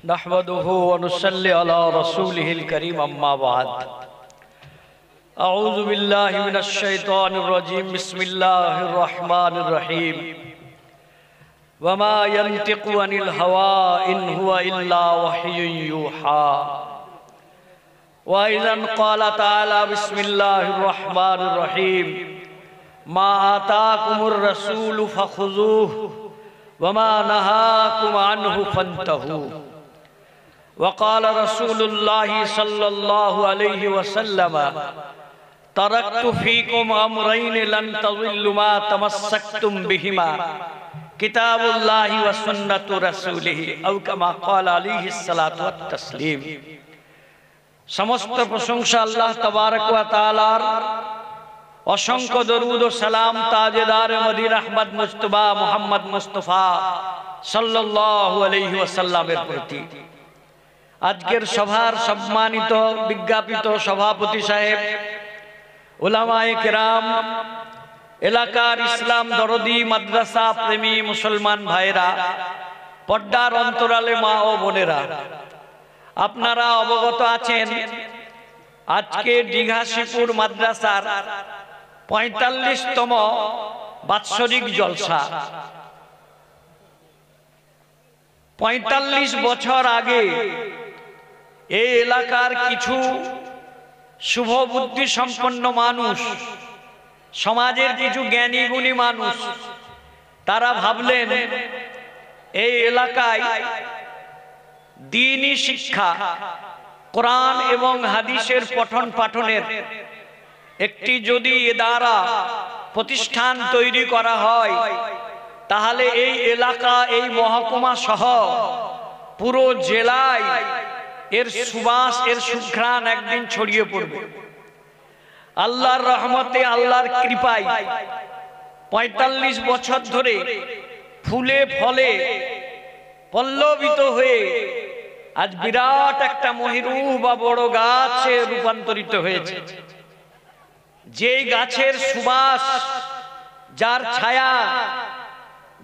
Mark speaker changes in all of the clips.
Speaker 1: नहमदुहु व नुसल्ली अला रसूलिहिल करीम अम्मा बाद अऊज़ु बिल्लाहि मिनश शैतानिर रजीम बिस्मिल्लाहिर रहमानिर रहीम वमा यंतिकु अनिल हवा इन हुवा इल्ला वह्युन यूहा व इज़न क़ाला तआला बिस्मिल्लाहिर रहमानिर रहीम मा आताकुमुर रसूलु फखुज़ूहु वमा नहाकुम अन्हु फंतहू वक़ाल रसूलुल्लाहि सल्लल्लाहु अलैहि वसल्लम तरक्तु फ़ीकुम अमरैन लन तज़िल्लु मा तमस्सक्तुम बिहिमा किताबुल्लाहि व सुन्नतु रसूलिहि औ कमा क़ाल अलैहिस्सलातु वत्तस्लीम। समस्त प्रशंसा अल्लाह तबारक व तआलार, असंख्य दरूद व सलाम ताजेदार मदीना अहमद मुस्तफा मुहम्मद मुस्तफा सल्लल्लाहु अलैहि वसल्लमेर प्रति। आजकेर सभार सम्मानित विज्ञापित सभापति साहेब, उलामाए किराम, एलाकार इस्लाम दरदी माद्रासा प्रेमी मुसलमान भाईरा, पर्दार अंतराले मा ओ बोनेरा, आपनारा अवगत आছেন আজকে দীঘাশিপুর মাদ্রাসার ৪৫তম বাৎসরিক জলসা। ৪৫ বছর আগে এই এলাকার কিছু শুভবুদ্ধি সম্পন্ন মানুষ, সমাজের কিছু জ্ঞানী গুণী মানুষ, তারা ভাবলেন এই এলাকায় দ্বীনি শিক্ষা, কোরআন এবং হাদিসের পঠন পাঠনের একটি যদি ইদারা প্রতিষ্ঠান তৈরি করা হয়, তাহলে এই এলাকা, এই মহকুমা সহ পুরো জেলায় এর সুবাস, এর সুঘ্রাণ একদিন ছড়িয়ে পড়বে। আল্লাহর রহমতে, আল্লাহর কৃপায় ৪৫ বছর ধরে ফুলে ফলে পল্লবিত হয়ে আজ বিরাট একটা মহিরু বা বড় গাছে রূপান্তরিত হয়েছে। যেই গাছের সুবাস, যার ছায়া,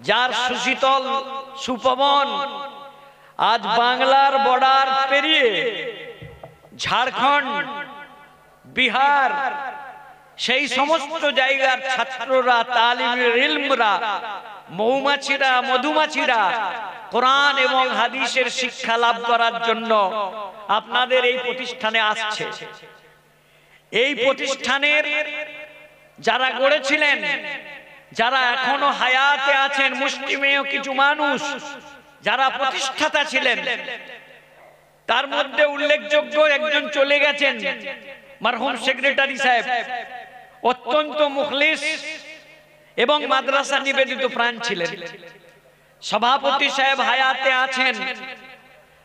Speaker 1: যার সুশীতল সুপবন আজ বাংলার বর্ডার পেরিয়ে ঝাড়খণ্ড, বিহার, সেই সমস্ত জায়গার ছাত্ররা, তালিবে ইলমরা, মৌমাছিরা, মধুমাছিরা কোরআন এবং হাদিসের শিক্ষা লাভ করার জন্য আপনাদের এই প্রতিষ্ঠানে আসছে। এই প্রতিষ্ঠানের যারা গড়েছিলেন, যারা এখনো হায়াতে আছেন, মুসলিমেও কিছু মানুষ যারা প্রতিষ্ঠাতা ছিলেন, তার মধ্যে উল্লেখযোগ্য একজন চলে গেছেন, মরহুম সেক্রেটারি সাহেব, অত্যন্ত মুখলিস এবং মাদ্রাসা নিবেদিত প্রাণ ছিলেন। সভাপতি সাহেব হায়াতে আছেন,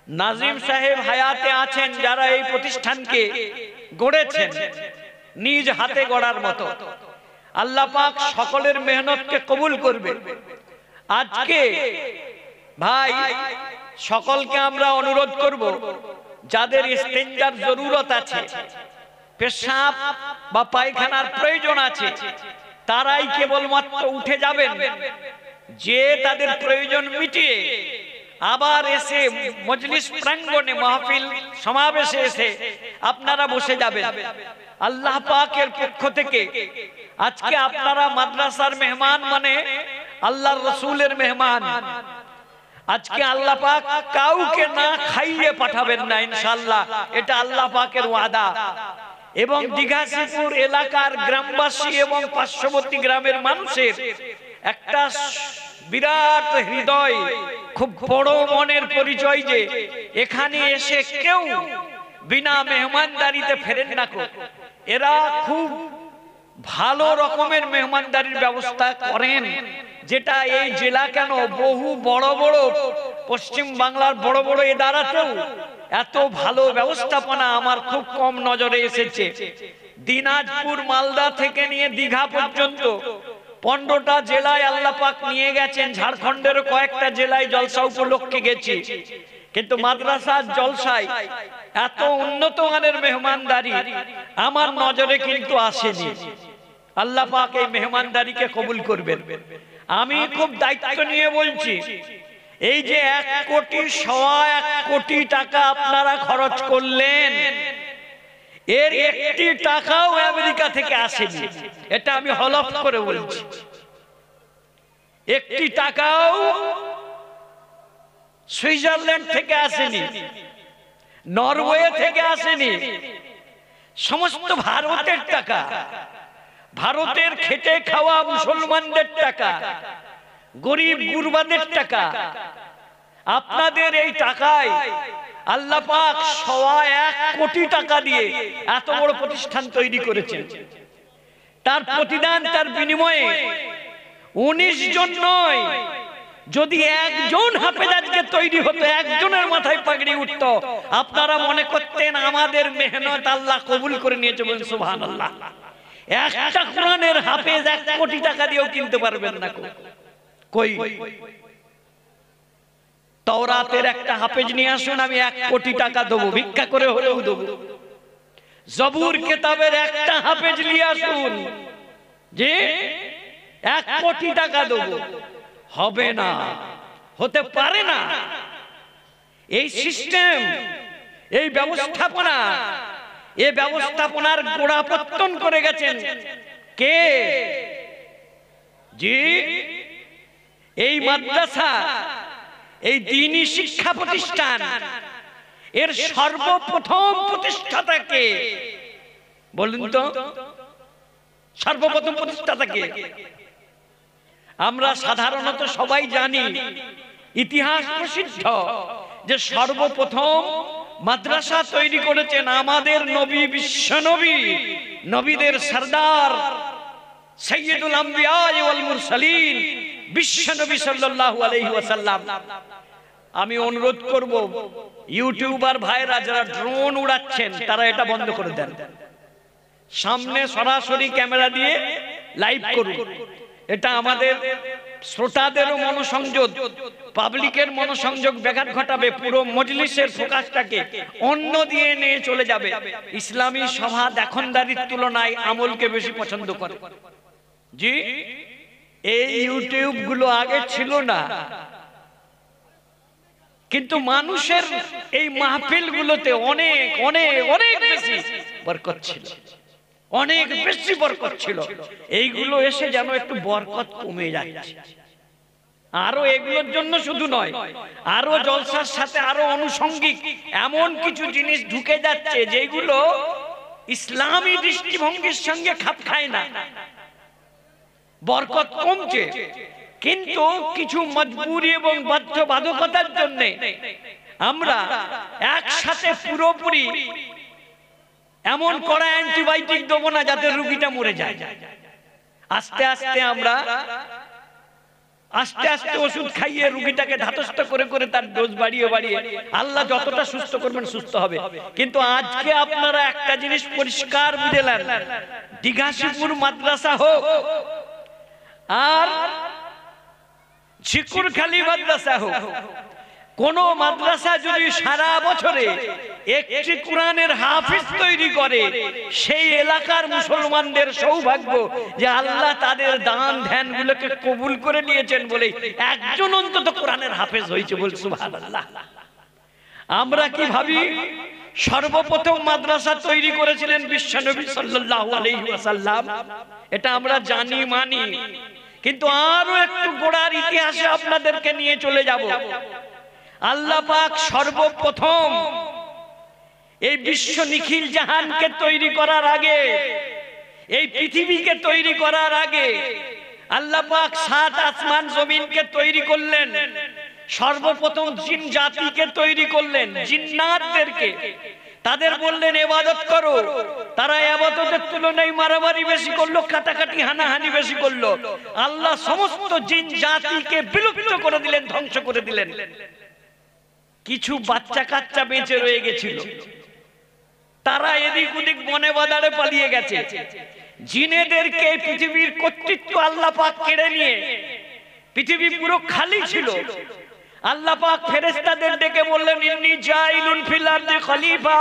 Speaker 1: নাজিম সাহেব হায়াতে আছেন, যারা এই প্রতিষ্ঠানকে গড়েছেন নিজ হাতে গড়ার মতো। আল্লাহ পাক সকলের মেহনতকে কবুল করবে। আজকে ভাই সকলকে আমরা অনুরোধ করব, যাদের ইস্তেঞ্জার জরুরত আছে, পেশাব বা পায়খানার প্রয়োজন আছে, তারাই কেবলমাত্র উঠে যাবেন। যে তাদের প্রয়োজন মিটিয়ে আবার এসে মজলিস প্রাঙ্গণে, মাহফিল সমাবেশে এসে আপনারা বসে যাবেন। আল্লাহ পাকের পক্ষ থেকে আজকে আপনারা মাদ্রাসার মেহমান, মানে আল্লাহর রাসূলের মেহমান। আজকে আল্লাহ পাক কাউকে না খাইয়ে পাঠাবেন না ইনশাআল্লাহ, এটা আল্লাহ পাকের ওয়াদা। এবং দীঘাশিপুর এলাকার গ্রামবাসী এবং পার্শ্ববর্তী গ্রামের মানুষের একটা বিরাট হৃদয়, খুব বড় মনের পরিচয় যে এখানে এসে কেউ বিনা মেহমানদারিতে ফেরেন না। এরা খুব ভালো রকমের মেহমানদারির ব্যবস্থা করেন, যেটা এই জেলা কেন বহু বড় বড় পশ্চিম বাংলার বড় বড় ইদারাতেও এত ভালো ব্যবস্থাপনা আমার খুব কম নজরে এসেছে। দিনাজপুর, মালদা থেকে নিয়ে দীঘা পর্যন্ত 15টা জেলায় আল্লাহ পাক নিয়ে গেছেন। ঝাড়খণ্ডের কয়েকটা জেলায় জলসা উপলক্ষে গেছি, কিন্তু মাদ্রাসার জলসায় এত উন্নত মানের মেহমানদারি আমার নজরে কিন্তু আসেনি। আল্লাহ পাক এই মেহমানদারিকে কবুল করবেন। আমি খুব দায়িত্ব নিয়ে বলছি, এই যে 1 কোটি 1.25 কোটি টাকা আপনারা খরচ করলেন, এর 1টি টাকাও আমেরিকা থেকে আসেনি। এটা আমি হলফ করে বলছি, 1টি টাকাও সুইজারল্যান্ড থেকে আসেনি, নরওয়ে থেকে আসেনি। সমস্ত ভারতের টাকা, ভারতের খেটে খাওয়া মুসলমানদের টাকা, গরিব গুরবাদের টাকা। আপনাদের এই টাকায় আল্লাহ পাক 1.25 কোটি টাকা দিয়ে এত বড় প্রতিষ্ঠান তৈরি করেছেন। তার প্রতিদান, তার বিনিময়ে 19 জন নয়, যদি একজন হাফেজ আজকে তৈরি হতো, একজনের মাথায় পাগড়ি উঠতো, আপনারা মনে করতেন আমাদের মেহনত আল্লাহ কবুল করে নিয়েছে। বলেন সুবহানাল্লাহ। একটা কোরআনের হাফেজ 1 কোটি টাকা দিয়েও কিনতে পারবেন না। কই তাওরাতের একটা হাফেজ নিয়ে আসুন, আমি 1 কোটি টাকা দেবো, ভিক্ষা করে হলেও দেবো। জবুর কিতাবের একটা হাফেজ নিয়ে আসুন, যে 1 কোটি টাকা দেবো, হবে না, হতে পারে না। এই সিস্টেম, এই ব্যবস্থাপনা, এই ব্যবস্থাপনার গোড়াপত্তন করে গেছেন কে? জি, এই মাদ্রাসা, এই দ্বীনি শিক্ষা প্রতিষ্ঠান, এর সর্বপ্রথম প্রতিষ্ঠাতা কে বলুন তো? সর্বপ্রথম প্রতিষ্ঠাতা কে? আমরা সাধারণত সবাই জানি, ইতিহাস প্রসিদ্ধ, যে সর্বপ্রথম মাদ্রাসা তৈরি করেছেন আমাদের নবী, বিশ্বনবী, নবীদের সরদার, সাইয়্যিদুল আম্বিয়া ওয়াল মুরসালিন, বিশ্বনবী সাল্লাল্লাহু আলাইহি ওয়াসাল্লাম। আমি অনুরোধ করব, ইউটিউবার ভাইরা যারা ড্রোন উড়াচ্ছেন তারা এটা বন্ধ করে দেন, সামনে সরাসরি ক্যামেরা দিয়ে লাইভ করুন। এটা আমাদের শ্রোতাদেরও মনোসংযোগ, পাবলিকের মনোসংযোগ ব্যাঘাত ঘটাবে, পুরো মজলিসের ফোকাসটাকে অন্য দিয়ে নিয়ে চলে যাবে। ইসলামী সভা দেখনদারির তুলনায় আমলকে বেশি পছন্দ করে। জি, এই ইউটিউব গুলো আগে ছিল না, কিন্তু মানুষের এই মাহফিল গুলোতে অনেক অনেক অনেক বেশি বরকত ছিল, অনেক বেশি বরকত ছিল। এইগুলো এসে যেন একটু বরকত কমে যাচ্ছে। আরো এগুলোর জন্য শুধু নয়, আরো জলসার সাথে আরো আনুষঙ্গিক এমন কিছু জিনিস ঢুকে যাচ্ছে যেগুলো ইসলামী দৃষ্টিভঙ্গির সঙ্গে খাপ খায় না। বরকত কমছে, কিন্তু কিছু মজবুরি এবং বাধ্যবাধকতার জন্য আমরা একসাথে পুরোপুরি এমন কড়া অ্যান্টিবায়োটিক দেবো না যাতে রোগীটা মরে যায়। আস্তে আস্তে আমরা আস্তে আস্তে ওষুধ খাইয়ে রোগীটাকে ধাতস্থ করে করে তার ডোজ বাড়িয়ে বাড়িয়ে আল্লাহ যতটা সুস্থ করবেন সুস্থ হবে। কিন্তু আজকে আপনারা একটা জিনিস পরিষ্কার বুঝলেন, দিঘাশিপুর মাদ্রাসা হোক আর ঝিকুরখালী মাদ্রাসা হোক, কোন মাদ্রাসা যদি সারা বছরে একটি কোরআনের হাফিজ তৈরি করে, সেই এলাকার মুসলমানদের সৌভাগ্য যে আল্লাহ তাদের দান ধ্যান গুলোকে কবুল করে নিয়েছেন বলে একজন অন্তত কোরআনের হাফেজ হয়েছে। বল সুবহানাল্লাহ। আমরা কি ভাবি, সর্বপ্রথম মাদ্রাসা তৈরি করেছিলেন বিশ্বনবী সাল্লাল্লাহু আলাইহি ওয়াসাল্লাম, এটা আমরা জানি মানি, কিন্তু আরো একটু গোড়ার ইতিহাসে আপনাদেরকে নিয়ে চলে যাব। আল্লাহ পাক সর্বপ্রথম এই বিশ্ব নিখিল জাহানকে তৈরি করার আগে, এই পৃথিবীকে তৈরি করার আগে আল্লাহ পাক 7 আসমান জমিনকে তৈরি করলেন। সর্বপ্রথম জিন জাতিকে তৈরি করলেন, জিন্নাতদেরকে। তাদের বললেন ইবাদত করো, তারা ইবাদতের তুলনায় মারামারি বেশি করলো, কাটাকাটি হানাহানি বেশি করলো। আল্লাহ সমস্ত জিন জাতিকে বিলুপ্ত করে দিলেন, ধ্বংস করে দিলেন। কিছু বাচ্চা কাচ্চা বেঁচে রয়ে গেছিল, তারা এদিক ওদিক বনে বাদারে পালিয়ে গেছে। জিনেদেরকে পৃথিবীর কর্তৃত্ব আল্লাহ পাক কেড়ে নিয়ে পৃথিবী পুরো খালি ছিল। আল্লাহ পাক ফেরেশতাদের ডেকে বললেন, ইন্নী জাইলুন ফিল আরদি খলিফা,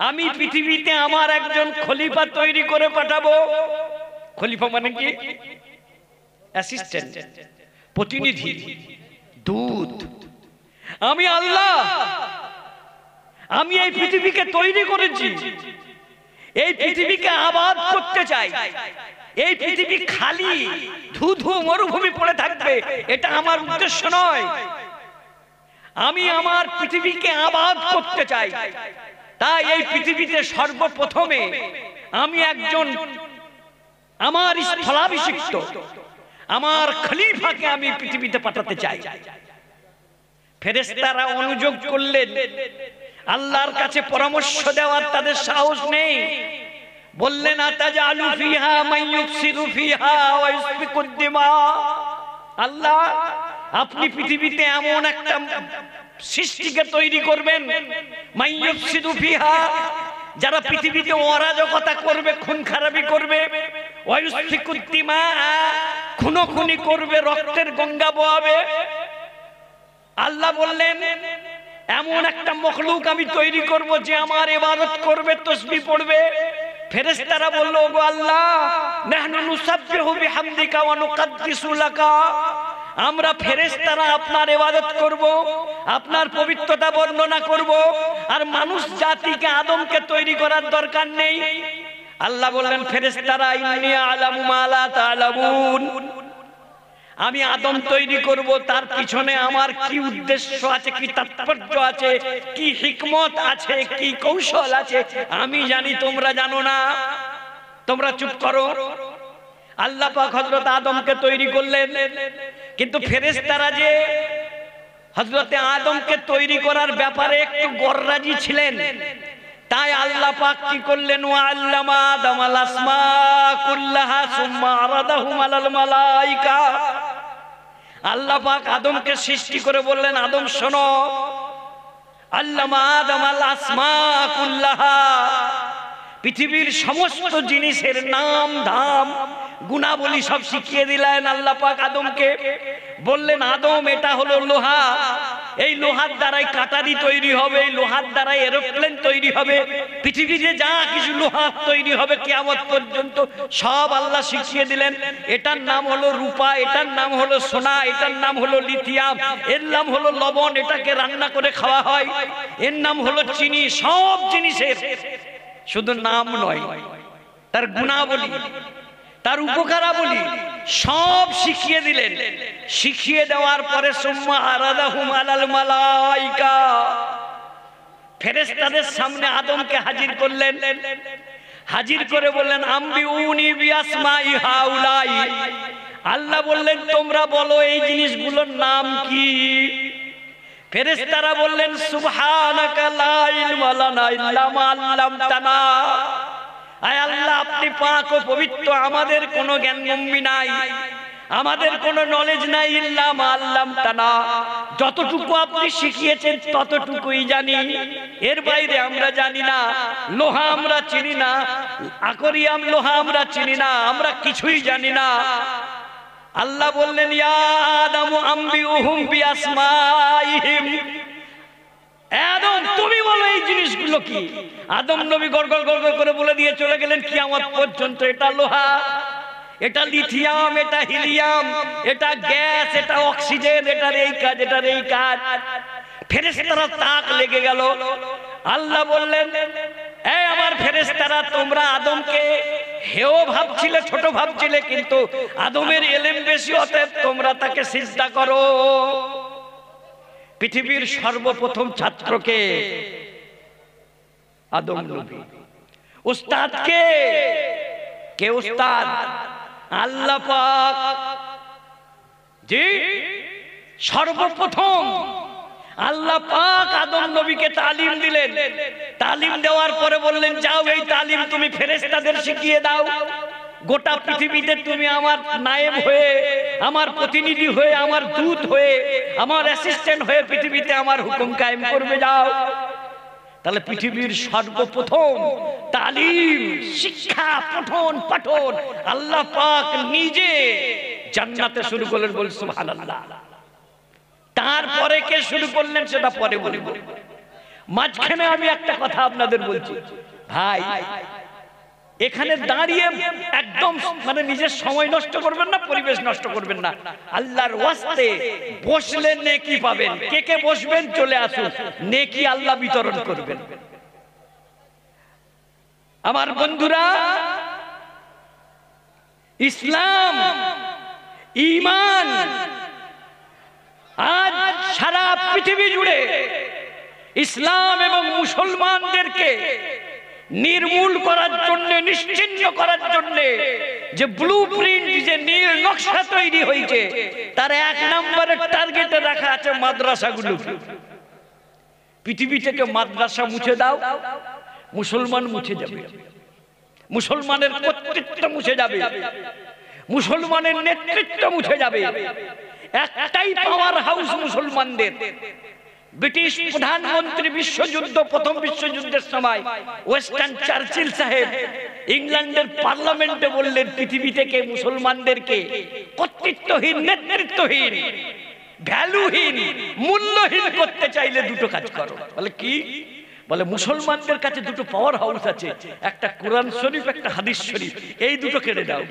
Speaker 1: আমি পৃথিবীতে আমার একজন খলিফা তৈরি করে পাঠাবো। খলিফা মানে কি? অ্যাসিস্ট্যান্ট, প্রতিনিধি। দুধ। আমি আল্লাহ, আমি এই পৃথিবীকে তৈরি করেছি, এই পৃথিবীকে আবাদ করতে চাই। এই পৃথিবী খালি ধুধু মরুভূমি পড়ে থাকবে, এটা আমার উদ্দেশ্য নয়। আমি আমার পৃথিবীকে আবাদ করতে চাই। তাই এই পৃথিবীতে সর্বপ্রথমে আমি একজন আমার স্থলাভিষিক্ত, আমার খলিফাকে আমি পৃথিবীতে পাঠাতে চাই। ফেরেশতারা অনুযোগ করলেন, আল্লাহর কাছে পরামর্শ দেওয়ার তাদের সাহস নেই। বললেন আতাজালু ফিহা মান ইউফসিদু ফিহা ওয়া ইসফিকুদ দিমা। আল্লাহ, আপনি পৃথিবীতে এমন একটা সৃষ্টিকে তৈরি করবেন, মান ইউফসিদু ফিহা, যারা পৃথিবীতে অরাজকতা করবে, খুন খারাপি করবে, ওয়া ইসফিকুদ দিমা, খুনোখুনি করবে, রক্তের গঙ্গা বহাবে। আল্লাহ বললেন এমন একটা মখলুক আমি তৈরি করব যে আমার ইবাদত করবে, তাসবিহ পড়বে। ফেরেশতারা বলল, ওগো আল্লাহ, নাহনু নুসাব্বিহু বিহামদিকা ওয়া নুকাদ্দিসু লাকা, আমরা ফেরেশতারা আপনার ইবাদত করব, আপনার পবিত্রতা বর্ণনা করব, আর মানুষ জাতিকে আদমকে তৈরি করার দরকার নেই। আল্লাহ বললেন, ফেরেশতারা ইন্নী আ'লামু মা লা তা'লামুন, আমি আদম তৈরি করব, তার পিছনে আমার কি উদ্দেশ্য আছে, কি তাৎপর্য আছে, কি হিকমত আছে, কি কৌশল আছে, আমি জানি, তোমরা জানো না, তোমরা চুপ করো। আল্লাহ পাক হযরত আদমকে তৈরি করলেন, কিন্তু ফেরেশতারা যে হযরত আদমকে তৈরি করার ব্যাপারে একটু গররাজি ছিলেন, তাই আল্লাহ পাক কি করলেন, ওয়া আল্লামা আদামাল আসমা কুল্লাহা সুম্মা আরাদাহুম আলাল মালাইকা। আল্লাহ পাক আদমকে সৃষ্টি করে বললেন, আদম শোনো, আল্লামা আদামাল আসমা কুল্লাহা, পৃথিবীর সমস্ত জিনিসের নাম ধাম গুণাবলী সব শিখিয়ে দিলেন। আল্লাহ পাক আদমকে বললেন, আদম, এটা হলো লোহা, এই লোহার দ্বারাই কাটারি তৈরি হবে, এই লোহার দ্বারাই এরোপ্লেন তৈরি হবে, পৃথিবীতে যা কিছু লোহা তৈরি হবে কিয়ামত পর্যন্ত সব আল্লাহ শিখিয়ে দিলেন। এটার নাম হলো রূপা, এটার নাম হলো সোনা, এটার নাম হলো লিথিয়াম, এর নাম হলো লবণ, এটাকে রান্না করে খাওয়া হয়, এর নাম হলো চিনি। সব জিনিসের শুধু নাম নয়, তার গুণাবলী, তার উপকারাবলী সব শিখিয়ে দিলেন। শিখিয়ে দেওয়ার পরে সুম্মা আরাদাহুম আলাল মালাইকা, ফেরেশতাদের সামনে আদমকে হাজির করলেন। হাজির করে বললেন, আম্বিউনি বিআসমাই হাউলাই। আল্লাহ বললেন, তোমরা বলো এই জিনিসগুলোর নাম কি? ফেরেশতারা বললেন, সুবহানাকা লা ইলমা লানা ইল্লা মা আল্লামতানা। আয় আল্লাহ, আপনি পাক ও পবিত্র, আমাদের কোনো জ্ঞানগম্যি নাই, আমাদের কোনো নলেজ নাই, ইল্লা মা আল্লামতানা, যতটুকু আপনি শিখিয়েছেন ততটুকুই জানি, এর বাইরে আমরা জানি না। লোহা আমরা চিনি না, আকরিয়াম লোহা আমরা চিনি না, আমরা কিছুই জানি না। আল্লাহ বললেন, ইয়া আদামু আম্বিউহুম বিআসমাইহিম, আদম তুমি বলো এই জিনিসগুলো কি? আদম নবী গড়গড় গড়গড় করে বলে দিয়ে চলে গেলেন, কিয়ামত পর্যন্ত এটা লোহা, এটা লিথিয়াম, এটা হিলিয়াম, এটা গ্যাস, এটা অক্সিজেন, এটার এই কাজ, এটার এই কাজ। ফেরেশতারা তাক লেগে গেল। আল্লাহ বললেন, এই আমার ফেরেশতারা, তোমরা আদমকে হেয় ভাবছিলে, ছোট ভাবছিলে, কিন্তু আদমের ইলম বেশি, অতএব তোমরা তাকে সিজদা করো। পৃথিবীর সর্বপ্রথম ছাত্রকে আদম নবী। উস্তাদ কে? কে উস্তাদ? আল্লাহ পাক। জি, সর্বপ্রথম আল্লাহ পাক আদম নবীকে তালিম দিলেন। তালিম দেওয়ার পরে বললেন, যাও এই তালিম তুমি ফেরেশতাদের শিখিয়ে দাও। গোটা পৃথিবীতে তুমি আমার নায়েব হয়ে, আমার প্রতিনিধি হয়ে, আমার দূত হয়ে, আমার অ্যাসিস্ট্যান্ট হয়ে পৃথিবীতে আমার হুকুম কায়েম করবে, যাও। তাহলে পৃথিবীর সর্বপ্রথম তালিম, শিক্ষা, পঠন পাঠন আল্লাহ পাক নিজে জান্নাতে শুরু করলেন। বল সুবহানাল্লাহ। তারপরে কে শুরু করলেন সেটা পরে বলবো। মাঝখানে আমি একটা কথা আপনাদের বলছি, ভাই এখানে দাঁড়িয়ে একদম মানে নিজের সময় নষ্ট করবেন না, পরিবেশ নষ্ট করবেন না। আল্লাহর ওয়াস্তে বসলে নেকি পাবেন। কে কে বসবেন চলে আসুন, নেকি আল্লাহ বিতরণ করবেন। আমার বন্ধুরা, ইসলাম ঈমান আজ সারা পৃথিবী জুড়ে ইসলাম এবং মুসলমানদেরকে নির্মূল করার জন্য, নিশ্চিহ্ন করার জন্য যে ব্লুপ্রিন্ট, যে নীল নকশা তৈরি হয়েছে, তার এক নম্বরের টার্গেটে রাখা আছে মাদ্রাসাগুলো। পৃথিবী থেকে মাদ্রাসা মুছে দাও, মুসলমান মুছে যাবে, মুসলমানের কর্তৃত্ব মুছে যাবে, মুসলমানের নেতৃত্ব মুছে যাবে। একটাই পাওয়ার হাউস মুসলমানদের। ব্রিটিশ প্রধানমন্ত্রী বিশ্বযুদ্ধ, প্রথম বিশ্বযুদ্ধের সময় ওয়েস্টার্ন চার্চিল সাহেব ইংল্যান্ডের পার্লামেন্টে বললেন, পৃথিবী থেকে মুসলমানদেরকে কর্তৃত্বহীন, নেতৃত্বহীন, ভ্যালুহীন, মূল্যহীন করতে চাইলে দুটো কাজ করো। বলে কি? বলে মুসলমানদের কাছে দুটো পাওয়ার হাউস আছে, একটা কোরআন শরীফ, একটা হাদিস শরীফ, এই দুটো কেড়ে দাও।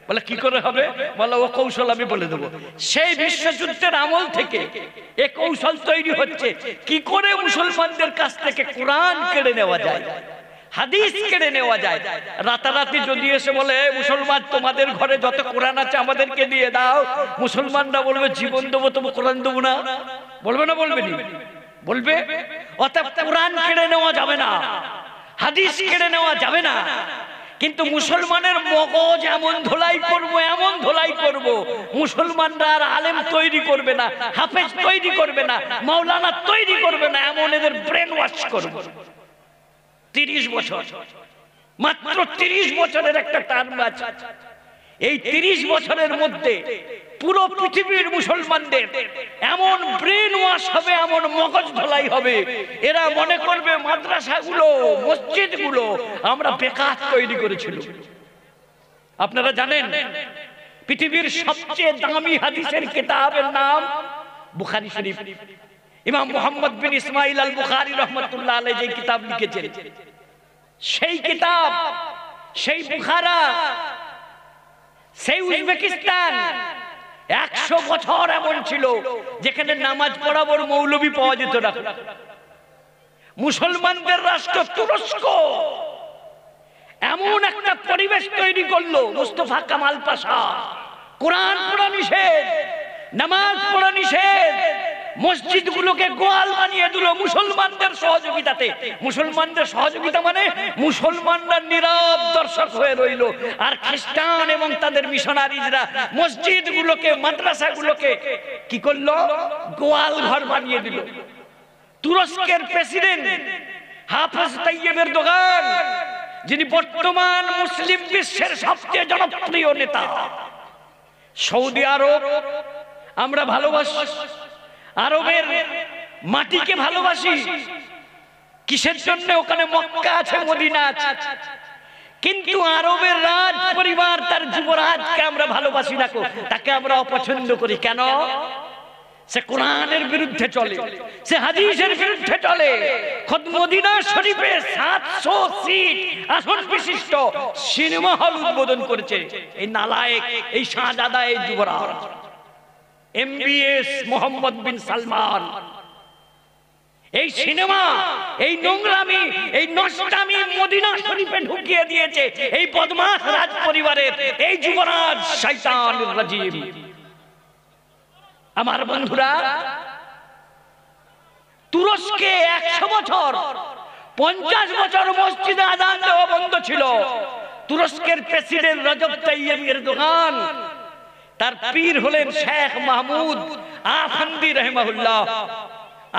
Speaker 1: বলে কি করে হবে? বলে ও কৌশল আমি বলে দেবো। সেই বিশ্বযুদ্ধের আমল থেকে এ কৌশল তৈরি হচ্ছে, কি করে মুসলমানদের কাছ থেকে কোরআন কেড়ে নেওয়া যায়, হাদিস কেড়ে নেওয়া যায়। রাতারাতি যদি এসে বলে মুসলমান তোমাদের ঘরে যত কোরআন আছে আমাদেরকে দিয়ে দাও, মুসলমানরা বলবে জীবন দেবো, তবু কোরআন দেবো না। বলবে না? বলবে নি? বলবে। অর্থাৎ কোরআন কেড়ে নেওয়া যাবে না, হাদিস কেড়ে নেওয়া যাবে না, কিন্তু মুসলমানের মগজ এমন ধোলাই করব, এমন ধোলাই করব, মুসলমানরা আর আলেম তৈরি করবে না, হাফেজ তৈরি করবে না, মাওলানা তৈরি করবে না, এমন এদের ব্রেন ওয়াশ করব। 30 বছর, মাত্র 30 বছরের একটা টার্ম আছে। এই 30 বছরের মধ্যে পুরো পৃথিবীর মুসলমানদের এমন ব্রেন ওয়াশ হবে, এমন মগজ ধোলাই হবে, এরা মনে করবে মাদ্রাসাগুলো, মসজিদগুলো আমরা বেকার তৈরি করেছিল। আপনারা জানেন পৃথিবীর সবচেয়ে দামি হাদিসের কিতাবের নাম বুখারী শরীফ। ইমাম মুহাম্মদ বিন ইসমাইল আল বুখারী রাহমাতুল্লাহ আলাইহি যে কিতাব লিখেছেন, সেই কিতাব, সেই বুখারা, সেই উজবেকিস্তান 100 বছর এমন ছিল যেখানে নামাজ পড়াবার মৌলবি পাওয়া যেত না। মুসলমানদের রাষ্ট্র তুরস্ক এমন একটা পরিবেশ তৈরি করলো, মুস্তাফা কামাল পাশা, কোরআন পড়া নিষেধ, নামাজ পড়া নিষেধ, মসজিদগুলোকে গোয়াল বানিয়ে দিল মুসলমানদের সহযোগিতাতে। মুসলমানদের সহযোগিতা মানে মুসলমানরা নীরব দর্শক হয়ে রইল, আর খ্রিস্টান এবং তাদের মিশনারিজরা মসজিদগুলোকে, মাদ্রাসাগুলোকে কি করলো? গোয়াল ঘর বানিয়ে দিল। তুরস্কের প্রেসিডেন্ট হাফেজ তাইয়েব এরদোগান, যিনি বর্তমান মুসলিম বিশ্বের সবচেয়ে জনপ্রিয় নেতা। সৌদি আরব আমরা ভালোবাসি, আরবের মাটিকে ভালোবাসি। কিসের জন্য? ওখানে মক্কা আছে, মদিনা আছে, কিন্তু আরবের রাজ পরিবার, তার যুবরাজকে আমরা ভালোবাসি না, তাকে আমরা অপছন্দ করি। কেন? সে কোরআনের বিরুদ্ধে চলে, সে হাদিসের বিরুদ্ধে চলে। খোদ মদিনা শরীফে 700 সিট আসন বিশিষ্ট সিনেমা হল উদ্বোধন করেছে এই নালায়েক, এই শাহজাদা, এই যুবরাজ MBS মোহাম্মদ বিন সালমান। এই সিনেমা, এই নোংরামি, এই নষ্টামি মদিনা শরীফে ঢুকিয়ে দিয়েছে এই বদমাশ রাজ পরিবারের এই যুবরাজ শয়তানুর রাজিম। আমার বন্ধুরা, তুরস্কে 100 বছর, 50 বছর মসজিদে আযান দেওয়া বন্ধ ছিল। তুরস্কের প্রেসিডেন্ট রজব তাইয়েব এরদোগান, তার পীর হলেন শেখ মাহমুদ আফন্দি রাহিমাহুল্লাহ।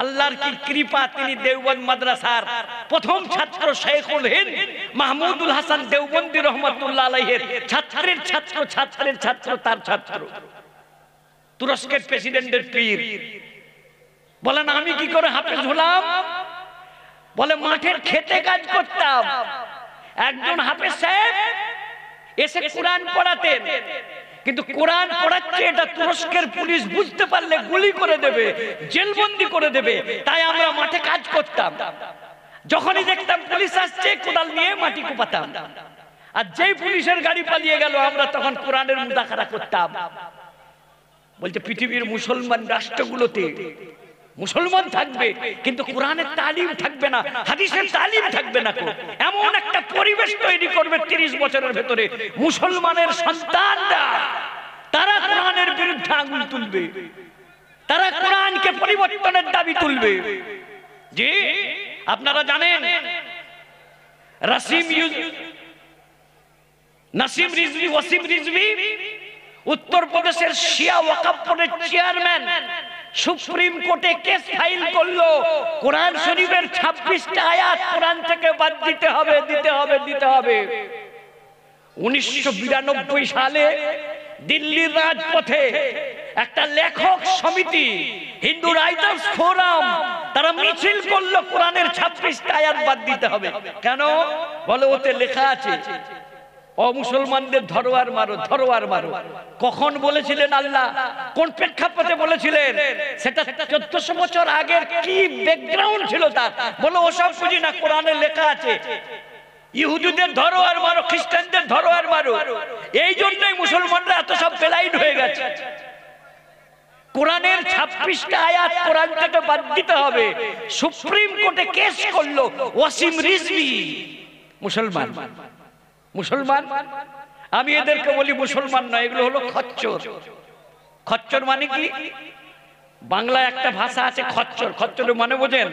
Speaker 1: আল্লাহর কি কৃপা, তিনি দেওবন্দ মাদ্রাসার প্রথম ছাত্র শেখুল হিন্দ মাহমুদুল হাসান দেওবন্দি রহমাতুল্লাহ আলাইহির ছাত্রের ছাত্র, ছাত্রের ছাত্র, তার ছাত্র। তুরস্কের প্রেসিডেন্টের পীর। বলেন আমি কি করে হাফেজ হলাম? বলে মাঠের খেতে কাজ করতাম, একজন হাফেজ সাহেব এসে কোরআন পড়াতেন, কিন্তু কোরআন পড়াচ্ছে এটা তুরস্কের পুলিশ বুঝতে পারলে গুলি করে দেবে, জেলবন্দি করে দেবে, তাই আমরা মাঠে কাজ করতাম। যখনই দেখতাম পুলিশ আসছে, কোদাল নিয়ে মাটি কোপাতাম। আর যেই পুলিশের গাড়ি পালিয়ে গেল আমরা তখন কোরআনের মুযাকারা করতাম। বলছে পৃথিবীর মুসলমান রাষ্ট্রগুলোতে মুসলমান থাকবে কিন্তু কোরআনের তালিম থাকবে না, হাদিসের তালিম থাকবে না। এমন একটা পরিবেশ তৈরি করবে 30 বছরের ভেতরে মুসলমানের সন্তানরা তারা কোরআনের বিরুদ্ধে আঙুল তুলবে, তারা কোরআনকে পরিবর্তনের দাবি তুলবে। জি আপনারা জানেন নাসিম রিজভী, ওয়াসিম রিজভী উত্তরপ্রদেশের শিয়া ওয়াকফ বোর্ডের চেয়ারম্যান সুপ্রিম কোর্টে কেস ফাইল করলো কোরআন শরীফের 26টা আয়াত কোরআন থেকে বাদ দিতে হবে, দিতে হবে, দিতে হবে। 1992 সালে দিল্লির রাজপথে একটা লেখক সমিতি হিন্দু রাইটার্স ফোরাম তারা মিছিল করলো কোরআনের 26টা আয়াত বাদ দিতে হবে। কেন? বলে ওতে লেখা আছে অমুসলমানদের ধরো আর মারো, ধরো আর মারো। কখন বলেছিলেন আল্লাহ? কোন প্রেক্ষাপটে বলেছিলেন? সেটা 1400 বছর আগের কি ব্যাকগ্রাউন্ড ছিল তার? বলো ওসব বুঝি না, কোরআনে লেখা আছে ইহুদিদের ধরো আর মারো, খ্রিস্টানদের ধরো আর মারো। এই জন্যই মুসলমানরা এত সব বেলাইন হয়ে গেছে। কোরআনের 26টা আয়াত কোরআন থেকে বাদ দিতে হবে। সুপ্রিম কোর্টে কেস করলো ওয়াসিম রিজভী, মুসলমান। মুসলমান আমি এদেরকে বলি মুসলমান নয়, এগুলো হলো খচ্চর। খচ্চর মানে কি? বাংলায় একটা ভাষা আছে খচ্চর। খচ্চরের মানে বোঝেন?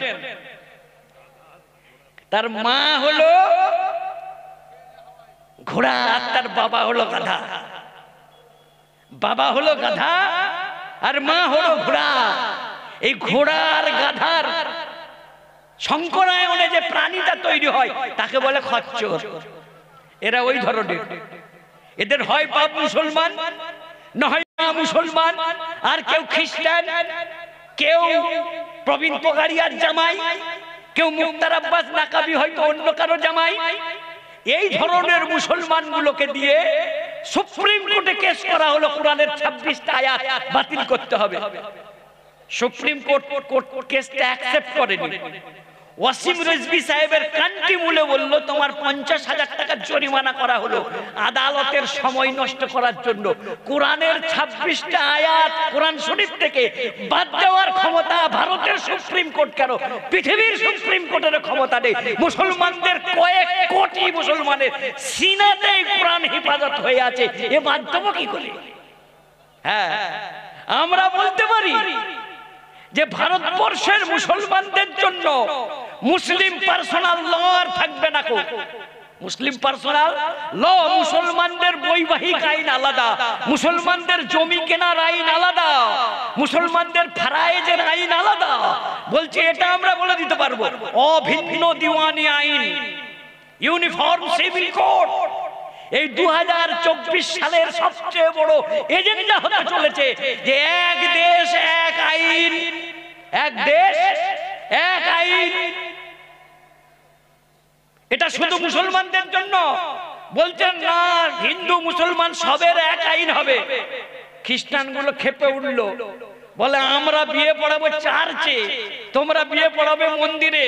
Speaker 1: তার মা হলো ঘোড়া আর তার বাবা হলো গাধা। বাবা হলো গাধা আর মা হলো ঘোড়া। এই ঘোড়া আর গাধার সংকরায়নে যে প্রাণীটা তৈরি হয় তাকে বলে খচ্চর। এরা ওই ধরনের, এদের হয় বাপ মুসলমান না হয় মা মুসলমান, আর কেউ খ্রিস্টান, কেউ প্রবীণ পোকারিয়ার জামাই, কেউ মুক্তার আব্বাস নাকাবি হয়তো অন্য কারো জামাই। এই ধরনের মুসলমানগুলোকে দিয়ে সুপ্রিম কোর্টে কেস করা হলো কোরআনের 26টা আয়াত বাতিল করতে হবে। সুপ্রিম কোর্ট কেসটা অ্যাকসেপ্ট করেনি। ওয়াসিম রিজভী সাহেবের কান্টি মূলে বলল তোমার 50,000 টাকা জরিমানা করা হলো আদালতের সময় নষ্ট করার জন্য। কোরআনের 26টা আয়াত কোরআন শরীফ থেকে বাদ দেওয়ার ক্ষমতা ভারতের সুপ্রিম কোর্ট কেন, পৃথিবীর সুপ্রিম কোর্টের ক্ষমতা নেই। মুসলমানদের কয়েক কোটি মুসলমানের সিনাতে কোরআন হেফাজত হয়ে আছে, এ বাদ দেবো কি করে? হ্যাঁ আমরা বলতে পারি যে ভারতবর্ষের মুসলমানদের জন্য মুসলিম পার্সোনাল ল আর থাকবে না। মুসলিম পার্সোনাল ল, মুসলমানদের বৈবাহিক আইন আলাদা, মুসলমানদের জমি কেনার আইন আলাদা, মুসলমানদের ফারায়েজের আইন আলাদা। বলছে এটা আমরা বলে দিতে পারবো অভিন্ন দিওয়ানি আইন, ইউনিফর্ম সিভিল কোড। এই 2024 সালের সবচেয়ে বড় এজেন্ডা হতে চলেছে যে এক দেশ এক আইন, এক দেশ এক আইন। এটা শুধু মুসলমানদের জন্য বলছেন না, হিন্দু মুসলমান সবের এক আইন হবে। খ্রিস্টানগুলো খেপে উঠলো, বলে আমরা বিয়ে পড়াবো চার্চে, তোমরা বিয়ে পড়াবে মন্দিরে,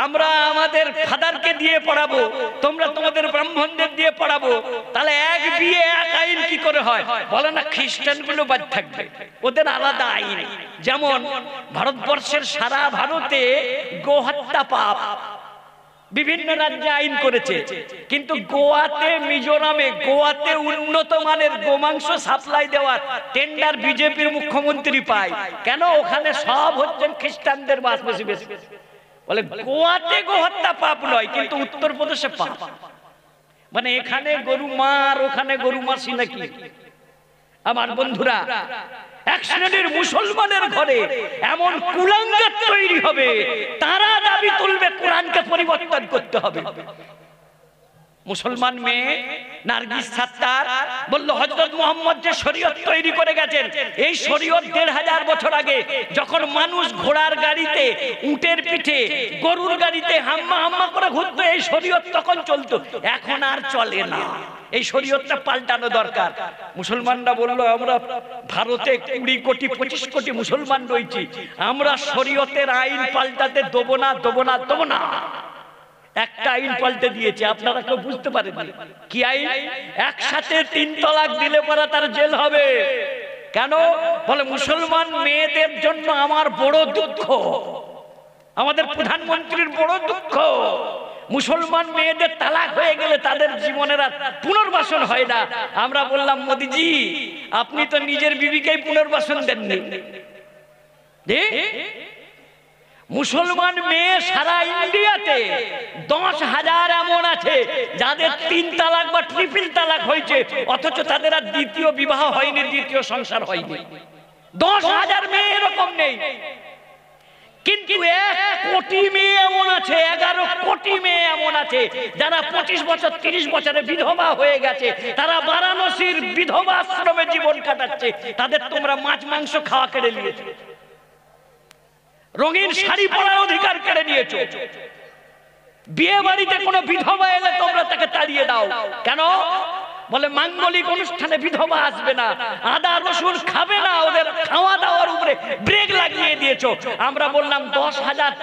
Speaker 1: আমরা আমাদের ফাদারকে দিয়ে পড়াবো, তোমরা তোমাদের ব্রাহ্মণদের দিয়ে পড়াবো। তাহলে এক বিয়ে এক আইন কি করে হয়? বলে না খ্রিস্টানগুলো বাদ থাকবে, ওদের আলাদা আইন। যেমন ভারতবর্ষের সারা ভারতে গোহত্যা পাপ, বিভিন্ন রাজ্যে আইন করেছে, কিন্তু গোয়াতে, মিজোরামে, গোয়াতে উন্নত মানের গোমাংস সাপ্লাই দেওয়ার টেন্ডার বিজেপির মুখ্যমন্ত্রী পায়। কেন? ওখানে সব হচ্ছেন খ্রিস্টানদের বাস বেশি বেশি। বলে গোয়াতে গোহত্যা পাপ নয়, কিন্তু উত্তরপ্রদেশে পাপ। মানে এখানে গরু মার, ওখানে গরু মাসি নাকি? আমার বন্ধুরা, এক শ্রেণীর মুসলমানের ঘরে এমন কুলাঙ্গার তৈরি হবে, তারা দাবি তুলবে কোরআনকে পরিবর্তন করতে হবে। মুসলমান মেয়ে নার্গিস সাত্তার বলল হযরত মুহাম্মদ যে শরীয়ত তৈরি করে গেছেন, এই শরীয়ত 1500 বছর আগে যখন মানুষ ঘোড়ার গাড়িতে, উটের পিঠে, গরুর গাড়িতে হাম্মা হাম্মা করে ঘুরতো, এই শরীয়ত তখন চলতো, এখন আর চলে না। এই শরীয়তটা পাল্টানো দরকার। মুসলমানরা বলল আমরা ভারতে 20 কোটি 25 কোটি মুসলমান রয়েছি, আমরা শরীয়তের আইন পাল্টাতে দেবো না, দেবো না, দেবো না। একটা আইন পাল্টে দিয়েছে, আপনারা কেউ বুঝতে পারেন কি আইন? একসাথে 3 তালাক দিলে পরে তার জেল হবে। কেন? বলে মুসলমান মেয়েদের জন্য আমার বড় দুঃখ, আমাদের প্রধানমন্ত্রীর বড় দুঃখ। মুসলমান মেয়েদের তালাক হয়ে গেলে তাদের জীবনের আর পুনর্বাসন হয় না। আমরা বললাম মোদিজি আপনি তো নিজের বিবিকেই পুনর্বাসন দেননি। মুসলমান মেয়ে সারা ইন্ডিয়াতে 10,000 এমন আছে যাদের 3 তালাক বা ট্রিপল তালাক হয়েছে, অথচ তাদের আর দ্বিতীয় বিবাহ হয়নি, দ্বিতীয় সংসার হয়নি। 10,000 মেয়ে এরকম নেই। কিন্তু 1 কোটি মেয়ে এমন আছে, 11 কোটি মেয়ে এমন আছে যারা 25 বছর 30 বছরে বিধবা হয়ে গেছে, তারা বারাণসীর বিধবা আশ্রমে জীবন কাটাচ্ছে। তাদের তোমরা মাছ মাংস খাওয়া কেড়ে নিয়েছো, রঙিন শাড়ি পরার অধিকার কেড়ে নিয়েছো। বিয়ে বাড়িতে কোনো বিধবা এলে তোমরা তাকে তাড়িয়ে দাও। কেন? বলে মাঙ্গলিক অনুষ্ঠানে বিধবা আসবে না, আদা রসুন খাবে না, ওদের খাওয়া দাওয়ার উপরে ব্রেক লাগিয়ে দিয়েছো। আমরা বললাম 10,000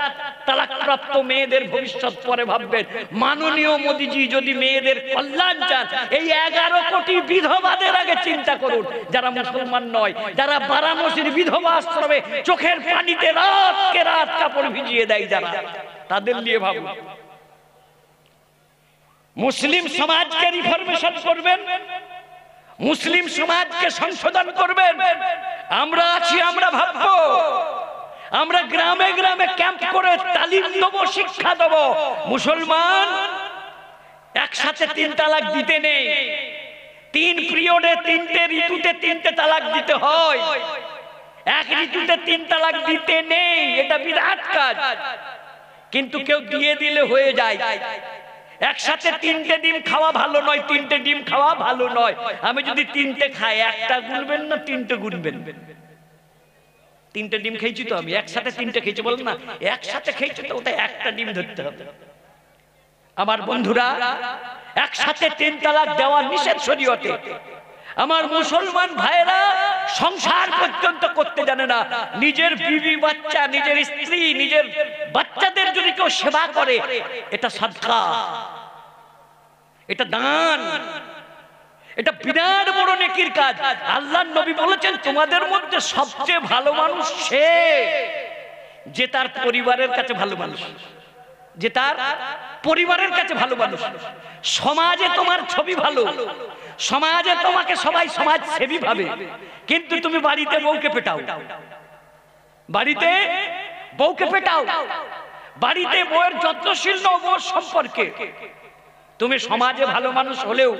Speaker 1: তালাকপ্রাপ্ত মেয়েদের ভবিষ্যৎ পরে ভাববেন। মাননীয় মোদিজি যদি মেয়েদের কল্যাণ চান, এই 11 কোটি বিধবাদের আগে চিন্তা করুন, যারা মুসলমান নয়, যারা বারাণসীর বিধবা আশ্রমে চোখের পানিতে রাতকে রাত কাপড় ভিজিয়ে দেয়, যারা তাদের নিয়ে ভাবুন। মুসলিম সমাজকে রিফরমেশন করবেন, মুসলিম সমাজকে সংশোধন করবেন। আমরা আছি, আমরা ভাববো। আমরা গ্রামে গ্রামে ক্যাম্প করে তালিম দেবো, শিক্ষা দেবো। মুসলমান একসাথে 3 তালাক দিতে নেই, 3 পিরিয়ডে 3টে ঋতুতে 3টে তালাক দিতে হয়। 1 ঋতুতে 3 তালাক দিতে নেই, এটা বিরাট কাজ। কিন্তু কেউ দিয়ে দিলে হয়ে যায়। একসাথে 3টে ডিম খাওয়া ভালো নয়, 3টে ডিম খাওয়া ভালো নয়। আমি যদি 3টে খাই, একটা গুনবেন না 3টে গুনবেন? 3টে ডিম খেয়েছি তো আমি, একসাথে 3টে খেয়েছি বলেন না, একসাথে খেয়েছি তো ওটা একটা ডিম ধরতে হবে। আমার বন্ধুরা, একসাথে 3 তালাক দেওয়া নিষেধ শরীয়তে। আমার মুসলমান ভাইরা সংসার পর্যন্ত করতে জানে না। নিজের বিবি বাচ্চা, নিজের স্ত্রী, নিজের বাচ্চাদের যদি কেউ সেবা করে, এটা সাদকা, এটা দান, এটা বিরাট বড় নেকির কাজ। আল্লাহর নবী বলেছেন, তোমাদের মধ্যে সবচেয়ে ভালো মানুষ সে যে তার পরিবারের কাছে ভালো মানুষ, যে তার পরিবারের কাছে ভালো মানুষ। সমাজে তোমার ছবি ভালো, সমাজে তোমাকে সবাই সমাজ সেবী ভাবে, কিন্তু তুমি বাড়িতে বউকে পেটাও, বাড়িতে বউকে পেটাও, বাড়িতে বউয়ের যত্নশীল নও, বউর সম্পর্কে। তুমি সমাজে ভালো মানুষ হলেও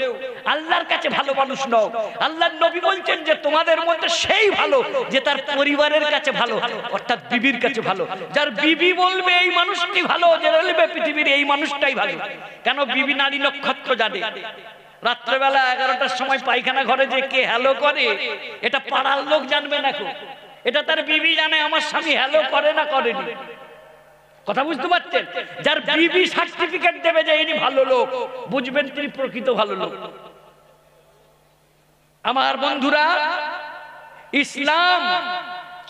Speaker 1: আল্লাহর কাছে ভালো মানুষ নও। আল্লাহর নবী বলছেন যে তোমাদের মধ্যে সেই ভালো যে তার পরিবারের কাছে ভালো, অর্থাৎ বিবির কাছে ভালো। যার বিবি বলবে এই মানুষটি ভালো, যে বলবে পৃথিবীর এই মানুষটাই ভালো। কেন? বিবি নারী নক্ষত্র জানে। রাত্রেবেলা 11টার সময় পায়খানা ঘরে যে কে হ্যালো করে, এটা পাড়ার লোক জানবে না, এটা তার বিবি জানে আমার স্বামী হ্যালো করে না করেনি। কথা বুঝতে পারছেন? যার বিবি সার্টিফিকেট দেবে যে ইনি ভালো লোক, বুঝবেন তিনি প্রকৃত ভালো লোক। আমার বন্ধুরা, ইসলাম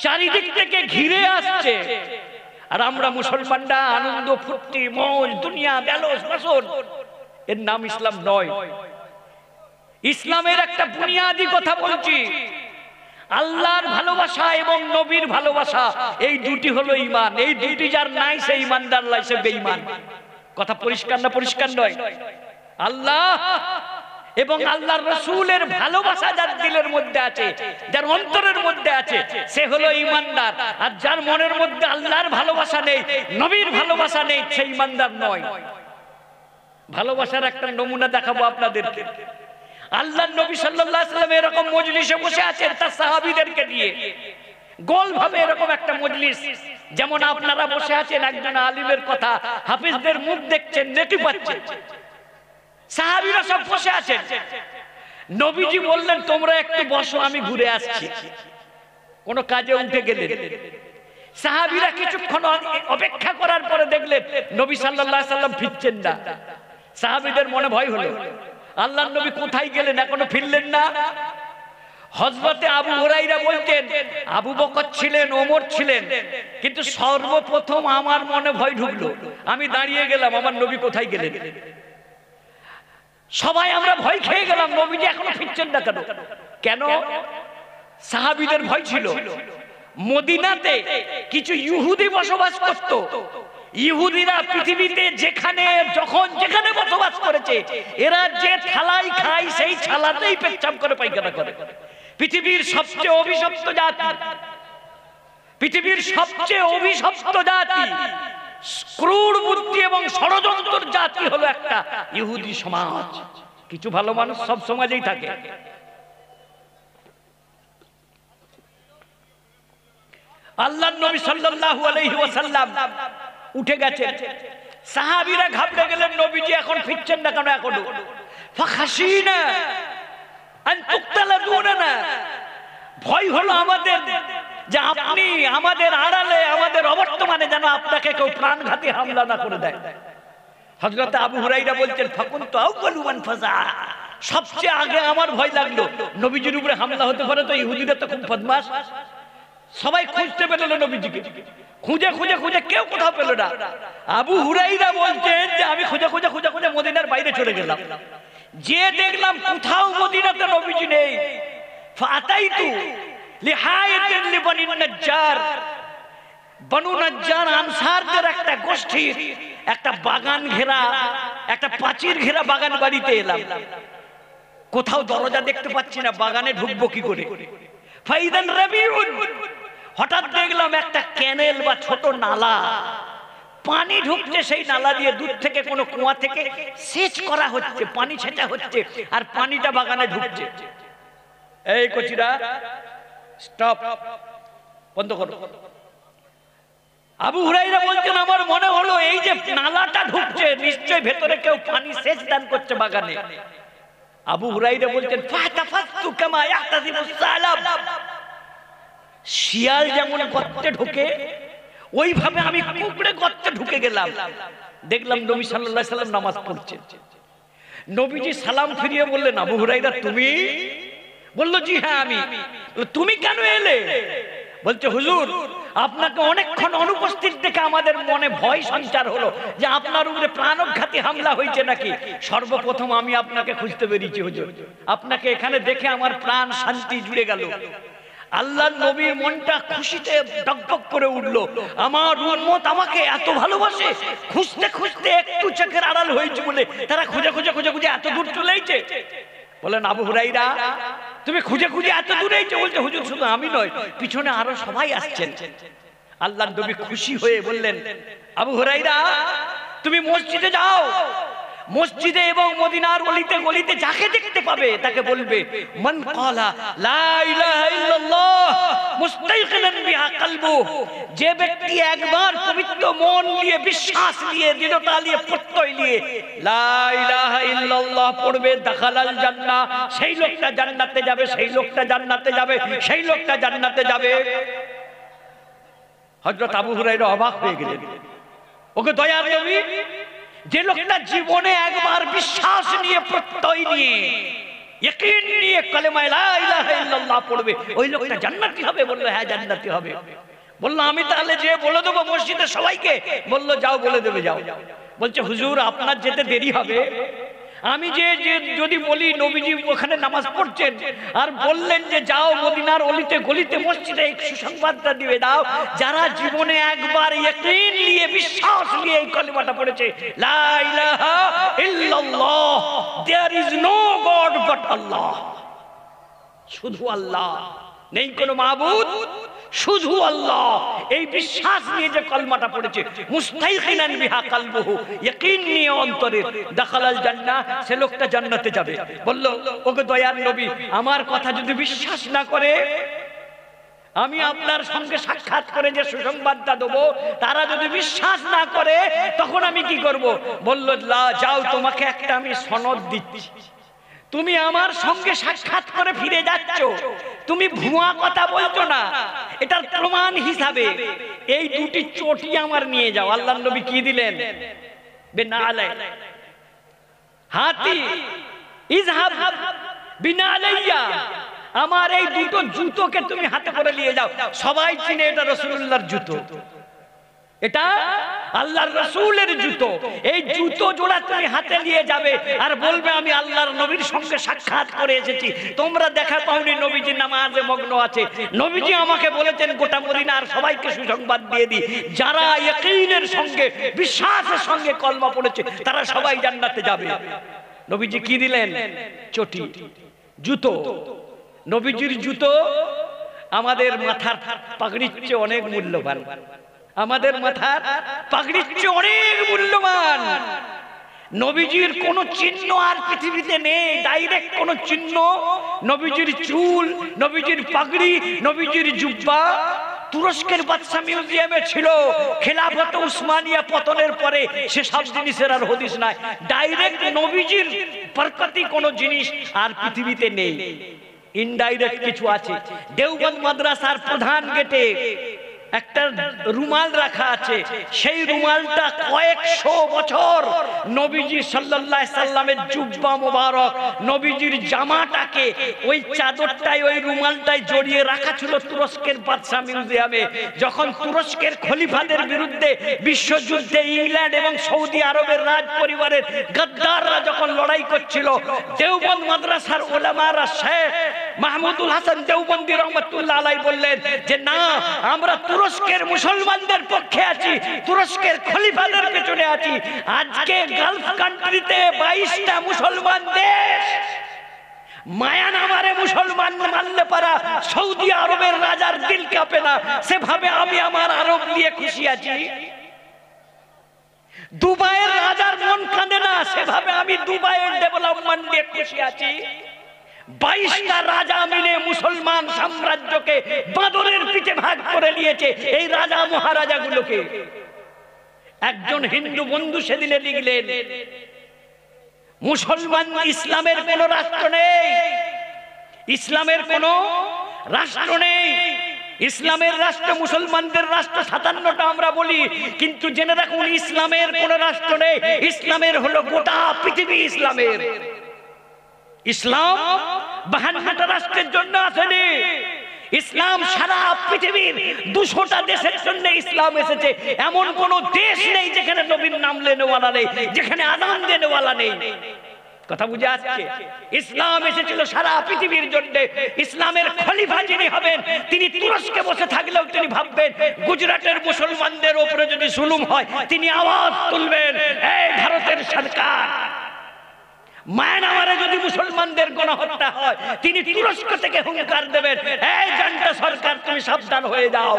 Speaker 1: চারিদিক থেকে ঘিরে আসছে, আর আমরা মুসলমানরা আনন্দ ফুর্তি মৌজ দুনিয়া বেলস বাসন, এর নাম ইসলাম নয়। ইসলামের একটা বুনিয়াদি কথা বলছি, আল্লাহর ভালোবাসা এবং নবীর ভালোবাসা, এই দুটি হলো ঈমান। এই দুটি যার নাই সে ঈমানদার নয়, সে বেঈমান। কথা পরিষ্কার না? পরিষ্কার নয়? আল্লাহ এবং আল্লাহর রাসূলের ভালোবাসা যার দিলের মধ্যে আছে, যার অন্তরের মধ্যে আছে, সে হলো ঈমানদার। আর যার মনের মধ্যে আল্লাহর ভালোবাসা নেই, নবীর ভালোবাসা নেই, সে ঈমানদার নয়। ভালোবাসার একটা নমুনা দেখাবো আপনাদেরকে। আল্লাহর নবী সাল্লাল্লাহু আলাইহি ওয়াসাল্লাম এরকম মজলিসে বসে আছেন তার সাহাবীদেরকে নিয়ে, গোল ভাবে এরকম একটা মজলিস, যেমন আপনারা বসে আছেন, একজন আলিমের কথা, হাফিজদের মুখ দেখছেন, নেটি পাচ্ছেন, সাহাবীরা সব বসে আছেন। নবীজি বললেন তোমরা একটু বসো, আমি ঘুরে আসছি। কোন কাজে উঠে গেলেন। সাহাবীরা কিছুক্ষণ অপেক্ষা করার পরে দেখলেন নবী সাল্লাল্লাহু আলাইহি ওয়াসাল্লাম ফিরছেন না। সাহাবীদের মনে ভয় হলো, আল্লাহর নবী কোথায় গেলেন, এখনো ফিরলেন না। হযরতে আবু হুরায়রা বলতেন আবু বকর ছিলেন, ওমর ছিলেন, কিন্তু সর্বপ্রথম আমার মনে ভয় ঢুকলো। আমি দাঁড়িয়ে গেলাম, আমার নবী কোথায় গেলেন? সবাই আমরা ভয় খেয়ে গেলাম, নবীজি এখনো ফিরছেন না কেন? কেন? সাহাবীদের ভয় ছিল। মদিনাতে কিছু ইহুদি বসবাস করত। ইহুদিরা পৃথিবীতে যেখানে যখন যেখানে বসবাস করেছে, এরা যে থালায় খায় সেই থালাতেই পেচ্ছাপ করে পায়খানা করে। পৃথিবীর সবচেয়ে অভিশপ্ত জাতি, পৃথিবীর সবচেয়ে অভিশপ্ত জাতি, ক্রূর বুদ্ধি এবং ষড়যন্ত্রের জাতি হলো একটা ইহুদি সমাজ। কিছু ভালো মানুষ সব সমাজেই থাকে। আল্লাহর নবী সাল্লাল্লাহু আলাইহি ওয়াসাল্লাম উঠে গেছেন। সাহাবীরা ঘাবড়ে গেলেন, নবীজি এখন ফিরছেন না কেন এখনো? ফাখাশিনা আন তুকতালা দুনানা, ভয় হলো আমাদের যে আপনি আমাদের আড়ালে, আমাদের অবর্তমানে যেন আপনাকে কেউ প্রাণঘাতী হামলা না করে দেয়। হযরত আবু হুরায়রা বলছেন ফাকুনতু আউয়ালু মান ফাজা, সবচেয়ে আগে আমার ভয় লাগলো নবীজির উপরে হামলা হতে পারে, তো ইহুদিরা তো খুব বদমাশ। সবাই খুঁজতে পেল না নবীজিকে, খুঁজে খুঁজে খুঁজে কেউ কোথাও পেল না। আবু হুরায়রা বলছেন যে আমি খুঁজে খুঁজে খুঁজে খুঁজে মদিনার বাইরে চলে গেলাম, যে দেখলাম কোথাও মদিনাতে নবীজি নেই। ফাতাইতু লিহায়াতিন লিবানি নাজ্জার, বনু নাজ্জার আনসারদের একটা গোষ্ঠীর একটা বাগান ঘেরা, একটা প্রাচীর ঘেরা বাগান বাড়িতে এলাম। কোথাও দরজা দেখতে পাচ্ছি না, বাগানে ঢুকবো কি করে? ফাইদান রাবিউন, হঠাৎ দেখলাম একটা ক্যানেল বা ছোট নালা, পানি ঢুকছে। সেই নালা দিয়ে দূর থেকে কোনো কুয়া থেকে সেচ করা হচ্ছে, পানি ছেঁচা হচ্ছে, আর পানিটা বাগানে ঢুকছে। এই কচিরা স্টপ, বন্ধ করো। আবু হুরায়রা বলছেন আমার মনে হলো এই যে নালাটা ঢুকছে, নিশ্চয়ই ভেতরে কেউ পানি সেচ দান করছে বাগানে। আবু হুরায়রা বলছেন ফাতাফাতু কামা ইয়াহতাজিবুস সালাব, শিয়াল যেমন গর্তে ঢোকে ওইভাবে আমি কুকড়ে গর্তে ঢুকে গেলাম। দেখলাম নবী সাল্লাল্লাহু আলাইহি সাল্লাম নামাজ পড়ছেন। নবীজি সালাম ফিরিয়ে বললেন আবু হুরায়রা তুমি? বলল জি হ্যাঁ আমি। তুমি কেন এলে? বলছে হুজুর আপনাকে অনেকক্ষণ অনুপস্থিত দেখে আমাদের মনে ভয় সঞ্চার হলো যে আপনার উপরে প্রাণঘাতী হামলা হয়েছে নাকি। সর্বপ্রথম আমি আপনাকে খুঁজতে বেরিয়েছি হুজুর, আপনাকে এখানে দেখে আমার প্রাণ শান্তি জুড়ে গেল। আল্লাহর নবীর মনটা খুশিতে ডগডগ করে উঠলো, আমার উম্মত আমাকে এত ভালোবাসে। খুঁজতে খুঁজতে একটু চোখের আড়াল হয়েছে বলে তারা খুঁজে খুঁজে খুঁজে খুঁজে এত দূর চলে এসেছে। বলেন আবু হুরায়রা তুমি খুঁজে খুঁজে এত দূরে এসেছো? বলছে হুজুর শুধু আমি নয়, পিছনে আরো সবাই আসছেন। আল্লাহর নবী খুশি হয়ে বললেন আবু হুরায়রা তুমি মসজিদে যাও, মসজিদে এবং মদিনার অলিতে গলিতে যাকে দেখতে পাবে তাকে বলবে মান ক্বালা লা ইলাহা ইল্লাল্লাহ মুস্তাইকিনান বিহা কলবুহু, যে ব্যক্তি একবার পবিত্র মন নিয়ে, বিশ্বাস নিয়ে, দৃঢ়তা নিয়ে, প্রত্যয় নিয়ে লা ইলাহা ইল্লাল্লাহ পড়বে দাখালাল জান্নাহ, সেই লোকটা জান্নাতে যাবে, সেই লোকটা জান্নাতে যাবে, সেই লোকটা জান্নাতে যাবে। হযরত আবু হুরায়রা অবাক হয়ে গেলেন, ওকে দয়ার নবী, যে লোকটা জীবনে একবার বিশ্বাস নিয়ে, প্রত্যয় নিয়ে, ইয়াকিন নিয়ে কালেমা লা ইলাহা ইল্লাল্লাহ পড়বে ওই লোকটা জান্নাতি হবে। বলল হ্যাঁ জান্নাতি হবে। বলল আমি তাহলে যে বলে দেবো মসজিদে সবাইকে? বলল যাও বলে দেবে যাও। বলছে হুজুর আপনার যেতে দেরি হবে, আমি যে যদি বলি নবীজি ওখানে নামাজ পড়ছেন আর বললেন যে যাও মদিনার অলিতে গলিতে মসজিদে এই সুসংবাদটা দিয়ে দাও, যারা জীবনে একবার ইয়াকিন নিয়ে, বিশ্বাস নিয়ে এই কলিমাটা পড়েছে লা ইলাহা ইল্লাল্লাহ, there is no god but Allah, শুধু আল্লাহ, নেই কোনো মাবুদ, শুধু আল্লাহ, এই বিশ্বাস নিয়ে যে কলমাটা পড়েছে মুস্তাইকিনান বিহা কলবুহু, ইয়াকিন নিয়ে অন্তরে, দাখালাল জান্নাহ, সে লোকটা জান্নাতে যাবে। বলল ওগো দয়ার নবী আমার কথা যদি বিশ্বাস না করে, আমি আপনার সঙ্গে সাক্ষাৎ করে যে সুসংবাদটা দেবো তারা যদি বিশ্বাস না করে তখন আমি কি করব? বলল যাও তোমাকে একটা আমি সনদ দিচ্ছি, তুমি আমার সঙ্গে সাক্ষাৎ করে ফিরে যাচ্ছ, তুমি ভুয়া কথা বলছো না, এটার প্রমাণ হিসাবে এই দুটি চটি আমার নিয়ে যাও। আল্লাহর নবী কি দিলেন? বিনালাই হাতি ইযহাব বিনালাইয়া আমার এই দুটো জুতোকে তুমি হাতে করে নিয়ে যাও, সবাই চিনে এটা রাসূলুল্লাহর জুতো, এটা আল্লাহর রাসূলের জুতো। এই জুতো জোড়া তুমি হাতে নিয়ে যাবে আর বলবে আমি আল্লাহর নবীর সঙ্গে সাক্ষাৎ করে এসেছি। তোমরা দেখা পাওনি, নবীজি নামাজে মগ্ন আছে। নবীজি আমাকে বলেছেন গোটা মদিনার সবাইকে সুসংবাদ দিয়ে দিই, যারা ইয়াকিনের সঙ্গে বিশ্বাসের সঙ্গে কলমা পড়েছে তারা সবাই জান্নাতে যাবে। নবীজি কি দিলেন? চটি, জুতো। নবীজির জুতো আমাদের মাথার পাগড়ির চেয়ে অনেক মূল্যবান, আমাদের মাথার পাগড়ির চেয়ে অনেক মূল্যবান। নবীজির কোন চিহ্ন আর পৃথিবীতে নেই, ডাইরেক্ট কোন চিহ্ন। নবীজির চুল, নবীজির পাগড়ি, নবীজির জুব্বা তুরস্কের বাদশা মিউজিয়ামে ছিল। খেলাফত উসমানিয়া পতনের পরে সে সব জিনিসের আর হদিস নাই। ডাইরেক্ট নবীজির বরকতি কোন জিনিস আর পৃথিবীতে নেই, ইনডাইরেক্ট কিছু আছে। দেওবন্দ মাদ্রাসার প্রধান গেটে একটা রুমাল রাখা আছে, সেই রুমালটা কয়েকশো বছর নবীজি সাল্লাল্লাহু আলাইহি সাল্লামের জুব্বা মোবারক, নবীজির জামাটাকে ওই চাদরটাই ওই রুমালটাই জড়িয়ে রাখা ছিল তুরস্কের বাদশা মিউজিয়ামে। যখন তুরস্কের খলিফাদের বিরুদ্ধে বিশ্বযুদ্ধে ইংল্যান্ড এবং সৌদি আরবের রাজ পরিবারের গদ্দাররা যখন লড়াই করছিল, দেওবন্দ মাদ্রাসার উলামারা শেখ মাহমুদুল হাসান দেওবন্দি রহমাতুল্লাহ আলাইহি বললেন যে না, আমরা তুরস্কের মুসলমানদের পক্ষে আছি, তুরস্কের খলিফাদের পেছনে আছি। আজকে গালফ কান্ট্রিতে 22টা মুসলমান দেশ, মায়ানমারে মুসলমান মানলে পারা সৌদি আরবের রাজার দিল কাঁপে না, সেভাবে আমি আমার আরব নিয়ে খুশি আছি। দুবাইয়ের রাজার মন কাঁদে না, সেভাবে আমি দুবাইয়ের ডেভেলপমেন্ট নিয়ে খুশি আছি। 22টা রাজা মিলে মুসলমান সাম্রাজ্যকে বাঁদরের পিঠে ভাগ করে নিয়েছে, এই রাজা মহারাজাগুলোকে। একজন হিন্দু বন্ধু সেদিনে লিখলেন, মুসলমান ইসলামের কোন রাষ্ট্র নেই, ইসলামের কোন রাষ্ট্র নেই। ইসলামের রাষ্ট্র মুসলমানদের রাষ্ট্র 57টা আমরা বলি, কিন্তু জেনে রাখুন ইসলামের কোন রাষ্ট্র নেই। ইসলামের হলো গোটা পৃথিবী ইসলামের। ইসলাম 52টা রাষ্ট্রের জন্য আসেনি, ইসলাম সারা পৃথিবীর 200টা দেশের জন্য ইসলাম এসেছে। এমন কোন দেশ নেই যেখানে নবীর নাম লেনেওয়ালা নেই, যেখানে আযান দেনেওয়ালা নেই। কথা বুঝে আসছে? ইসলাম এসেছিল সারা পৃথিবীর জন্য। ইসলামের খলিফা যিনি হবেন তিনি তুরস্কে বসে থাকলেও তিনি ভাববেন গুজরাটের মুসলমানদের উপরে যদি জুলুম হয় তিনি আওয়াজ তুলবেন, এই ভারতের সরকার। মায়ানমারে যদি মুসলমানদের গণহত্যা হয় তিনি তুরস্ক থেকে হুঙ্কার দেবেন, এই জান্টা সরকার তুমি সাবধান হয়ে যাও।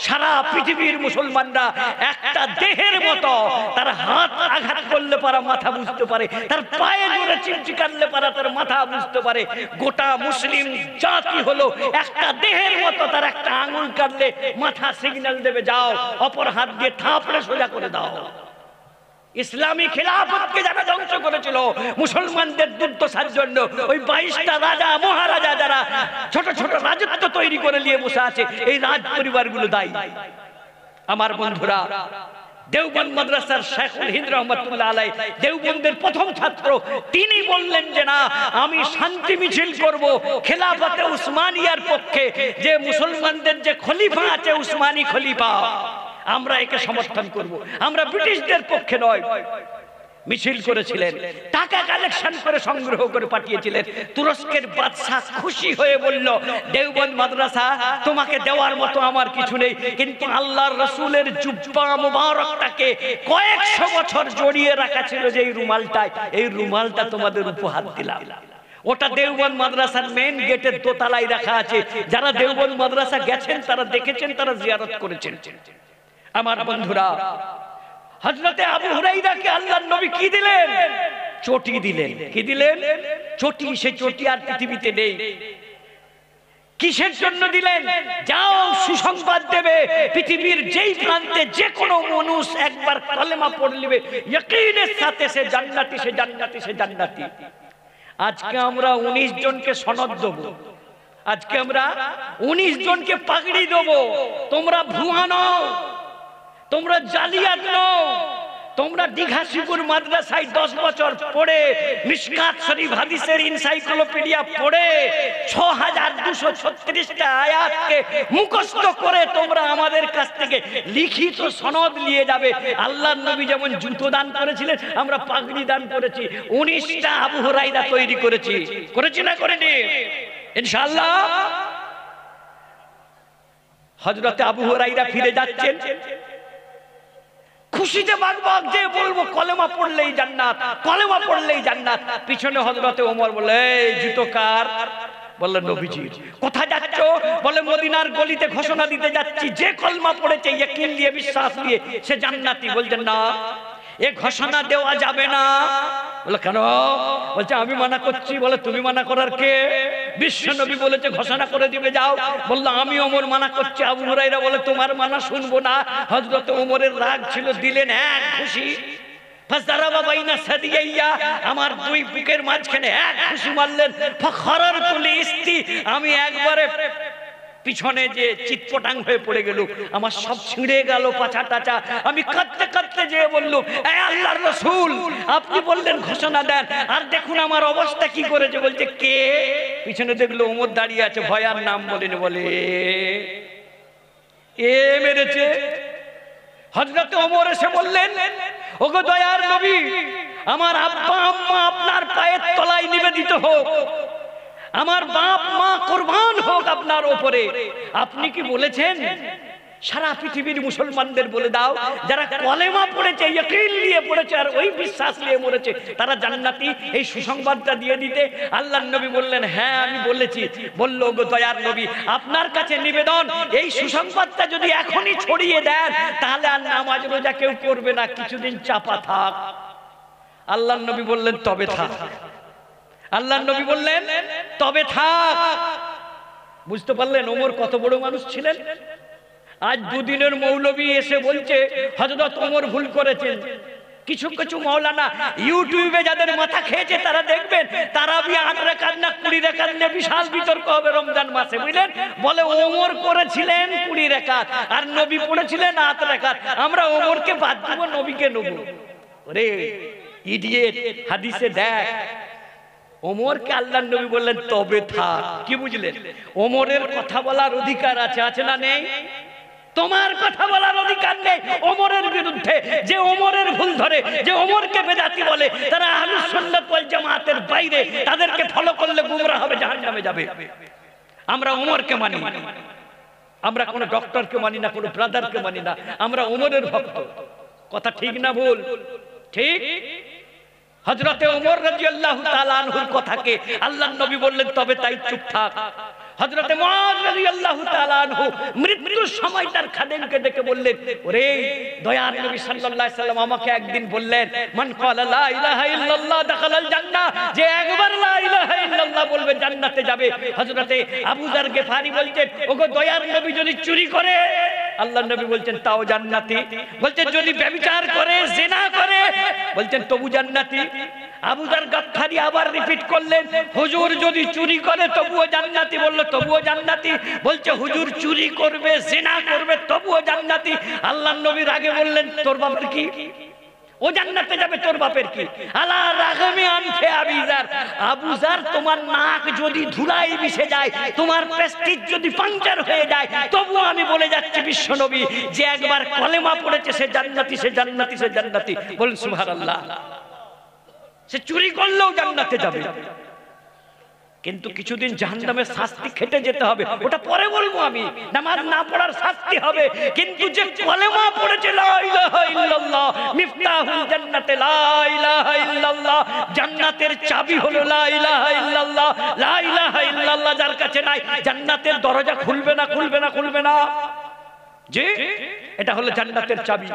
Speaker 1: সারা পৃথিবীর মুসলমানরা একটা দেহের মতো, তার হাত আঘাত করলে পারা মাথা বুঝতে পারে, তার পায়ে জোরে চিমচি কাটলে পারা তার মাথা বুঝতে পারে। গোটা মুসলিম জাতি হলো একটা দেহের মতো, তার একটা আঙুল কাটলে মাথা সিগন্যাল দেবে যাও, অপর হাত দিয়ে থাপড়ে সোজা করে দাও। ইসলামী খিলাফতকে যারা ধ্বংস করেছিল মুসলমানদের দুর্দশার জন্য, ওই 22টা রাজা মহারাজা যারা ছোট ছোট রাজত্ব তৈরি করে নিয়ে বসে আছে, এই রাজ পরিবারগুলো দায়ী। আমার বন্ধুরা, দেওবন্দ মাদ্রাসার শেখুল হিন্দ রহমাতুল্লাহ আলাইহি দেওবন্দের প্রথম ছাত্র, তিনি বললেন যে না, আমি শান্তি মিছিল করব খেলাফতে উসমানিয়ার পক্ষে। যে মুসলমানদের যে খলিফা আছে উসমানী খলিফা, আমরা একে সমর্থন করব, আমরা ব্রিটিশদের পক্ষে নয়। মিছিল করেছিলেন, টাকা কালেকশন করে সংগ্রহ করে পাঠিয়েছিলেন। তুরস্কের বাদশা খুশি হয়ে বলল, দেওবন্দ মাদ্রাসা তোমাকে দেওয়ার মতো আমার কিছু নেই, কিন্তু আল্লাহর রাসূলের জুব্বা মুবারকটাকে কয়েকশো বছর জড়িয়ে রাখা ছিল যে এই রুমালটায়, এই রুমালটা তোমাদের উপহার দিলাম। ওটা দেওবন্দ মাদ্রাসার মেন গেটের দোতলায় রাখা আছে। যারা দেওবন্দ মাদ্রাসা গেছেন তারা দেখেছেন, তারা জিয়ারত করেছেন। আমার বন্ধুরা, হযরতে আবু হুরায়রাকে আল্লাহর নবী কি দিলেন? চটি দিলেন। কি দিলেন? চটি। সে চটি আর পৃথিবীতে নেই। কিসের জন্য দিলেন? যাও সুসংবাদ দেবে, পৃথিবীর যেই প্রান্তে যে কোনো মানুষ একবার কালেমা পড়ে নেবে, ইয়াকিনের সাথে সে জান্নাতি, সে জান্নাতি, সে জান্নাতি। আজকে আমরা 19 জনকে সনদ দেব, আজকে আমরা 19 জনকে পাগড়ি দেব। তোমরা ভুয়া নও, তোমরা জালিয়াত নও, তোমরা দীঘা শিকুর মাদ্রাসায় 10 বছর পড়ে মিশকাত শরীফ হাদিসের এনসাইক্লোপিডিয়া পড়ে 6236টা আয়াতকে মুখস্থ করে তোমরা আমাদের কাছ থেকে লিখিত সনদ নিয়ে যাবে। আল্লাহর নবী যেমন জুতো দান করেছিলেন, আমরা পাগড়ি দান করেছি। 19টা আবু হুরায়রা তৈরি করেছি না করেনি? ইনশাআল্লাহ। হযরতে আবু হুরায়রা ফিরে যাচ্ছেন, খুশিতে বাগবাগ যে বলবো কলেমা পড়লেই জান্নাত, কলেমা পড়লেই জান্নাত। পিছনে হযরতে ওমর বলে, এই জুতো কার? বললেন নবীজির। কোথায় যাচ্ছ? বলে মদিনার গলিতে ঘোষণা দিতে যাচ্ছি, যে কলমা পড়েছে ইয়াকিন নিয়ে, বিশ্বাস নিয়ে, সে জান্নাতি। বলছেন না, এ ঘোষণা দেওয়া যাবে না। বলে কেন? বলছে আমি মানা করছি। বলে তুমি মানা করার কে? বিশ্ব নবী বলেছে ঘোষণা করে দিবে, যাও। বললো আমি ওমর মানা করছি। আবু হুরায়রা বলে তোমার মানা শুনবো না। হযরত ওমরের রাগ ছিল, দিলেন এক খুশি। ফাসদারাবা বাইনা সাদিয়াইয়া, আমার দুই বুকের মাঝখানে এক খুশি মারলেন। ফাখরারতু লিস্তি, আমি একবারে পিছনে যে চিৎপটাং হয়ে পড়ে গেল, আমার সব ছিঁড়ে গেল পাছা টাচা। আমি কাঁদতে কাঁদতে যেয়ে বললুম, এই আল্লাহর রাসূল, আপনি বললেন ঘোষণা দেন, আর দেখুন আমার অবস্থা কি করেছে। বলছে কে? পিছনে দেখলো ওমর দাঁড়িয়ে আছে, ভয়ার নাম বলেনি। বলে এ মেরেছে। হযরত ওমর এসে বললেন, ওগো দয়ার নবী, আমার আব্বা আম্মা আপনার পায়ের তলায় নিবেদিত হোক, আমার বাপ মা কুরবান হোক আপনার উপরে। আপনি কি বলেছেন? সারা পৃথিবীর মুসলমানদের বলে দাও, যারা কলেমা পড়েছে, ইয়াকিন নিয়ে পড়েছে, আর ওই বিশ্বাস নিয়ে মরেছে, তারা জান্নাতি। এই সুসংবাদটা দিয়ে দিতে। আল্লাহর নবী বললেন, হ্যাঁ আমি বলেছি। বলল, গো দয়ার নবী, আপনার কাছে নিবেদন, এই সুসংবাদটা যদি এখনই ছড়িয়ে দেন, তাহলে আর নামাজ রোজা কেউ করবে না, কিছুদিন চাপা থাক। আল্লাহর নবী বললেন, তবে থাক। আল্লাহর নবী বললেন, তবে থাক। বুঝতে পারলেন ওমর কত বড় মানুষ ছিলেন? আজ দুদিনের মৌলবী এসে বলছে হযরত ওমর ভুল করেছেন। কিছু কিছু মাওলানা ইউটিউবে যাদের মাথা খেয়েছে তারা দেখবেন, তারাবি 8 রাকাত না 20 রাকাত নিয়ে বিশাল বিতর্ক হবে রমজান মাসে, বুঝলেন? বলে ওমর করেছিলেন 20 রাকাত আর নবী পড়েছিলেন 8 রাকাত, আমরা ওমরকে বাদ দেব, নবীকে নেব। ওরে ইডিয়েট, হাদিসে দেখ ওমরকে আল্লাহর নবী বললেন তবে থাক। কি বুঝলেন? ওমরের কথা বলার অধিকার আছে, আছে না নেই? তোমার কথা বলার অধিকার নেই ওমরের বিরুদ্ধে। যে ওমরের ভুল ধরে, যে ওমরকে বেদাতি বলে, তারা আহলুস সুন্নাত ওয়াল জামাতের বাইরে, তাদেরকে ফলো করলে গুমরাহ হবে, জাহান্নামে যাবে। আমরা ওমরকে মানি, আমরা কোনো ডক্টরকে মানি না, কোনো ব্রাদারকে মানি না, আমরা ওমরের ভক্ত। কথা ঠিক না ভুল? ঠিক। হযরতে ওমর রাদিয়াল্লাহু তাআলা আনহুর কথাকে আল্লাহর নবী বললেন তবে তাই চুপ থাক। হযরতে মুআয রাদিয়াল্লাহু তাআলা আনহু মৃত্যুর সময় তার খাদেমকে ডেকে বললেন, ওরে দয়ার নবী সাল্লাল্লাহু আলাইহি সাল্লাম আমাকে একদিন বললেন, মান ক্বালা লা ইলাহা ইল্লাল্লাহ দাখালাল জান্নাহ, যে একবার লা ইলাহা ইল্লাল্লাহ বলবে জান্নাতে যাবে। হযরতে আবু যার গিফারি বলতেন, ওগো দয়ার নবী যদি চুরি করে, আল্লাহর নবী বলছেন তাও জান্নাতি। বলছেন যদি ব্যভিচার করে, জিনা করে, বলছেন তবু জান্নাতি। আবু যার গিফারি আবার রিপিট করলেন, হুজুর যদি চুরি করে তবুও জান্নাতি। বলল তবুও জান্নাতি। বলছে হুজুর চুরি করবে, জিনা করবে, তবুও জান্নাতি। আল্লাহর নবীর আগে বললেন তোর বাপের কি? ও জান্নাতে যাবে, তোর বাপের কি? আলা রাগমে আনফে আবু যার, আবু যার তোমার নাক যদি ধুলাই মিশে যায়, তোমার প্রেস্টিজ যদি পাংচার হয়ে যায়, তবুও আমি বলে যাচ্ছি বিশ্ব নবী যে একবার কলেমা পড়েছে সে জান্নাতি, সে জান্নাতি, সে জান্নাতি। বলুন সুবহানাল্লাহ। সে চুরি করলেও জান্নাতে যাবে, কিন্তু কিছুদিন জাহান্নামের শাস্তি খেটে যেতে হবে, ওটা পরে বলবো আমি। নামাজ না পড়ার শাস্তি হবে, কিন্তু যে কলেমা পড়েছে লা ইলাহা ইল্লাল্লাহ মিফতাহুল জান্নাতে, লা ইলাহা ইল্লাল্লাহ জান্নাতের চাবি হলো লা ইলাহা ইল্লাল্লাহ। লা ইলাহা ইল্লাল্লাহ যার কাছে নাই, জান্নাতের দরজা খুলবে না, খুলবে না, খুলবে না। জি, এটা হলো জান্নাতের চাবি।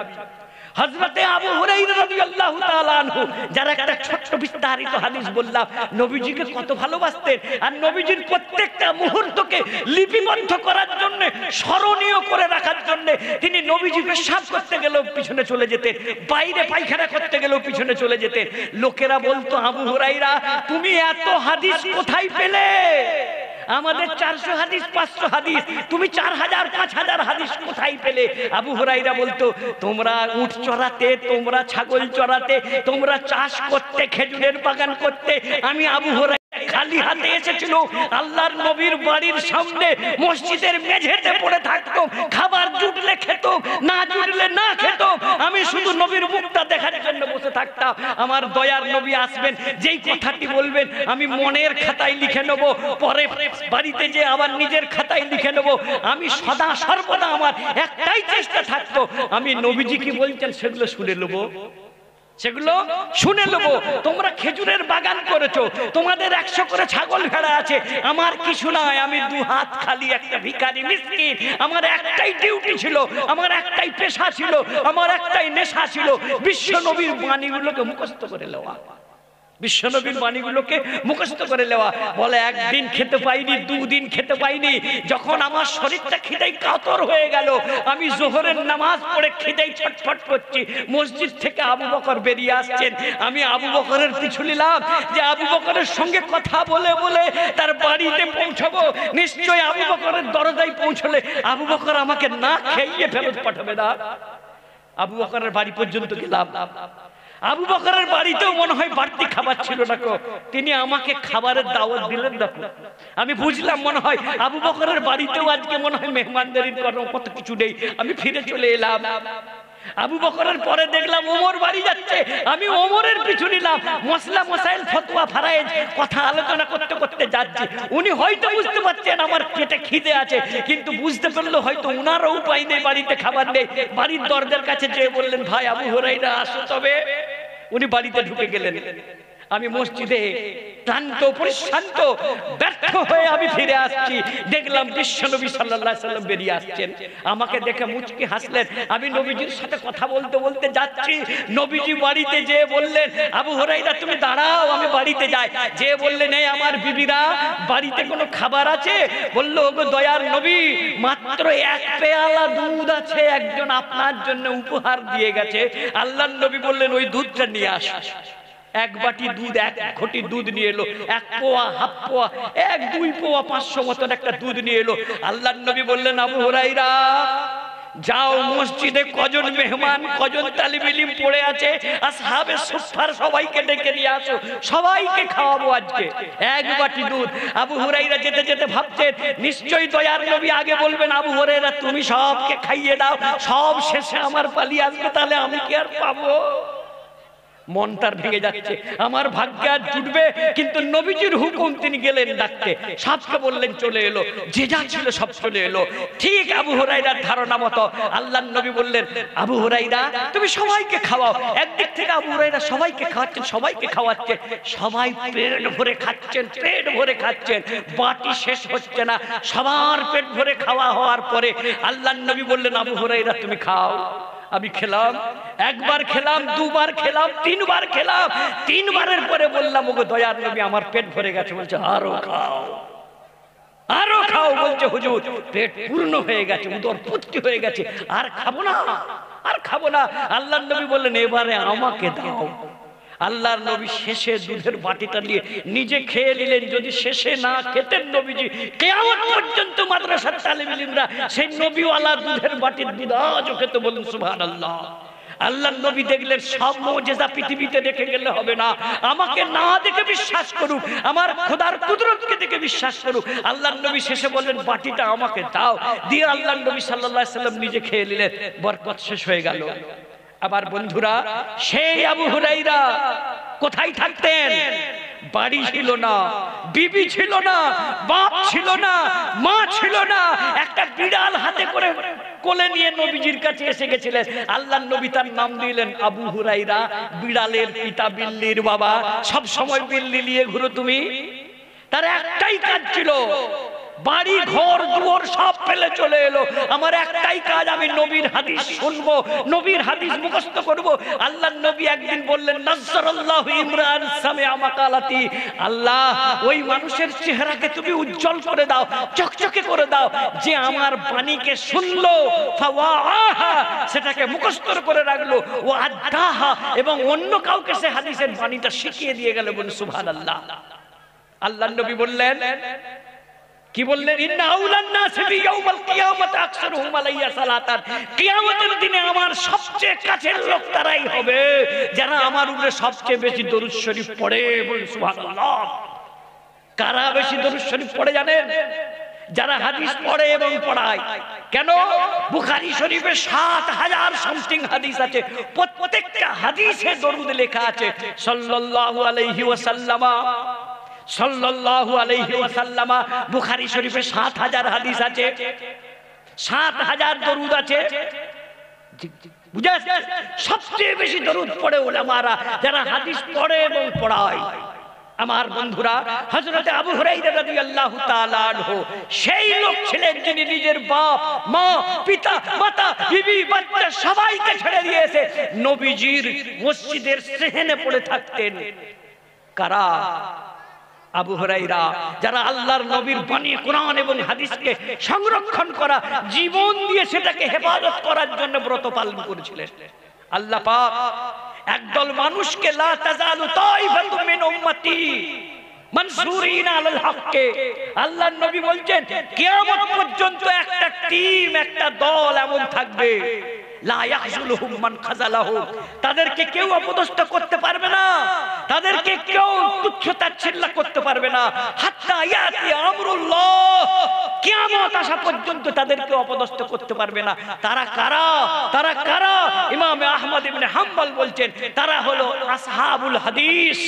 Speaker 1: হযরতে আবু হুরায়রা রাদিয়াল্লাহু তাআলা আনহু, যারা একটা ছোট্ট বিস্তারিত হাদিস বললাম, নবীজিকে কত ভালোবাসতেন, আর নবীজির প্রত্যেকটা মুহূর্তকে লিপিবদ্ধ করার জন্য, স্মরণীয় করে রাখার জন্য, তিনি নবীজি পেশাব করতে গেলেও পিছনে চলে যেতেন, বাইরে পায়খানা করতে গেলেও পিছনে চলে যেতেন। লোকেরা বলতো আবু হুরায়রা তুমি এত হাদিস কোথায় পেলে? আমাদের 400 হাদিস 500 হাদিস, তুমি 4000 5000 হাদিস কোথায় পেলে? আবু হুরায়রা বলতো, তোমরা উট চড়াতে, তোমরা ছাগল চড়াতে, তোমরা চাষ করতে, খেজুরের বাগান করতে, আমি আবু হুরায়রা খালি হাতে এসেছিল। আল্লাহর নবীর বাড়ির সামনে মসজিদের মেঝেতে পড়ে থাকতাম, খাবার জুটলে খেতাম, না জুটলে না খেতাম, আমি শুধু নবীর মুখটা দেখার জন্য বসে থাকতাম। আমার দয়ার নবী আসবেন, যেই কথাটি বলবেন আমি মনের খাতায় লিখে নেব, পরে বাড়িতে যে আবার নিজের খাতায় লিখে নেব। আমি সদা সর্বদা আমার একটাই চেষ্টা থাকতো, আমি নবীজি কি বলছেন সেগুলো শুনে নেব, সেগুলো শুনে নেবো। তোমরা খেজুরের বাগান করেছো, তোমাদের 100 করে ছাগল ভেড়া আছে, আমার কিছু নয়, আমি 2 হাত খালি একটা ভিখারি মিসকিন। আমার একটাই ডিউটি ছিল, আমার একটাই পেশা ছিল, আমার একটাই নেশা ছিল, বিশ্ব নবীর বাণীগুলোকে মুখস্থ করে নেওয়া, বিশ্ব নবীর বাণীগুলোকে মুখস্থ করে নেওয়া। বলে একদিন খেতে পাইনি, 2 দিন খেতে পাইনি, যখন আমার শরীরটা খিদেই কাতর হয়ে গেল, আমি জোহরের নামাজ পড়ে খিদেই ছটফট করছি, মসজিদ থেকে আবু বকর বেরিয়ে আসছেন, আমি আবু বকরের পিছু নিলাম যে আবু বকরের সঙ্গে কথা বলে বলে তার বাড়িতে পৌঁছাবো। নিশ্চয়ই আবু বকরের দরজায় পৌঁছলে আবু বকর আমাকে না খেয়ে ফেরত পাঠাবে না। আবু বকরের বাড়ি পর্যন্ত গেলাম, আবু বকরের বাড়িতেও মনে হয় বাড়তি খাবার ছিল না, তিনি আমাকে খাবারের দাওয়াত দিলেন। দেখো আমি বুঝলাম মনে হয় আবু বকরের বাড়িতেও আজকে মনে হয় মেহমানদারির কত কিছু নেই। আমি ফিরে চলে এলাম। আবু বকরের পরে দেখলাম ওমর বাড়ি যাচ্ছে, আমি ওমরের পিছু নিলাম। মশলা মশাইল ফতোয়া ফারায়েজ কথা আলোচনা করতে করতে যাচ্ছি। উনি হয়তো বুঝতে পারছেন আমার পেটে খিদে আছে, কিন্তু বুঝতে পারলো হয়তো উনারও উপায় নেই, বাড়িতে খাবার নেই। বাড়ির দরজার কাছে যেয়ে বললেন, ভাই আবু হুরায়রা আসো তবে। উনি বাড়িতে ঢুকে গেলেন। আমি মসজিদে ক্লান্ত পরিশ্রান্ত ব্যর্থ হয়ে আমি ফিরে আসছি, দেখলাম বিশ্বনবী সাল্লাল্লাহু আলাইহি সাল্লাম বেরিয়ে আসছেন। আমাকে দেখে মুচকি হাসলেন। আমি নবীজির সাথে কথা বলতে বলতে যাচ্ছি, নবীজি বাড়িতে যেয়ে বললেন, আবু হুরায়রা তুমি দাঁড়াও, আমি বাড়িতে যাই। যে বললেন, এই আমার বিবিরা বাড়িতে কোনো খাবার আছে? বলল, ওগো দয়ার নবী, মাত্র 1 পেয়ালা দুধ আছে, একজন আপনার জন্য উপহার দিয়ে গেছে। আল্লাহর নবী বললেন, ওই দুধটা নিয়ে আসো। 1 বাটি দুধ, 1 ঘটি দুধ নিয়ে এলো, 1 পোয়া, হাফ পোয়া, 1-2 পোয়া 500 মতন একটা দুধ নিয়ে এলো। আল্লাহর নবী বললেন, আবু হুরায়রা যাও, মসজিদে কজন মেহমান, কজন তালিব ইলম পড়ে আছে, আসহাবে সুফফার সবাইকে ডেকে নিয়ে আসো, সবাইকে খাওয়াবো আজকে 1 বাটি দুধ। আবু হুরায়রা যেতে যেতে ভাবছেন, নিশ্চয়ই দয়ার নবী আগে বলবেন, আবু হুরায়রা তুমি সবকে খাইয়ে দাও, সব শেষে আমার পালি আসবে, তাহলে আমি কি আর পাবো? মনটার ভেঙে যাচ্ছে, আমার ভাগ্য আর জুটবে। কিন্তু নবীজির হুকুম, তিনি গেলেন ডাকতে, সবকে বললেন চলে এলো, যে যা ছিল সব চলে এলো। ঠিক আবু হুরায়রার ধারণা মতো আল্লাহর নবী বললেন, আবু হুরায়রা তুমি সবাইকে খাওয়াও। একদিক থেকে আবু হুরায়রা সবাইকে খাওয়াচ্ছেন, সবাইকে খাওয়াচ্ছেন, সবাই পেট ভরে খাচ্ছেন, পেট ভরে খাচ্ছেন, বাটি শেষ হচ্ছে না। সবার পেট ভরে খাওয়া হওয়ার পরে আল্লাহর নবী বললেন, আবু হুরায়রা তুমি খাও। আমি খেলাম, 1 বার খেলাম, 2 বার খেলাম, 3 বার খেলাম। 3 বারের পরে বললাম, ওগো দয়ার নবী আমার পেট ভরে গেছে। বলছে, আরো খাও, আরো খাও। বলছে, হুজুর পেট পূর্ণ হয়ে গেছে, উদর পূর্তি হয়ে গেছে, আর খাবো না, আর খাবো না। আল্লাহর নবী বললেন, এবারে আমাকে দাও। আল্লাহর নবী শেষে দুধের বাটিটা নিয়ে নিজে খেয়ে নিলেন। যদি শেষে না খেতেন নবীজি, কিয়ামত পর্যন্ত মাদ্রাসার তালিব ইলমরা সেই নবীওয়ালা দুধের বাটির দুধ আজও খেতে। বলুন সুবহানাল্লাহ। আল্লাহর নবী দেখলেন, সব মুজিজা পৃথিবীতে দেখে গেলে হবে না, আমাকে না দেখে বিশ্বাস করুক, আমার খোদার কুদরতকে দেখে বিশ্বাস করুক। আল্লাহর নবী শেষে বললেন, বাটিটা আমাকে দাও। দিয়ে আল্লাহর নবী সাল্লাল্লাহু আলাইহি সাল্লাম নিজে খেয়ে নিলেন, বরকত শেষ হয়ে গেল। আবার বন্ধুরা, সেই আবু হুরায়রা কোথায় থাকতেন? বাড়ি ছিল না, বিবি ছিল না, বাপ ছিল না, মা ছিল না, একটা বিড়াল হাতে করে কোলে নিয়ে নবীজির কাছে এসে গেছিলেন। আল্লাহর নবী তার নাম দিলেন আবু হুরায়রা, বিড়ালের পিতা, বিল্লির বাবা। সব সময় বিল্লি নিয়ে ঘুরো তুমি। তার একটাই কাজ ছিল, বাড়ি ঘর দুয়ার সব ফেলে চলে এলো, আমার একটাই কাজ, আমি নবীর হাদিস শুনবো, নবীর হাদিস মুখস্থ করব। আল্লাহর নবী একদিন বললেন, নাজ্জারাল্লাহু ইমরান সামিআ মাকালাতি, আল্লাহ ওই মানুষের চেহারাকে তুমি উজ্জ্বল করে দাও, চকচকে করে দাও, যে আমার বাণীকে শুনলো, ফাওয়াআহা সেটাকে মুখস্থ করে রাখলো, ও আদাহা এবং অন্য কাউকে সে হাদিসের বাণীটা শিখিয়ে দিয়ে গেল। বলুন সুবহানাল্লাহ। আল্লাহর নবী বললেন, কি বললেন? ইন্না আউলান নাস বিয়াউমাল কিয়ামাত আকসারুহুম আলাইয়া সালাতান, কিয়ামতের দিনে আমার সবচেয়ে কাছের লোক তারাই হবে যারা আমার উপরে সবচেয়ে বেশি দরুদ শরীফ পড়ে। বলুন সুবহানাল্লাহ। কারা বেশি দরুদ শরীফ পড়ে জানেন? যারা হাদিস পড়ে এবং পড়ায়। কেন? বুখারী শরীফে ৭,০০০ সামথিং হাদিস আছে, প্রত্যেকটা হাদিসে দরুদ লেখা আছে সাল্লাল্লাহু আলাইহি ওয়াসাল্লামা, সাল্লাল্লাহু আলাইহি ওয়াসাল্লামা। বুখারী শরীফে ৭,০০০ হাদিস আছে, ৭,০০০ দরুদ আছে। বুঝেছেন? সবচেয়ে বেশি দরুদ পড়ে উলামারা যারা হাদিস পড়ে এবং পড়ায়। আমার বন্ধুরা, হযরত আবু হুরায়রা রাদিয়াল্লাহু তাআলা আনহু সেই লোক ছিলেন যিনি নিজের বাপ, মা, পিতা, মাতা, বিবি, বাচ্চা সবাইকে ছেড়ে দিয়েছে নবীজির মসজিদের সেহেনে পড়ে থাকতেন। কারা? আবু হুরায়রা, যারা আল্লাহর নবীর বাণী কোরআন এবং হাদিসকে সংরক্ষণ করা, জীবন দিয়ে সেটাকে হেফাজত করার জন্য ব্রত পালন করেছিলেন। আল্লাহ পাক একদল মানুষকে লা তাজালু তাইফাতুম মিন উম্মতি মানসুরিনা আলাল হককে, আল্লাহর নবী বলছেন কিয়ামত পর্যন্ত একটা টিম, একটা দল এমন থাকবে লা ইয়াখজুলুহুম মান খাযালাহুম, তাদেরকে কেউ অপদস্থ করতে পারবে না, তাদেরকে কেউ তুচ্ছ-তাচ্ছিল্য করতে পারবে না। হাত্তা ইয়াতি আমরুল্লাহ, কিয়ামত আসা পর্যন্ত তাদেরকে অপদস্থ করতে পারবে না। তারা কারা? তারা কারা? ইমাম আহমদ ইবনে হাম্বল বলছেন তারা হলো আসহাবুল হাদিস,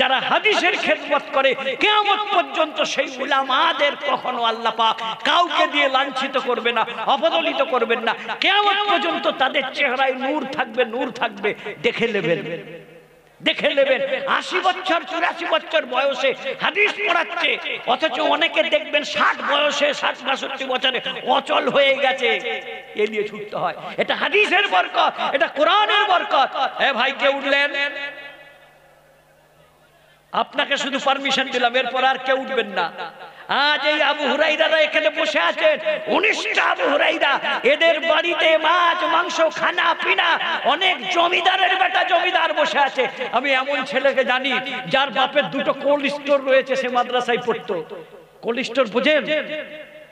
Speaker 1: যারা হাদিসের খেদমত করে। কিয়ামত পর্যন্ত সেই উলামাদের কখনো আল্লাহ পাক কাউকে দিয়ে লাঞ্ছিত করবে না, অপদলিত করবেন না। কিয়ামত পর্যন্ত তাদের চেহারায় নূর থাকবে, নূর থাকবে। দেখে নেবেন, দেখে নেবেন ৮০ বছর ৮৪ বছর বয়সে হাদিস পড়াচ্ছে, অথচ অনেকে দেখবেন ৬০ বয়সে ৬০-৬২ বছরে অচল হয়ে গেছে। এ নিয়ে ছুটতে হয়। এটা হাদিসের বরকত, এটা কোরআনের বরকত। এ ভাই, কে উঠলেন? আপনাকে শুধু পারমিশন দিলাম, এরপর আর কেউ উঠবেন না। আজ এই আবু হুরায়রা এখানে বসে আছেন, ১৯টা আবু হুরায়রা। এদের বাড়িতে মাছ, মাংস, খানা পিনা, অনেক জমিদারের বেটা জমিদার বসে আছে। আমি এমন ছেলেকে জানি যার বাপের দুটো কোল্ড স্টোর রয়েছে, সে মাদ্রাসায় পড়তো। কোল্ড স্টোর বোঝেন?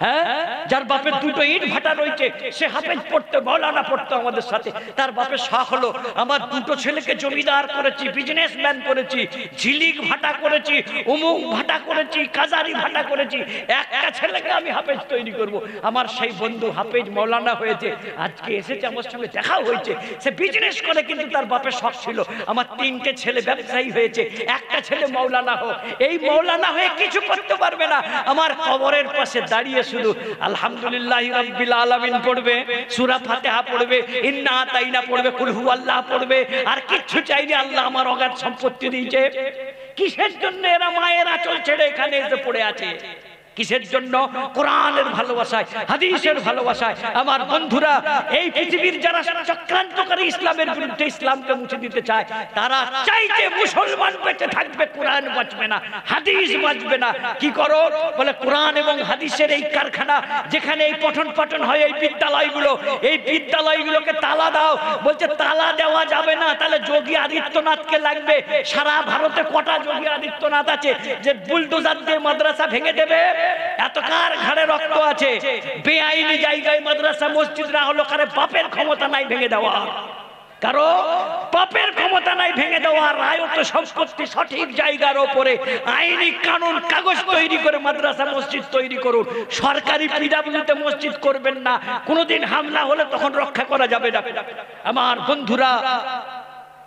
Speaker 1: হ্যাঁ, যার বাপের দুটো ইট ভাটা রয়েছে, সে হাফেজ পড়তো, মাওলানা পড়তো আমাদের সাথে। তার বাপের শখ হলো আমার দুটো ছেলেকে জমিদার করেছি, বিজনেসম্যান করেছি, ঝিলিক ভাটা করেছি, উমুক ভাটা করেছি, কাজারি ভাটা করেছি, একটা ছেলেকে আমি হাফেজ তৈরি করব। আমার সেই বন্ধু হাফেজ মাওলানা হয়েছে, আজকে এসেছে, আমার সঙ্গে দেখা হয়েছে। সে বিজনেস করে, কিন্তু তার বাপের শখ ছিল আমার ৩টে ছেলে ব্যবসায়ী হয়েছে, একটা ছেলে মাওলানা হোক। এই মাওলানা হয়ে কিছু করতে পারবে না। আমার কবরের পাশে দাঁড়িয়ে শুধু আলহামদুলিল্লাহি রাব্বিল আলামিন পড়বে, সূরা ফাতিহা পড়বে, ইন্না আতাইনা পড়বে, কুল হুয়াল্লাহ পড়বে, আর কিচ্ছু চাইনি। আল্লাহ আমার অগাধ সম্পত্তি দিয়েছে। কিসের জন্য এরা মায়ের আঁচল ছেড়ে এখানে এসে পড়ে আছে? কিসের জন্য? কোরআনের ভালোবাসায়, হাদিসের ভালোবাসায়। আমার বন্ধুরা, এই পৃথিবীর যারা চক্রান্তকারী ইসলামের বিরুদ্ধে ইসলামকে মুছে দিতে চায়, তারা চাইতে মুসলমান বেঁচে থাকবে, কোরআন বাঁচবে না, হাদিস বাঁচবে না। কি করো? বলে কোরআন এবং হাদিসের এই কারখানা, যেখানে এই পঠন পাঠন হয়, এই বিদ্যালয়গুলো, এই বিদ্যালয়গুলোকে তালা দাও। বলছে তালা দেওয়া যাবে না, তাহলে যোগী আদিত্যনাথকে লাগবে। সারা ভারতে কটা যোগী আদিত্যনাথ আছে যে বুলডোজার দিয়ে মাদ্রাসা ভেঙে দেবে? এত কার ঘাড়ে রক্ত আছে? বেআইনি জায়গায় মাদ্রাসা মসজিদ না হলো কারে বাপের ক্ষমতা নাই ভেঙে দেওয়া, কারো বাপের ক্ষমতা নাই ভেঙে দেওয়া। রায়ত সম্পত্তি সঠিক জায়গার উপরে আইনি কানুন কাগজ তৈরি করে মাদ্রাসা মসজিদ তৈরি করুন। সরকারি পিডাব্লিউতে মসজিদ করবেন না, কোনোদিন হামলা হলে তখন রক্ষা করা যাবে না। আমার বন্ধুরা,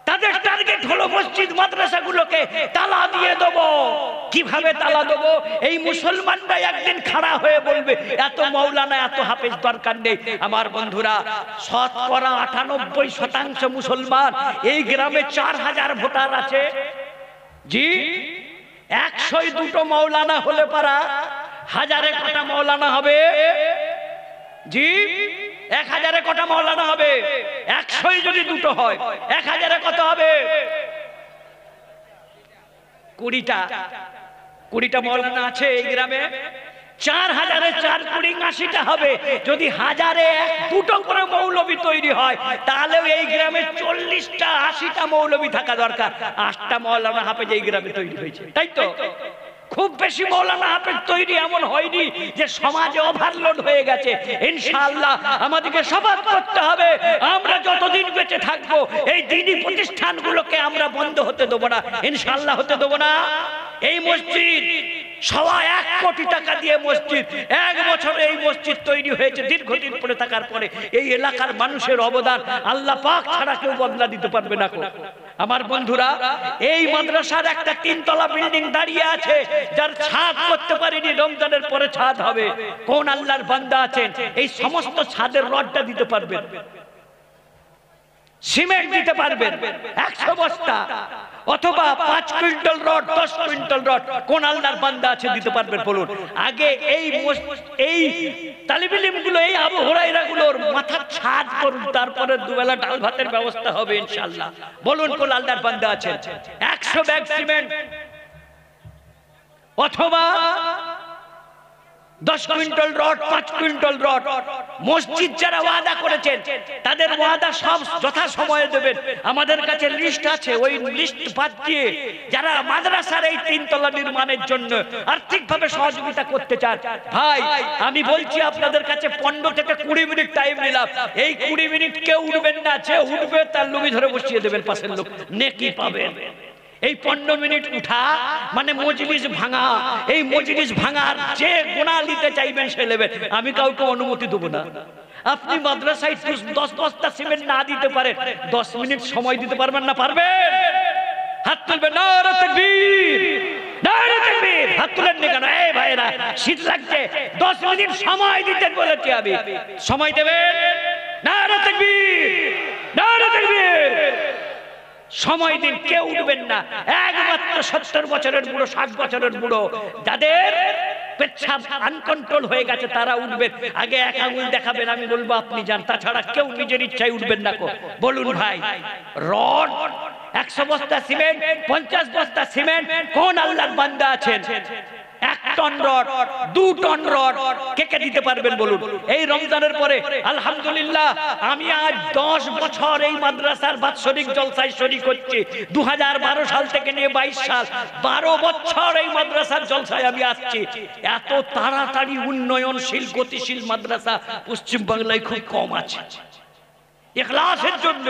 Speaker 1: তাদের টার্গেট হলো মসজিদ মাদ্রাসাগুলোকে তালা দিয়ে দেবো। কিভাবে তালা দেবো? এই মুসলমানরা একদিন খাড়া হয়ে বলবে এত মাওলানা, এত হাফেজ দরকার নেই। আমার বন্ধুরা, শতকরা ৯৮% মুসলমান। এই গ্রামে ৪,০০০ ভোটার আছে। জি, ১০২ মাওলানা হলে পারা, ১০০০ কটা মাওলানা হবে? জি, ১০০০ কটা মাওলানা হবে? ১০০ যদি দুটো হয়, ১০০০ কত হবে? ২০টা মাওলানা আছে এই গ্রামে। ৪,০০০ ৪ কুড়ি ৮০টা হবে। যদি ১০০০-এ ১-২টো করে মৌলবী তৈরি হয়, তাহলে এই গ্রামে ৪০টা ৮০টা মৌলবী থাকা দরকার। ৮টা মাওলানা হাফেজ এই গ্রামে তৈরি হয়েছে, তাই তো? খুব বেশি মৌলানা হাফেজ তৈরি এমন হয়নি যে সমাজে ওভারলোড হয়ে গেছে। ইনশাআল্লাহ আমাদেরকে শপথ করতে হবে, আমরা যতদিন বেঁচে থাকবো এই দ্বীনি প্রতিষ্ঠানগুলোকে আমরা বন্ধ হতে দেবো না, ইনশাআল্লাহ হতে দেবো না। এই মসজিদ 1.25 কোটি টাকা দিয়ে মসজিদ, 1 বছরে এই মসজিদ তৈরি হয়েছে। দীর্ঘদিন পরে থাকার পরে এই এলাকার মানুষের অবদান আল্লাহ পাক ছাড়া কেউ বদলা দিতে পারবে না। আমার বন্ধুরা, এই মাদ্রাসার একটা 3 তলা বিল্ডিং দাঁড়িয়ে আছে, যার ছাদ করতে পারেনি, রমজানের পরে ছাদ হবে। কোন আল্লাহর বান্দা আছেন এই সমস্ত ছাদের রডটা দিতে পারবেন? সিমেন্ট দিতে পারবেন 100 বস্তা, অথবা 5 কুইন্টাল রড, 10 কুইন্টাল রড? কোন আল্লাহর বান্দা আছে দিতে পারবেন বলুন? আগে এই তালিব ইলমগুলো, এই আবু হুরায়রা গুলোর মাথার ছাদ করুন, তারপরে দুবেলা ডাল ভাতের ব্যবস্থা হবে ইনশাআল্লাহ। বলুন কোন আল্লাহর বান্দা আছেন? 100 ব্যাগ সিমেন্ট অথবা 10 কুইন্টাল রড, 5 কুইন্টাল রড। মসজিদ যারা ওয়াদা করেছেন তাদের ওয়াদা সব যথা সময়ে দেবেন। আমাদের কাছে লিস্ট আছে, ওই লিস্ট বাদ দিয়ে যারা মাদ্রাসার এই 3 তলা নির্মাণের জন্য আর্থিকভাবে সহযোগিতা করতে চান, ভাই আমি বলছি আপনাদের কাছে 15 থেকে 20 মিনিট টাইম নিলাম। এই 20 মিনিট কেউ উঠবেন না, যে উঠবে তার লুঙ্গি ধরে বসিয়ে দেবেন পাশের লোক, নেকি পাবেন। এই 15 মিনিট উঠা মানে মজলিস ভাঙা। এই মজলিস ভাঙার যে গুনাহ নিতে চাইবেন সে নেবেন, আমি কাউকে অনুমতি দেব না। আপনি মাদ্রাসায় 10 বস্তা সিমেন্ট না দিতে পারেন, 10 মিনিট সময় দিতে পারবেন না? পারবেন? হাত তুলবেন। নারে তাকবীর, নারে তাকবীর। হাত তুলেন না কেন? এই ভাইরা শীত লাগছে, 10 মিনিট সময় দিতে বলেছি আমি, সময় দেবেন? নারে তাকবীর, নারে তাকবীর। সময় দিন, কেউ উঠবেন না। একমাত্র 70 বছরের বুড়ো, 60 বছরের বুড়ো, যাদের পেচ্ছাপ আনকন্ট্রোল হয়ে গেছে তারা উঠবেন। আগে এক আঙুল দেখাবেন, আমি বলবো আপনি যান, তাছাড়া কেউ নিজের ইচ্ছায় উঠবেন না। বলুন ভাই, রড 100 বস্তা সিমেন্ট, 50 বস্তা সিমেন্ট, কোন আল্লাহর বান্দা আছেন 1 টন রড, 2 টন রড কে কে দিতে পারবেন বলুন? এই রমজানের পরে আলহামদুলিল্লাহ আমি আজ 10 বছর এই মাদ্রাসার বাৎসরিক জলসায় শরীক হচ্ছি। 2012 সাল থেকে নিয়ে 22 সাল, 12 বছর এই মাদ্রাসার জলসায় আমি আসছি। এত তাড়াতাড়ি উন্নয়নশীল গতিশীল মাদ্রাসা পশ্চিম বাংলায় খুব কম আছে। ইখলাসের জন্য,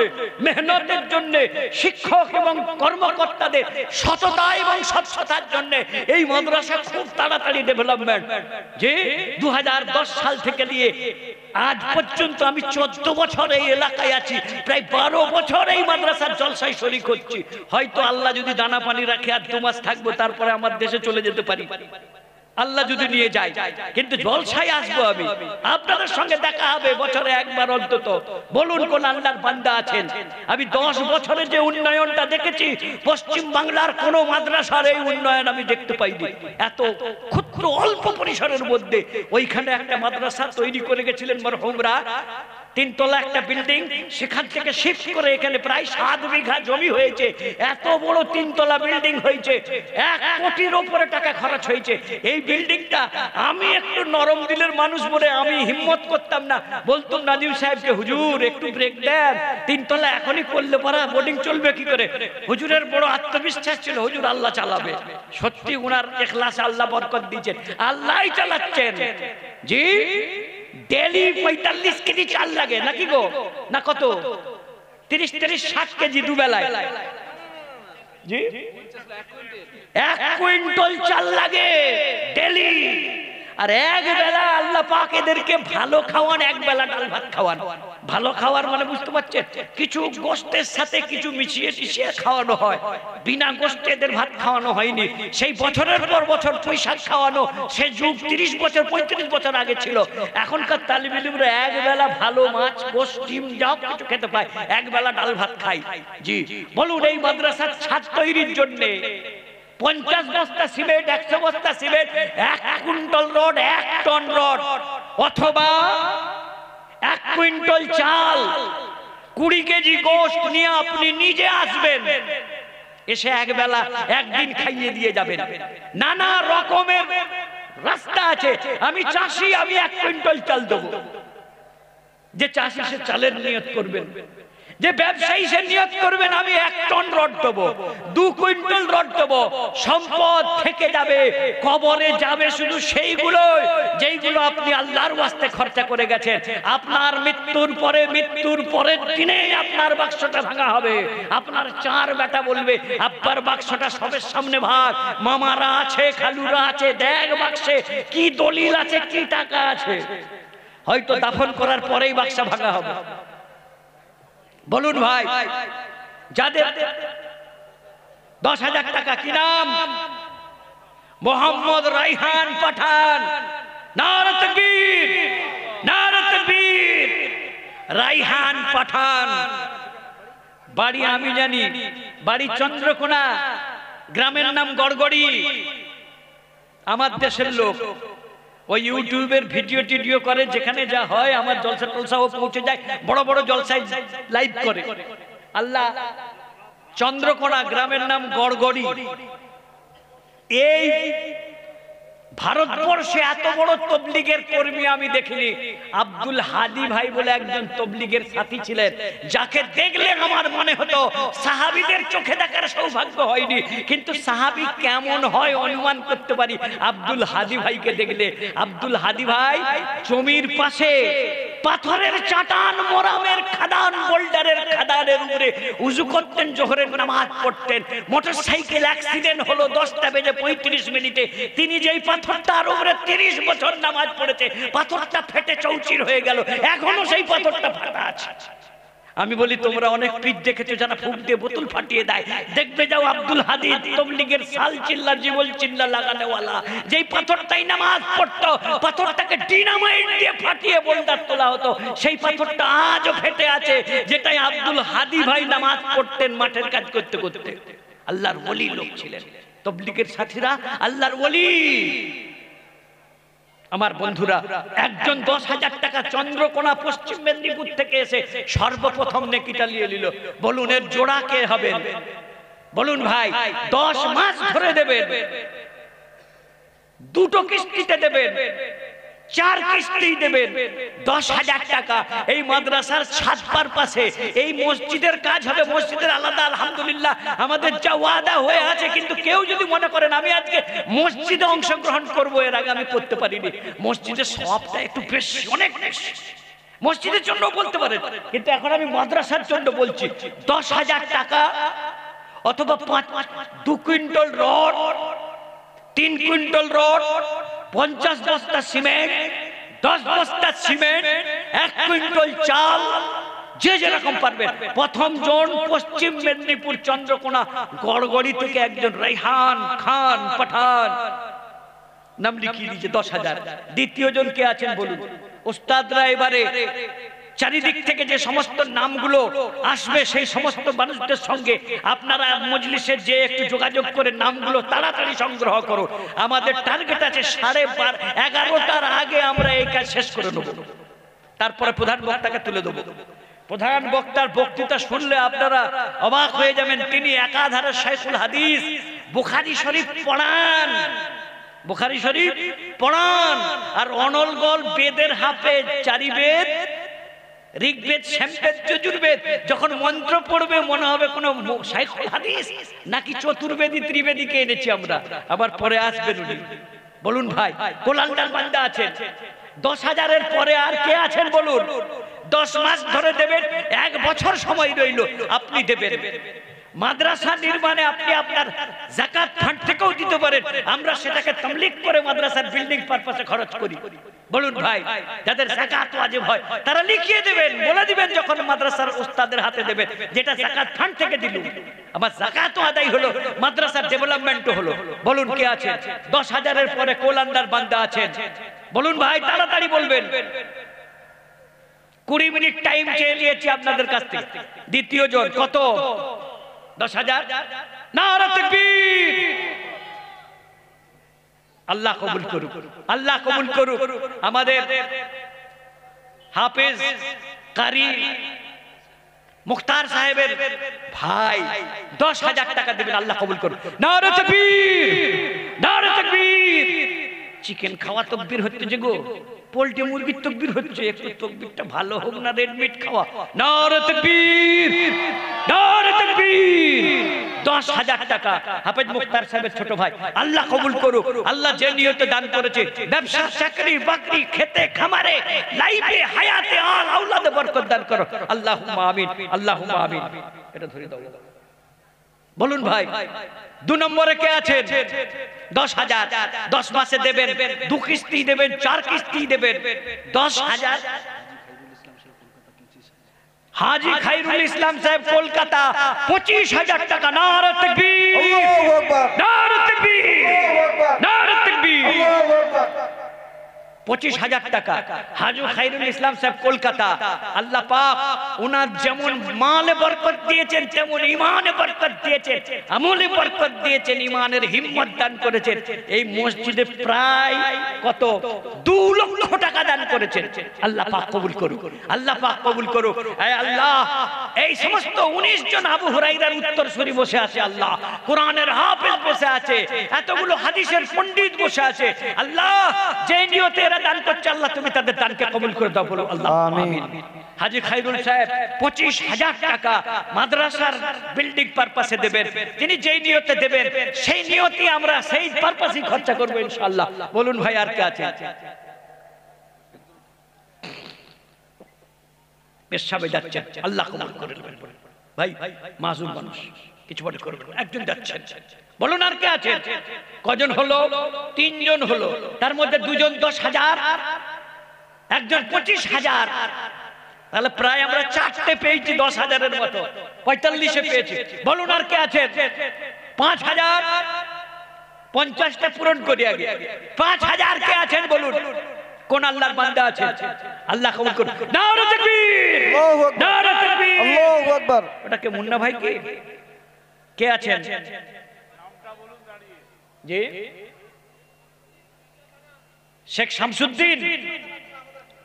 Speaker 1: মেহনতের জন্য, শিক্ষক এবং কর্মকর্তাদের সততা এবং স্বচ্ছতার জন্য এই মাদ্রাসা খুব তাড়াতাড়ি ডেভেলপমেন্ট। যে 2010 সাল থেকে নিয়ে আজ পর্যন্ত আমি 14 বছর এই এলাকায় আছি, প্রায় 12 বছর এই মাদ্রাসার জলসায় শরীক হচ্ছি। হয়তো আল্লাহ যদি দানা পানি রাখে আর 2 মাস থাকবো, তারপরে আমার দেশে চলে যেতে পারি, আল্লাহ যদি নিয়ে যায়, কিন্তু জলসায় আসবো আমি, আপনাদের সঙ্গে দেখা হবে বছরে একবার অন্তত। বলুন কোন আল্লাহর বান্দা আছেন? আমি 10 বছরে যে উন্নয়নটা দেখেছি, পশ্চিম বাংলার কোন মাদ্রাসার এই উন্নয়ন আমি দেখতে পাইনি। এত ক্ষুদ্র অল্প পরিসরের মধ্যে ওইখানে একটা মাদ্রাসা তৈরি করে গেছিলেন মরহুমরা। 3 তলা একটা বিল্ডিং, সেখান থেকে শিফট করে এখানে প্রায় 7 বিঘা জমি হয়েছে। এত বড় 3 তলা বিল্ডিং হয়েছে, 1 কোটির উপরে টাকা খরচ হয়েছে। এই বিল্ডিংটা আমি একটু নরম দিলের মানুষ বলে আমি হিম্মত করতাম না, বলতাম নাজিম সাহেবকে, হুজুর একটু ব্রেক দেন, 3 তলা এখনই করলে পরা বোর্ডিং চলবে কি করে? হুজুরের বড় আত্মবিশ্বাস ছিল, হুজুর আল্লাহ চালাবে। সত্যি ওনার ইখলাসে আল্লাহ বরকত দিয়েছেন, আল্লাহই চালাচ্ছেন। জি, ডেলি 45 কেজি চাল লাগে নাকি গো? না কত? 30-60 কেজি দুবেলায়। জি, 1 কুইন্টাল চাল লাগে ডেলি। আর এক বেলা আল্লাহ পাক এদেরকে ভালো খাওয়ান, এক বেলা ডাল ভাত খাওয়ান। ভালো খাওয়ার মানে বুঝতে পারছেন, কিছু গোশতের সাথে কিছু মিশিয়ে টিশিয়ে খাওয়ানো হয়, বিনা গোশতে এদের ভাত খাওয়ানো হয়নি। সেই বছরের পর বছর পয়সা খাওয়ানো, সে যুগ 30 বছর 35 বছর আগে ছিল। এখনকার তালিব ইলমরা এক বেলা ভালো মাছ, গোশত, ডিম যাও কিছু খেতে পায়, এক বেলা ডাল ভাত খায়। জি, বলুন এই মাদ্রাসার ছাদ তৈরির জন্য 50 বস্তা সিমেন্ট, 100 বস্তা cement, 1 quintal rod, 1 ton rod, অথবা 1 কুইন্টাল চাল, 20 কেজি গোশত নিয়ে আপনি নিজে আসবেন, এসে একবেলা একদিন খাইয়ে দিয়ে যাবেন। নানা রকমের রাস্তা আছে। আমি চাষি, আমি 1 কুইন্টাল চাল দেবো। যে চাষি সে চালের নিয়ত করবেন, যে ব্যবসায়ী সে নিয়ত করবেন আমি 1 টন রড দেবো, 2 কুইন্টাল রড দেবো, সম্পদ থেকে যাবে, কবরে যাবে শুধু সেইগুলো যেইগুলো আপনি আল্লাহর ওয়াস্তে খরচা করে গেছেন। আপনার মৃত্যুর পরের দিনে আপনার বাক্সটা ভাঙা হবে। আপনার 4 বেটা বলবে আব্বার বাক্সটা সবের সামনে ভাগ, মামারা আছে, খালুরা আছে, দেখ বাক্সে কি দলিল আছে, কি টাকা আছে। হয়তো দাফন করার পরেই বাক্সা ভাঙা হবে। বলুন ভাই, যাদের 10,000 টাকা, কি নাম? মোহাম্মদ রাইহান পাঠান। নারে তাকবীর, নারে তাকবীর। রাইহান পাঠান বাড়ি আমি জানি, বাড়ি চন্দ্রকোনা, গ্রামের নাম গড়গড়ি। আমার দেশের লোক, ওই ইউটিউবের ভিডিও টিডিও করে, যেখানে যা হয় আমার জলসা টলসাও পৌঁছে যায়, বড় বড় জলসায় লাইভ করে। আল্লাহ, চন্দ্রকোনা গ্রামের নাম গড়গড়ি। এই ভারতবর্ষে এত বড় তবলিগের কর্মী আমি দেখিনি। আব্দুল হাদি ভাই বলে একজন তবলিগের সাথী ছিলেন, যাকে দেখলে আমার মনে হতো সাহাবীদের চোখে দেখার সৌভাগ্য হয়নি, কিন্তু সাহাবী কেমন হয় অনুমান করতে পারি আব্দুল হাদি ভাইকে দেখলে। আব্দুল হাদি ভাই জমির পাশে পাথরের চাটান, মোরামের খাদান, বোল্ডারের খাদানের উপরে উযু করতেন, জোহরের নামাজ পড়তেন। মোটরসাইকেল অ্যাক্সিডেন্ট হলো 10:35 তিনি যেই পাথরটার উপরে 30 বছর নামাজ পড়েছে, পাথরটা ফেটে চৌচির হয়ে গেল, এখনো সেই পাথরটা ফাটা আছে। আমি বলি তোমরা অনেক পীর দেখেছো যারা ফুক দিয়ে বোতল ফাটিয়ে দেয়, দেখবে যাও আব্দুল হাদি তবলিগের সাল চিল্লা জীবল চিল্লা লাগানেওয়ালা, যেই পাথরটাই নামাজ পড়তো পাথরটাকে ডিনামাইট দিয়ে ফাটিয়ে বোল্ডার তোলা হতো, সেই পাথরটা আজও ফেটে আছে, যেটাই আব্দুল হাদি ভাই নামাজ পড়তেন মাঠের কাজ করতে করতে। আল্লাহর ওলি লোক ছিলেন তবলিগের সাথীরা, আল্লাহর ওলি। আমার বন্ধুরা, একজন 10,000 টাকা চন্দ্রকোনা পশ্চিম মেদিনীপুর থেকে এসে সর্বপ্রথম নেকিটা নিয়ে নিল। বলুন এর জোড়া কে হবেন? বলুন ভাই, 10 মাস ধরে দেবেন, 2টো কিস্তিতে দেবেন, 4 কিস্তি দেবেন, 10,000 টাকা। এই মাদ্রাসার ছাদপার পাশে এই মসজিদের কাজ হবে, মসজিদের আলাদা আলহামদুলিল্লাহ আমাদের যা ওয়াদা হয়ে আছে। কিন্তু কেউ যদি মনে করেন আমি আজকে মসজিদে অংশগ্রহণ করব, এর আগে আমি করতে পারিনি, মসজিদের সওয়াবটা একটু বেশি, অনেক বেশি, মসজিদের জন্য বলতে পারেন, কিন্তু এখন আমি মাদ্রাসার জন্য বলছি। 10,000 টাকা অথবা 2 কুইন্টাল রড, 3 কুইন্টাল রড, 50 বস্তা সিমেন্ট, 10 বস্তা সিমেন্ট, 1 কুইন্টাল চাল, যে যেরকম পারবেন। প্রথম জন পশ্চিম মেদিনীপুর চন্দ্রকোনা গড়গড়ি থেকে একজন রাইহান খান পাঠান নাম লিখিয়ে দিয়েছে 10,000। দ্বিতীয় জন কে আছেন বলুন? ওস্তাদরা এবারে চারিদিক থেকে যে সমস্ত নামগুলো আসবে সেই সমস্ত মানুষদের সঙ্গে আপনারা মজলিসে যে একটু যোগাযোগ করে নামগুলো তাড়াতাড়ি সংগ্রহ করুন। আমাদের টার্গেট আছে 11:30টার আগে আমরা এই কাজ শেষ করে নেব, তারপরে প্রধান বক্তাকে তুলে দেব। প্রধান বক্তার বক্তৃতা শুনলে আপনারা অবাক হয়ে যাবেন। তিনি একাধারে শাইখুল হাদিস, বুখারী শরীফ পড়ান, বুখারী শরীফ পড়ান, আর অনর্গল বেদের হাফেজ, 4 বেদ, ঋগ্বেদ, সামবেদ, যজুর্বেদ। যখন মন্ত্র পড়বে মনে হবে কোন শাইখুল হাদিস নাকি চতুর্বেদী ত্রিবেদীকে এনেছি আমরা। আবার পরে আসবেন উনি। বলুন ভাই, কোলান্ডার বান্দা আছেন। 10,000-এর পরে আর কে আছেন বলুন? 10 মাস ধরে দেবেন, 1 বছর সময় রইল, আপনি দেবেন। মাদ্রাসা নির্মাণে আপনি আপনার যাকাত ফান্ড থেকেও দিতে পারেন, আমরা সেটাকে তামলিক করে মাদ্রাসার বিল্ডিং পারপাসে খরচ করি। বলুন ভাই, যাদের যাকাত ওয়াজিব হয় তারা লিখিয়ে দেবেন, বলে দিবেন যখন মাদ্রাসার উস্তাদের হাতে দেবেন, যেটা যাকাত ফান্ড থেকে দিল, আমার যাকাতও আদায় হলো, মাদ্রাসার ডেভেলপমেন্টও হলো। বলুন কে আছেন? 10,000-এর পরে কোলান্ডার বান্দা আছেন? বলুন ভাই, তাড়াতাড়ি বলবেন। 20 মিনিট টাইম চেয়ে নিয়েছি আপনাদের কাছ থেকে। দ্বিতীয় জন কত? 10,000। নারে তাকবীর। আল্লাহ কবুল করুক, আল্লাহ কবুল করুক। আমাদের হাফেজ কারি মুখতার সাহেবের ভাই 10,000 টাকা দিবেন, আল্লাহ কবুল করুক। নারে তাকবীর, নারে তাকবীর। চিকেন খাওয়া তকবীর হচ্ছে যে গো, পোল্ট্রি মুরগির তকবীর হচ্ছে, একটু তকবীরটা ভালো হোক না, রেড মিট খাওয়া। নারে তাকবীর, নারে তাকবীর। 10,000 টাকা হাফেজ মুখতার সাহেবের ছোট ভাই, আল্লাহ কবুল করুক। আল্লাহ যে নিয়তে দান করেছে, ব্যবসা, চাকরি বাকরি, খেতে খামারে, লাইফে, হায়াতে, আল আওলাদে বরকত দান করো, আল্লাহুম্মা আমিন, আল্লাহুম্মা আমিন। এটা ধরে দাও, বলুন ভাই। 2 নম্বরে কে আছেন? 10,000, 10 মাসে দেবেন, 2 কিস্তি দেবেন, 4 কিস্তি দেবেন, 10,000। হাজী খায়রুল ইসলাম সাহেব কলকাতা, 25,000 টাকা। নারে তাকবীর, আল্লাহু আকবার, নারে তাকবীর, নারে তাকবীর। 25,000 টাকা হাজী খায়রুল ইসলাম সাহেব কলকাতা। আল্লাহ পাক ওনার যেমন মালে বরকত দিয়েছেন, তেমন ইমানে বরকত দিয়েছেন, আমলে বরকত দিয়েছেন, ইমানের হিম্মত দান করেছেন। এই মসজিদে প্রায় কত 2 লক্ষ টাকা দান করেছেন। আল্লাহ পাক কবুল করুক, আল্লাহ পাক কবুল করুক। হে আল্লাহ, এই সমস্ত 19 জন আবু হুরায়রার উত্তরসূরি বসে আছে, আল্লাহ কোরআনের হাফেজ বসে আছে, এতগুলো হাদিসের পণ্ডিত বসে আছে, আল্লাহ যে নিয়তে এরা দান করছে, আল্লাহ তুমি তাদের দানকে কবুল করে দাও, বলো আল্লাহ আমিন। হাজী খায়রুল সাহেব 25,000 টাকা মাদ্রাসার বিল্ডিং পারপাসে দেবেন। তিনি যেই নিয়তে দেবেন, সেই নিয়তি আমরা সেই পারপাসই খরচা করব ইনশাআল্লাহ। বলুন ভাই, আর কে আছে? পেশাবে যাচ্ছেন, আল্লাহ কবুল করে নেবেন ভাই, মাসুম মানুষ, কিছু মনে করবেন না, একজন যাচ্ছেন। বলুন আর কে আছেন? কজন হলো? 3 জন হলো। তার মধ্যে 2 জন 10,000, একজন 25,000। তাহলে প্রায় আমরা 4টে পেয়েছি 10,000-এর মতো, 45-এ পেয়েছি। বলুন আর কে আছেন? 5,000, 50টা পূরণ করি আগে। 5,000 কে আছেন বলুন? কোন আল্লাহর বান্দা আছে? আল্লাহ কবুল করুন। নারে তাকবীর, আল্লাহু আকবার, নারে তাকবীর, আল্লাহু আকবার। ওটা কে? মুন্না ভাই কে আছেন? নামটা বলুন দাঁড়িয়ে। জি, শেখ শামসুদ্দিন,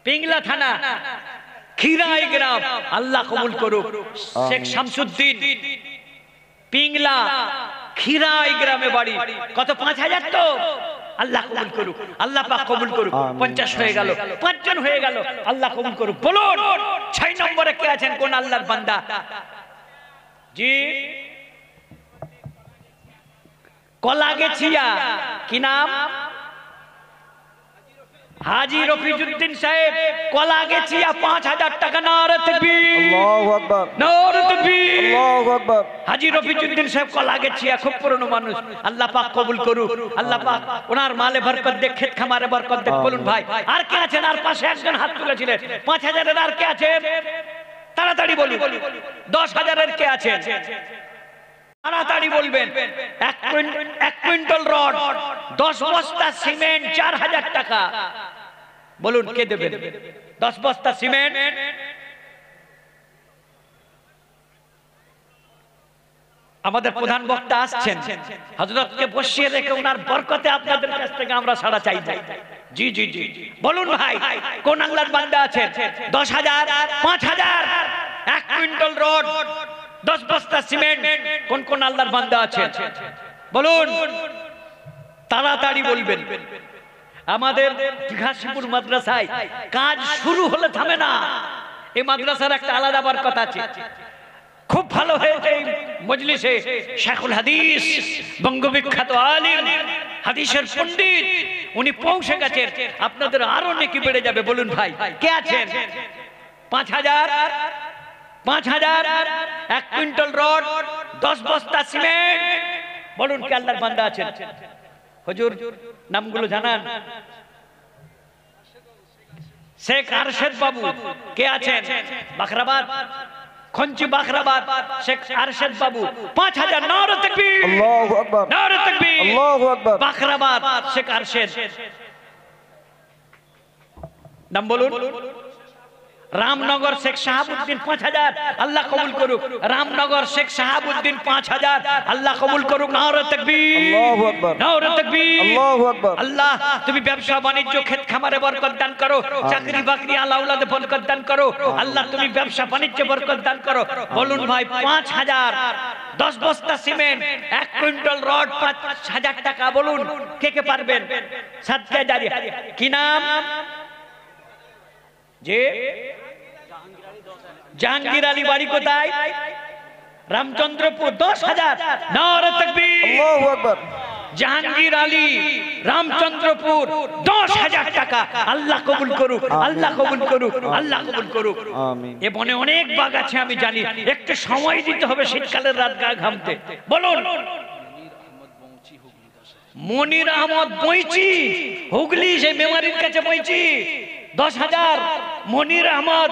Speaker 1: পিংলা থানা, খিরাই গ্রাম। আল্লাহ কবুল করুক। শেখ শামসুদ্দিন, পিংলা, খিরাই গ্রামে বাড়ি। কত? 5,000 তো? আল্লাহ কবুল করুক, আল্লাহ পাক কবুল করুক। 50 হয়ে গেল, 5 জন হয়ে গেল, আল্লাহ কবুল করুক। বলুন 6 নম্বরে কে আছেন? কোন আল্লাহর বান্দা? জি, কলাগেছিয়া, কি নাম? হাজী রফিজউদ্দিন সাহেব, কলাগেছিয়া, 5,000 টাকা। নারে তাকবীর, আল্লাহু আকবার, নারে তাকবীর, আল্লাহু আকবার। হাজী রফিজউদ্দিন সাহেব কলাগেছিয়া, খুব পুরনো মানুষ, আল্লাহ পাক কবুল করুক। আল্লাহ পাক ওনার মালে বরকত দেখ, খেত খামারে বরকত দেখ। বলুন ভাই, আর কে আছেন? আর পাশে একজন হাত তুলেছিলেন 5,000-এর, আর কে আছেন? তাড়াতাড়ি বলুন। 10,000-এর কে আছেন? তাড়াতাড়ি বলবেন। 1 কুইন্টাল রড, 10 বস্তা সিমেন্ট, 4,000 টাকা। বলুন কে দেবেন? 10 বস্তা সিমেন্ট। আমাদের প্রধান বক্তা আসছেন, হযরতকে বসিয়ে রেখে ওনার বরকতে আপনাদের কাছ থেকে আমরা সাড়া চাই। জি জি জি, বলুন ভাই, কোন আল্লাহর বান্দা আছেন? 10,000, 5,000, 1 কুইন্টাল রড, 10 বস্তা সিমেন্ট। কোন কোন আল্লাহর বান্দা আছেন বলুন, তাড়াতাড়ি বলবেন। আমাদের ঘাসিপুর মাদ্রাসায় কাজ শুরু হলে থামে না। এই মাদ্রাসার একটা আলাদা বরকত আছে, খুব ভালো হয়েছে এই মজলিসে। শেখুল হাদিস, বঙ্গবিখ্যাত আলিম, হাদিসের পণ্ডিত, উনি পৌঁছে গেছেন। আপনাদের আরো নেকি বেড়ে যাবে। বলুন ভাই, কে আছেন? 5,000, 5,000, 1 কুইন্টাল রড, 10 বস্তা সিমেন্ট। বলুন কে আল্লাহর বান্দা আছেন? হুজুর নামগুলো জানান। শেখ আরশেদ বাবু কে আছেন? বাখরাবাদ, খঞ্চি বাখরাবাদ, শেখ আরশেদ বাবু, 5,000। নারে তাকবীর, আল্লাহু আকবার, নারে তাকবীর, আল্লাহু আকবার। বাখরাবাদ, শেখ আরশেদ। নাম বলুন। রামনগর শেখ শাহাবুদ্দিন 5000 আল্লাহ কবুল করুক। রামনগর শেখ শাহাবুদ্দিন 5000 আল্লাহ কবুল করুক। নারে তাকবীর, আল্লাহু আকবার, নারে তাকবীর, আল্লাহু আকবার। আল্লাহ তুমি ব্যবসা বাণিজ্য ক্ষেত খামারে বরকত দান করো, চাকরি বাকরি আল্লাহ আওলাদে বরকত দান করো। আল্লাহ তুমি ব্যবসা বাণিজ্যে বরকত দান করো। বলুন ভাই 5000, 10 বস্তা সিমেন্ট, 1 কুইন্টাল রড, 5000 টাকা। বলুন কে কে পারবেন? সাদকা জারিয়া। কি নাম? যে জাহাঙ্গীর আলী, বাড়ি কোথায়? রামচন্দ্রপুর। 10,000। নারে তাকবীর, আল্লাহু আকবার। জাহাঙ্গীর আলী, রামচন্দ্রপুর, 10,000 টাকা। আল্লাহ কবুল করুক, আল্লাহ কবুল করুক, আল্লাহ কবুল করুক। আমিন। এ বনে অনেক বাগ আছে আমি জানি, একটু সময় দিতে হবে শীতকালের রাত গা ঘামতে। বলুন মনির আহমদ বইচি, হুগলি, সেই মেমারির কাছে বইচি। 10,000। মনির আহমদ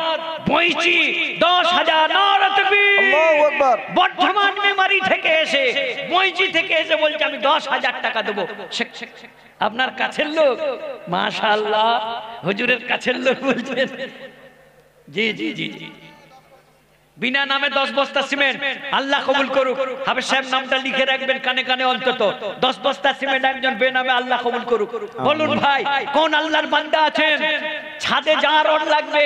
Speaker 1: বইচি, 10,000। নারে তাকবীর, আল্লাহু আকবার। বর্ধমান মেমারি থেকে এসে, বইচি থেকে এসে বলছে আমি 10,000 টাকা দেবো। আপনার কাছের লোক? মাশাআল্লাহ, হুজুরের কাছের লোক বলছেন। জি জি জি জি। বিনা নামে 10 বস্তা সিমেন্ট, আল্লাহ কবুল করুক। হাফেজ সাহেব নামটা লিখে রাখবেন কানে কানে অন্তত। 10 বস্তা সিমেন্ট একজন বেনামে, আল্লাহ কবুল করুক। বলুন ভাই কোন আল্লাহর বান্দা আছেন ছাদে যা রড লাগবে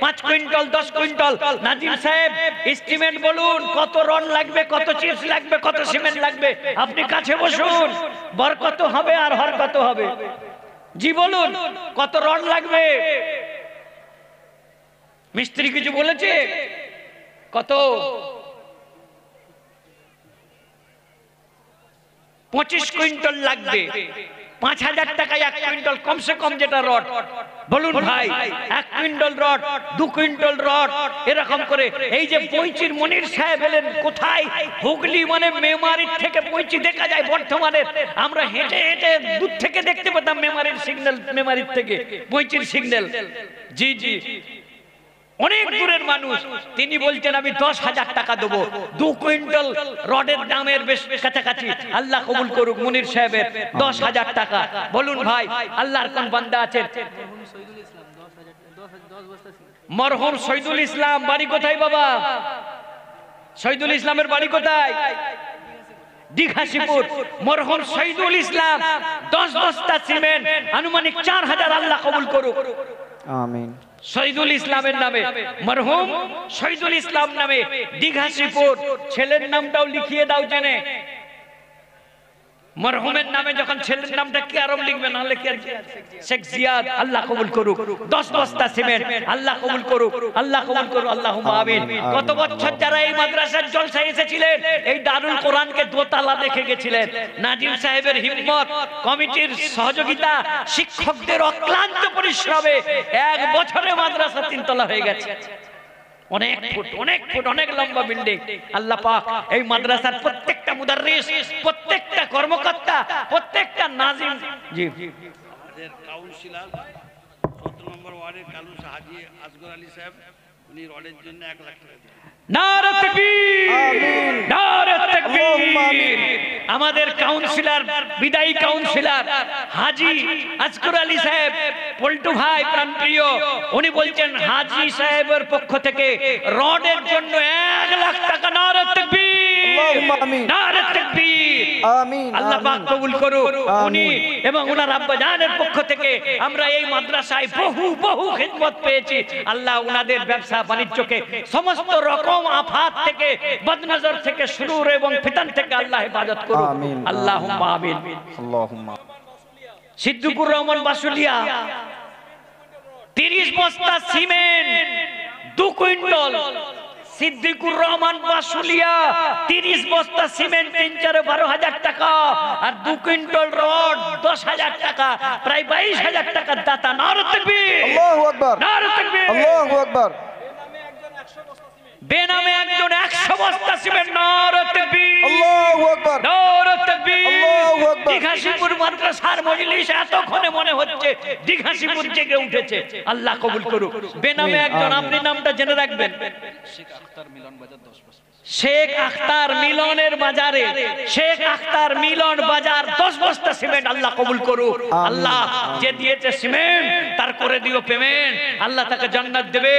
Speaker 1: 5 কুইন্টাল 10 কুইন্টাল? নাজিম সাহেব এস্টিমেট বলুন কত রড লাগবে, কত চিপস লাগবে, কত সিমেন্ট লাগবে? আপনি কাছে বসুন, বরকত হবে আর হরকত হবে। জি বলুন কত রড লাগবে? মিস্ত্রি কিছু বলেছে? কত? 25 কুইন্টাল লাগবে। 5,000 টাকায় 1 কুইন্টাল কমসে কম যেটা রড। বলুন ভাই 1 কুইন্টাল রড, 2 কুইন্টাল রড, এরকম করে। এই যে পঁচির মনির সাহেব এলেন কোথায়? হুগলি, মানে মেমারির থেকে পঁচি দেখা যায় বর্ধমানের। আমরা হেঁটে হেঁটে দূর থেকে দেখতে পেতাম মেমারির সিগন্যাল, মেমারির থেকে পঁচির সিগন্যাল। জি জি, অনেক দূরের মানুষ। তিনি বলছেন আমি 10,000 টাকা দেবো। 2 কুইন্টাল রডের দামের বেশ কাছাকাছি। আল্লাহ কবুল করুক মনির সাহেবের 10,000 টাকা। বলুন ভাই আল্লাহর কোন বান্দা আছেন? মরহুম শহীদুল ইসলাম, বাড়ি কোথায় বাবা? শহীদুল ইসলামের বাড়ি কোথায়? দিঘাশিপুর। মরহুম শহীদুল ইসলাম 10 বস্তা সিমেন্ট, আনুমানিক 4,000। আল্লাহ কবুল করুক, আমিন। শহীদুল ইসলামের নামে, মরহুম শহীদুল ইসলাম নামে, দিঘাশিপুর। ছেলের নামটাও লিখিয়ে দাও জেনে। মরহুমের নামে যখন ছেলের নামটা কি আরব লিখবে, না লিখে শেখ জিয়াদ। আল্লাহ কবুল করুক। 10 বস্তা সিমেন্ট, আল্লাহ কবুল করুক, আল্লাহ কবুল করুক, আল্লাহুম্মা আমিন। কত বছর যারা এই মাদ্রাসার জলসায় এসেছিলেন, এই দারুল কোরআনকে দোতলা দেখে গেছিলেন। নাজিম সাহেবের হিম্মত, কমিটির সহযোগিতা, শিক্ষকদের অক্লান্ত পরিশ্রমে 1 বছরে মাদ্রাসা 3 তলা হয়ে গেছে। অনেক ফুট, অনেক ফুট, অনেক লম্বা বিল্ডিং। আল্লাহ পাক এই মাদ্রাসার প্রত্যেকটা মুদাররিস, প্রত্যেকটা কর্মকর্তা, প্রত্যেকটা নাজিম, জি
Speaker 2: আমাদের কাউন্সিলর 17 নম্বর ওয়ার্ডের কাউন্সিলর হাজী আসগর আলী সাহেব, উনি রডের জন্য 1 লাখ টাকা দিয়েছেন।
Speaker 1: নারে তাকবীর, আমিন, নারে তাকবীর। আমাদের কাউন্সিলর, বিদায়ী কাউন্সিলর হাজী আসগর আলী সাহেব, পল্টু ভাই প্রাণপ্রিয়, উনি বলছেন হাজী সাহেবের পক্ষ থেকে রডের জন্য 1 লাখ টাকা। নারে তাকবীর, আল্লাহুম্মা আমিন, নারে তাকবীর, আমিন। আল্লাহ পাক কবুল করুক। উনি এবং ওনার আব্বা জানের পক্ষ থেকে আমরা এই মাদ্রাসায় বহু বহু খিদমত পেয়েছি। আল্লাহ ওনাদের ব্যবসা বাণিজ্যকে সমস্ত রকম আফাত থেকে, বদনজর থেকে, শুরুর এবং ফিতন থেকে আল্লাহ হেফাজত করুক। আল্লাহুম্মা আমিন, আল্লাহুম্মা। সিদ্দিকুর রহমান বাসুলিয়া 30 বস্তা সিমেন্ট, 2 কুইন্টাল। সিদ্দিকুর রহমান বাসুলিয়া 30 বস্তা সিমেন্ট, 3-4 12,000 টাকা, আর 2 কুইন্টাল রড 10,000 টাকা, প্রায় 22,000 টাকার দাতা। নারে তাকবীর, আল্লাহু আকবার, নারে তাকবীর, আল্লাহু আকবার। বেনামে একজন 100 বস্তা সিমেন্ট। নারে তাকবীর, আল্লাহু আকবার, নারে তাকবীর, আল্লাহু আকবার। দিঘাশিপুর মাদ্রাসার মজলিস এতক্ষণে মনে হচ্ছে দিঘাশিপুর জেগে উঠেছে। আল্লাহ কবুল করুক। বেনামে একজন, আপনি নামটা জেনে রাখবেন, শেখ আখতার মিলন বাজার 10 বস্তা। শেখ আখতার মিলনের বাজারে, শেখ আখতার মিলন বাজার 10 বস্তা সিমেন্ট আল্লাহ কবুল করুক। আল্লাহ যে দিয়েছে সিমেন্ট তার করে দিও পেমেন্ট, আল্লাহ তাকে জান্নাত দেবে,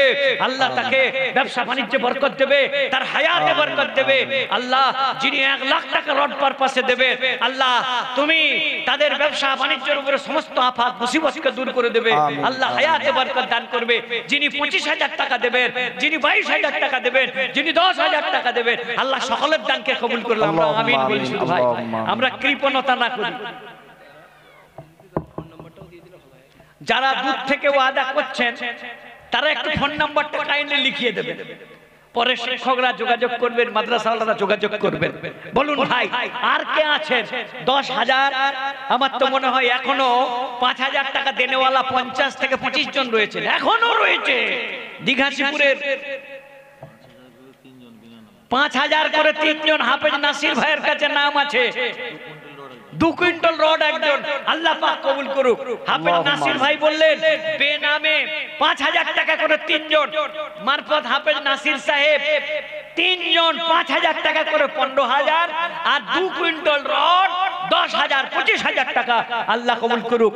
Speaker 1: আল্লাহ তাকে ব্যবসা বাণিজ্যে বরকত দেবে, তার হায়াতে বরকত দেবে। আল্লাহ যিনি 1 লাখ টাকা রড পারপাসে দেবে, আল্লাহ তুমি তাদের ব্যবসা বাণিজ্যের উপরে সমস্ত আফাত মুসিবতকে দূর করে দেবে, আল্লাহ হায়াতে বরকত দান করবে। যিনি 25,000 টাকা দেবেন, যিনি 22,000 টাকা দেবেন, যিনি 10,000 টাকা দেবেন, আল্লাহ সকলের দানকে কবুল করলাম। আমরা আমিন বলি শুধু ভাই, আমরা কৃপণতা না করি। যারা দূর থেকে ওয়াদা করছেন তারা একটু ফোন নাম্বারটা কাইন্ডলি লিখিয়ে দেবেন, পরে শিক্ষকরা যোগাযোগ করবেন, মাদ্রাসাওয়ালারা যোগাযোগ করবেন। বলুন ভাই আর কে আছেন? 10,000, আমার তো মনে হয় এখনো 5,000 টাকা দেনেওয়ালা 50 থেকে 25 জন রয়েছে, এখনো রয়েছে। দীঘাশিপুরের 5,000 করে 3 জন হাফেজ নাসির ভাইয়ের কাছে নাম আছে। 2 কুইন্টাল রড একজন, আল্লাহ পাক কবুল করুক। হাফেজ নাসির ভাই বললেন বেনামে 5,000 টাকা করে 3 জন মারফত হাফেজ নাসির সাহেব 3 জন 5,000 টাকা করে 15,000 আর 2 কুইন্টাল রড 10,000 25,000 টাকা, আল্লাহ কবুল করুক।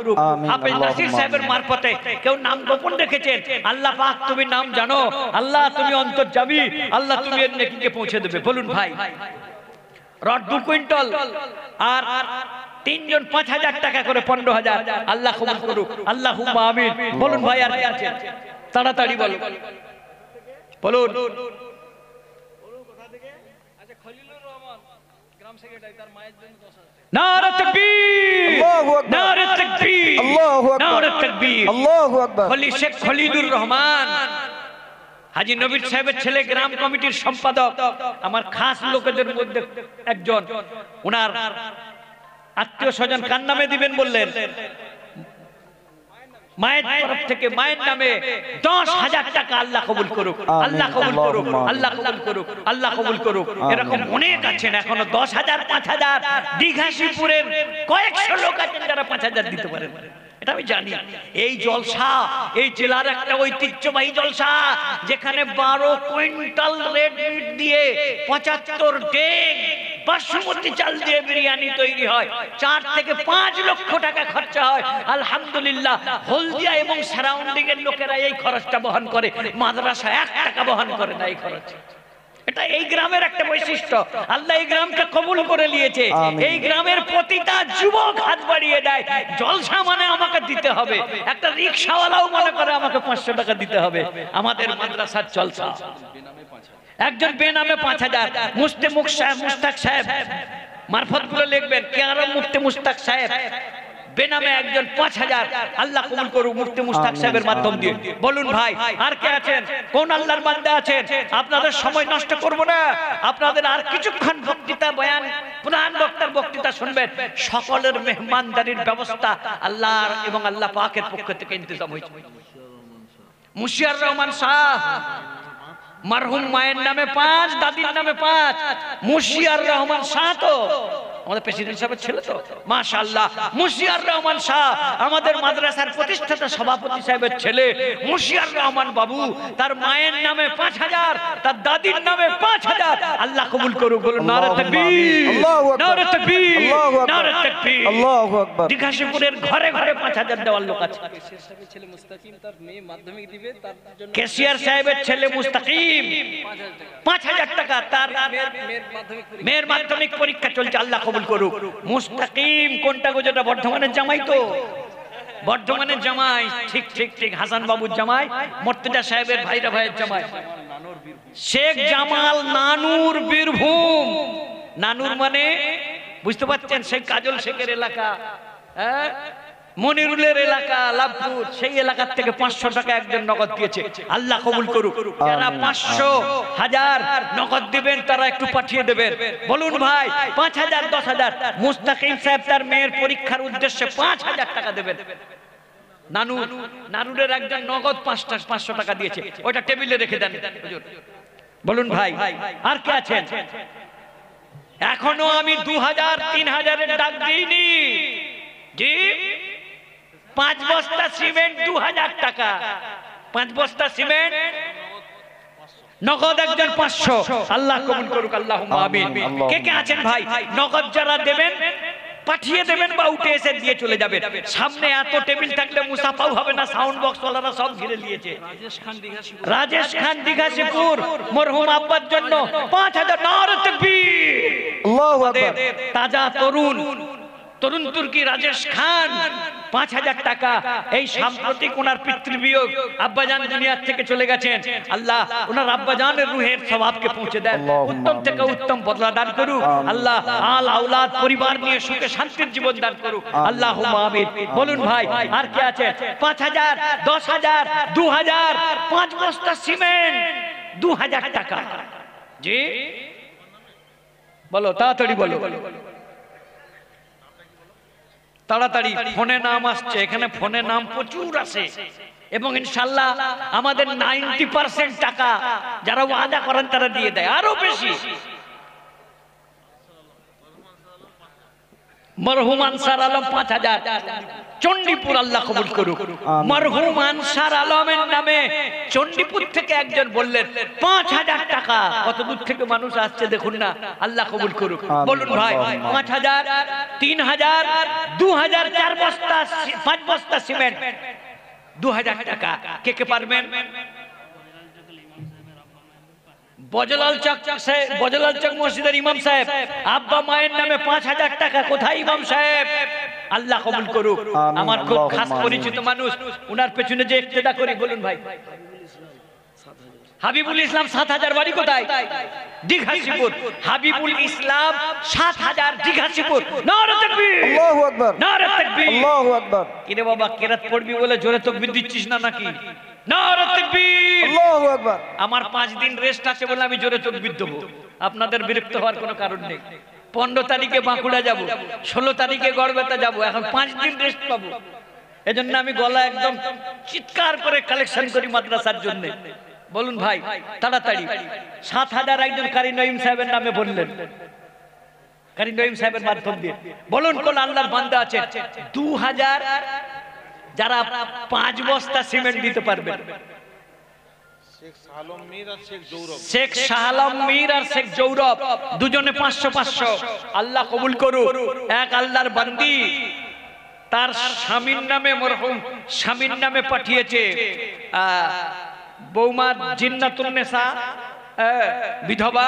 Speaker 1: হাফেজ নাসির সাহেবের মারফতে কেউ নাম গোপন রেখেছেন, আল্লাহ পাক তুমি নাম জানো, আল্লাহ তুমি অন্তর্যামী, আল্লাহ তুমি এর নেকিকে পৌঁছে দেবে। বলুন ভাই রড 2 কুইন্টাল আর 3 জন 5,000 টাকা করে 15,000, আল্লাহ কবুল করুক, আল্লাহুম্মা আমিন। বলুন ভাই আর কে আছে? তাড়াতাড়ি বলুন, বলুন।
Speaker 3: আচ্ছা খলিলুর রহমান গ্রাম সেক্রেটারি, তার মায়ের জন্য 10,000।
Speaker 1: নারে তাকবীর,
Speaker 4: আল্লাহু আকবার,
Speaker 1: নারে তাকবীর,
Speaker 4: আল্লাহু আকবার,
Speaker 1: নারে তাকবীর,
Speaker 4: আল্লাহু আকবার।
Speaker 1: খলি শেখ খলিলুর রহমান হাজী নবীর সাহেবের ছেলে, গ্রাম কমিটির সম্পাদক, আমার খাস লোকেদের মধ্যে একজন। ওনার আত্মীয় স্বজন কার নামে দিবেন বললেন? মায়ের তরফ থেকে, মায়ের নামে 10,000 টাকা, আল্লাহ কবুল করুক, আল্লাহ কবুল করুক, আল্লাহ কবুল করুক, আল্লাহ কবুল করুক। এরকম অনেক আছেন এখনো 10,000 5,000, দীঘাশিপুরের কয়েকশো লোক আছেন যারা 5,000 দিতে পারেন, এটা আমি জানি। এই জলসা এই জেলার একটা ঐতিহ্যবাহী জলসা, যেখানে 12 কুইন্টাল রেড মিট দিয়ে 75 ডেগ বাসমতি চাল দিয়ে বিরিয়ানি তৈরি হয়, 4 থেকে 5 লক্ষ টাকা খরচা হয়। আলহামদুলিল্লাহ হলদিয়া এবং সারাউন্ডিং এর লোকেরা এই খরচটা বহন করে, মাদ্রাসা 1 টাকা বহন করে না এই খরচ। এটা এই গ্রামের একটা বৈশিষ্ট্য, আল্লাহ এই গ্রামকে কবুল করে নিয়েছে। এই গ্রামের প্রতিটা যুবক হাত বাড়িয়ে দেয়, জলসা মানে আমাকে দিতে হবে। একটা রিকশাওয়ালাও মনে করে আমাকে 500 টাকা দিতে হবে। আমাদের মাদ্রাসার জলসা একজন বেনামে 5,000, মুস্তাক সাহেব মারফত গুলো লিখবেন, কে আরো মুস্তাক সাহেব বেনামে একজন 5,000, আল্লাহ কবুল করুক মুফতি মুস্তাক সাহেবের মাধ্যম দিয়ে। বলুন ভাই আর কে আছেন? কোন আল্লাহর বান্দা আছেন? আপনাদের সময় নষ্ট করব না, আপনাদের আর কিছুক্ষণ বক্তৃতা বয়ান, প্রধান বক্তার বক্তৃতা শুনবেন। সকলের মেহমানদারির ব্যবস্থা আল্লাহর এবং আল্লাহ পাকের পক্ষ থেকে ইন্তজাম হয়েছে। মুশিয়ার রহমান শাহ মারহুম মায়ের নামে 5, দাদির নামে 5, মুশিয়ার রহমান শাহ তো আমাদের প্রেসিডেন্ট সাহেবের ছেলে তো, মাশাআল্লাহ। মুশিয়ার রহমান শাহ আমাদের মাদ্রাসার প্রতিষ্ঠাতা সভাপতি সাহেবের ছেলে। মুশিয়ার রহমান বাবু, তার মায়ের নামে 5,000, তার দাদির নামে 5,000, আল্লাহ কবুল করুক। বলুন নারে তাকবীর, নারে তাকবীর, নারে তাকবীর, আল্লাহু আকবার। দীঘাশিপুরের ঘরে ঘরে 5,000 দেওয়ার লোক আছে।
Speaker 3: ছেলে মুস্তাকিম তার মেয়ে মাধ্যমিক দিবে, তার জন্য
Speaker 1: কেশিয়ার সাহেবের ছেলে মুস্তাকিম 5,000 টাকা, তার মেয়ের মাধ্যমিক পরীক্ষা চলছে, আল্লাহ কবুল করুক। মুস্তাকিম কোনটা গো? যেটা বর্ধমানের জামাই তো, বর্ধমানের জামাই, ঠিক ঠিক ঠিক, হাসান বাবুর জামাই, মুর্তজা সাহেবের ভাইরা ভাইয়ের জামাই, শেখ জামাল নানুর, বীরভূম। নানুর মানে বুঝতে পারছেন, সেই কাজল শেখের এলাকা, হ্যাঁ মনিরুলের এলাকা লাভপুর, সেই এলাকার থেকে 500 টাকা একজন নগদ দিয়েছে, আল্লাহ কবুল করুক। যারা 500 1000 নগদ দিবেন তারা একটু পাঠিয়ে দেবেন। বলুন ভাই 5,000 10,000। মুস্তাকিম সাহেব তার মেয়ের পরীক্ষার উদ্দেশ্যে 5,000 টাকা দেবেন। নানুরের একজন নগদ 500 টাকা দিয়েছে, ওটা টেবিলে রেখে দেন হুজুর। বলুন ভাই আর কে আছেন? এখনো আমি 2,000 3,000 এর ডাক দিইনি জি। 5 বস্তা সিমেন্ট 2,000 টাকা, 5 বস্তা সিমেন্ট নগদ একজন 500, আল্লাহ কবুল করুক, আল্লাহুম্মা আমিন। কে কে আছেন ভাই? নগদ যারা দেবেন পাঠিয়ে দেবেন বা উঠে এসে দিয়ে চলে যাবেন। সামনে এত টেবিল থাকলে মুসাফাও হবে না, সাউন্ড বক্স ওয়ালারা সব ঘিরে নিয়েছে। রাজেশ খান দিঘাশিপুর মরহুম আব্বার জন্য 5000 নারে তাকবীর।
Speaker 4: আল্লাহু আকবার।
Speaker 1: তাজা তরুণ তুর্কি রাজেশ খান 5000 টাকা। এই সাম্প্রতিক ওনার পিতৃবিয়োগ, আব্বাজান দুনিয়ার থেকে চলে গেছেন। আল্লাহ ওনার আব্বাজানের রুহের সওয়াবকে পৌঁছে দেন, উত্তম থেকে উত্তম বদলা দান করুক। আল্লাহ আল আওলাদ পরিবার নিয়ে সুখে শান্তির জীবন দান করুক। আল্লাহুম্মা আমিন। বলুন ভাই আর কে আছে? 5000, 10000, 2000, 5 বস্তা সিমেন্ট, 2000 টাকা। জি বলো, তাড়াতাড়ি বলো, তাড়াতাড়ি। ফোনে নাম আসছে, এখানে ফোনে নাম প্রচুর আসে এবং ইনশাআল্লাহ আমাদের 90% টাকা যারা ওয়াদা করেন তারা দিয়ে দেয়, আরো বেশি। মরহুম আনসার আলম 5000 চণ্ডীপুর, আল্লাহ কবুল করুক। মরহুম আনসার আলমের নামে চণ্ডীপুর থেকে একজন বললেন 5000 টাকা। কত দূর থেকে মানুষ আসছে দেখুন না, আল্লাহ কবুল করুক। বলুন ভাই 5000, 3000, 2000, 4 বস্তা 5 বস্তা সিমেন্ট, 2000 টাকা। কে কে পারবেন? বজলাল চক মসজিদের ইমাম সাহেব, আব্বা মায়ের নামে 5000 টাকা। কোথায় ইমাম সাহেব? আল্লাহ কবুল করুক। আমার খুব খাস পরিচিত মানুষ, উনার পেছনে যে ইক্তেদা করি। বলুন ভাই। হাবিবুল ইসলাম 7000, বাড়ি কোথায়? দিঘাশিপুর। হাবিবুল ইসলাম 7000, দিঘাশিপুর। নারে তাকবীর,
Speaker 4: আল্লাহু আকবার,
Speaker 1: নারে তাকবীর,
Speaker 4: আল্লাহু আকবার।
Speaker 1: কিরে বাবা কেরাত পড়বি বলে জোরে তাকবীর দিচ্ছিস না নাকি? নারে তাকবীর,
Speaker 4: আল্লাহু আকবার।
Speaker 1: আমার 5 দিন রেস্ট আছে বলে আমি জোরে তাকবীর দেব, আপনাদের বিরক্ত হওয়ার কোনো কারণ নেই। 15 তারিখে বাঁকুড়া যাব, 16 তারিখে গড়বেতা যাব, এখন 5 দিন রেস্ট পাবো। এজন্য আমি গলা একদম চিৎকার করে কালেকশন করি মাদ্রাসার জন্য। বলুন ভাই তাড়াতাড়ি। 7000 একজন কারি নঈম সাহেবের নামে বললেন, কারি নঈম সাহেবের মাধ্যম দিয়ে। বলুন কোন আল্লাহর বান্দা আছে 2000 যারা 5 বস্তা সিমেন্ট দিতে পারবেন? শেখ শাহ আলম মীর আর শেখ জৌরব, দুজনে 500-500। আল্লাহ কবুল করুক। এক আল্লাহর বান্দি তার স্বামীর নামে, মরহুম স্বামীর নামে পাঠিয়েছে বৌমা জিন্নাতুন নেসা, বিধবা,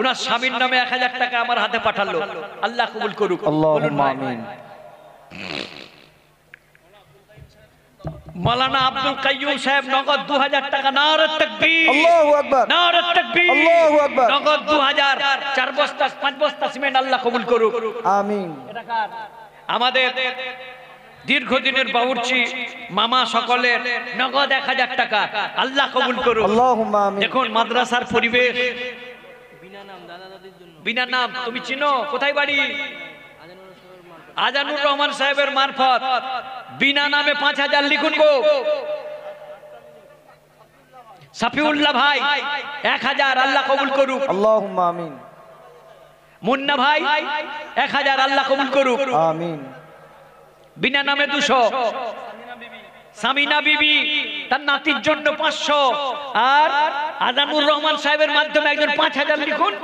Speaker 1: উনার স্বামীর নামে 1000 টাকা আমার হাতে পাঠালো। আল্লাহ কবুল করুক।
Speaker 4: আল্লাহুম্মা আমিন।
Speaker 1: মৌলানা আব্দুল কাইয়ুম সাহেব নগদ 2000 টাকা। নারে তাকবীর,
Speaker 4: আল্লাহু আকবার,
Speaker 1: নারে তাকবীর,
Speaker 4: আল্লাহু আকবার।
Speaker 1: নগদ 2000, 4 বস্তা 5 বস্তা সিমেন্ট। আল্লাহ কবুল করুক।
Speaker 4: আমিন।
Speaker 1: আমাদের দীর্ঘদিনের বাবুর্চি মামা সকলের নগদ 1000 টাকা। আল্লাহ কবুল করুক।
Speaker 4: আল্লাহুম্মা আমিন।
Speaker 1: দেখুন মাদ্রাসার পরিবেশ। বিনা নাম তুমি চিনো? কোথায় বাড়ি? আজানুর রহমান সাহেবের মারফত বিনা নামে 5000 লিখুন গো। সাফিউল্লাহ ভাই 1000, আল্লাহ কবুল করুক।
Speaker 4: আল্লাহুম্মা আমিন।
Speaker 1: মুন্না ভাই 1000, আল্লাহ কবুল করুক।
Speaker 4: আমিন।
Speaker 1: বিনা নামে 200। সামিনা বিবি তার নাতির জন্য 500। আর আজানুর রহমান সাহেবের মাধ্যমে একজন 5000 লিখুন।